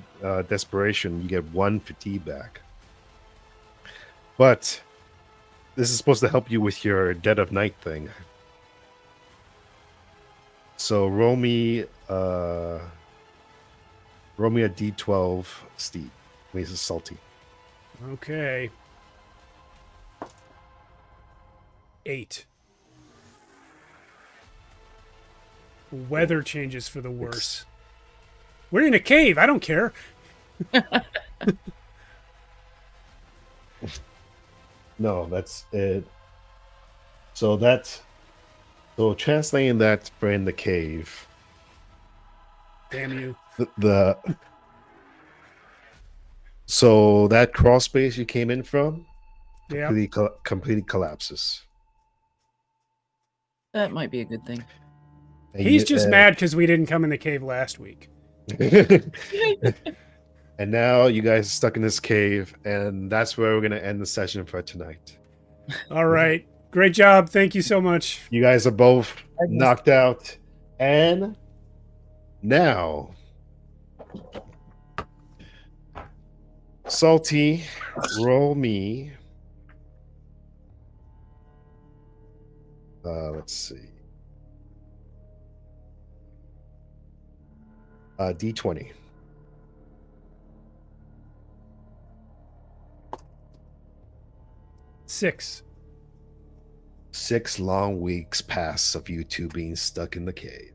desperation, you get 1 fatigue back. But this is supposed to help you with your dead of night thing. So roll me a d12, Steve. This is Salty. Okay. 8. Weather changes for the worse. We're in a cave. I don't care. No, that's it. So translating that for in the cave. Damn you. So that crawl space you came in from Yeah. completely collapses. That might be a good thing. And He's just mad because we didn't come in the cave last week. And now you guys are stuck in this cave, and that's where we're going to end the session for tonight. All right. Great job. Thank you so much. You guys are both knocked out. And now, Salty, roll me. Let's see. D20. 6. 6 long weeks pass of you two being stuck in the cave.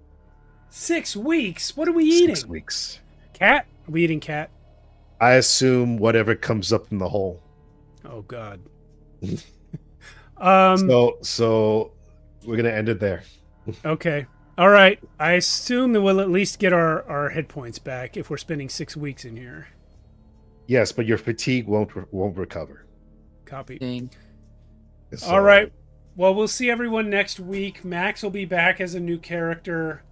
6 weeks? What are we eating? 6 weeks. Cat? Are we eating cat? I assume whatever comes up in the hole. Oh, God. So we're gonna end it there. Okay. All right. I assume that we'll at least get our hit points back if we're spending 6 weeks in here. Yes, but your fatigue won't recover. Copy. Dang. So, All right. Well, we'll see everyone next week. Max will be back as a new character.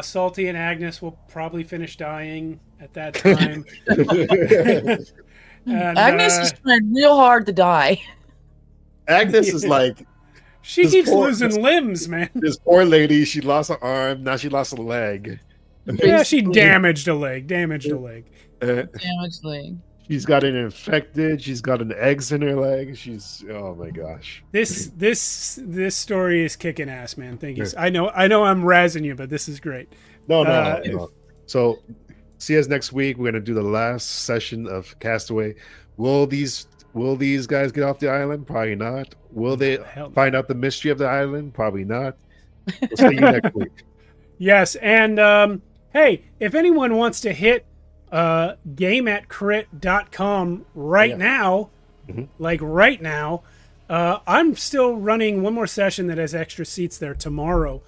Salty and Agnes will probably finish dying at that time. And, Agnes is trying real hard to die. Agnes is like she this keeps poor- losing limbs, man. this poor lady. She lost an arm. Now she lost a leg. Yeah, she Basically. damaged a leg. Damaged a leg. Damaged leg. She's got it infected. She's got an eggs in her leg. She's oh my gosh. This story is kicking ass, man. Thank you. I know I'm razzing you, but this is great. No. So see us next week. We're gonna do the last session of Castaway. Will these guys get off the island? Probably not. Will they Hell no. find out the mystery of the island? Probably not. We'll see you next week. Yes, and hey, if anyone wants to hit gameatcrit.com right Yeah. now. Like right now. I'm still running one more session that has extra seats there tomorrow,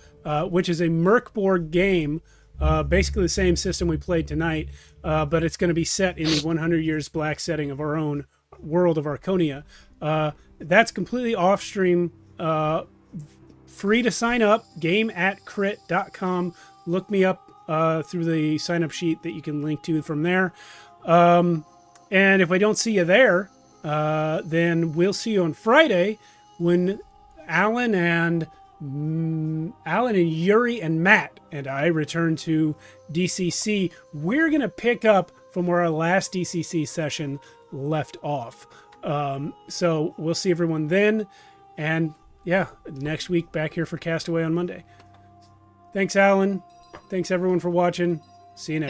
which is a Merkborg game. Basically the same system we played tonight, but it's going to be set in the 100 Years Black setting of our own world of Archonia. That's completely off stream, free to sign up, gameatcrit.com. Look me up through the sign up sheet that you can link to from there. And if I don't see you there, then we'll see you on Friday when Alan and Yuri and Matt and I return to DCC. We're going to pick up from where our last DCC session left off. So we'll see everyone then. And yeah, next week back here for Castaway on Monday. Thanks, Alan. Thanks, everyone, for watching. See you next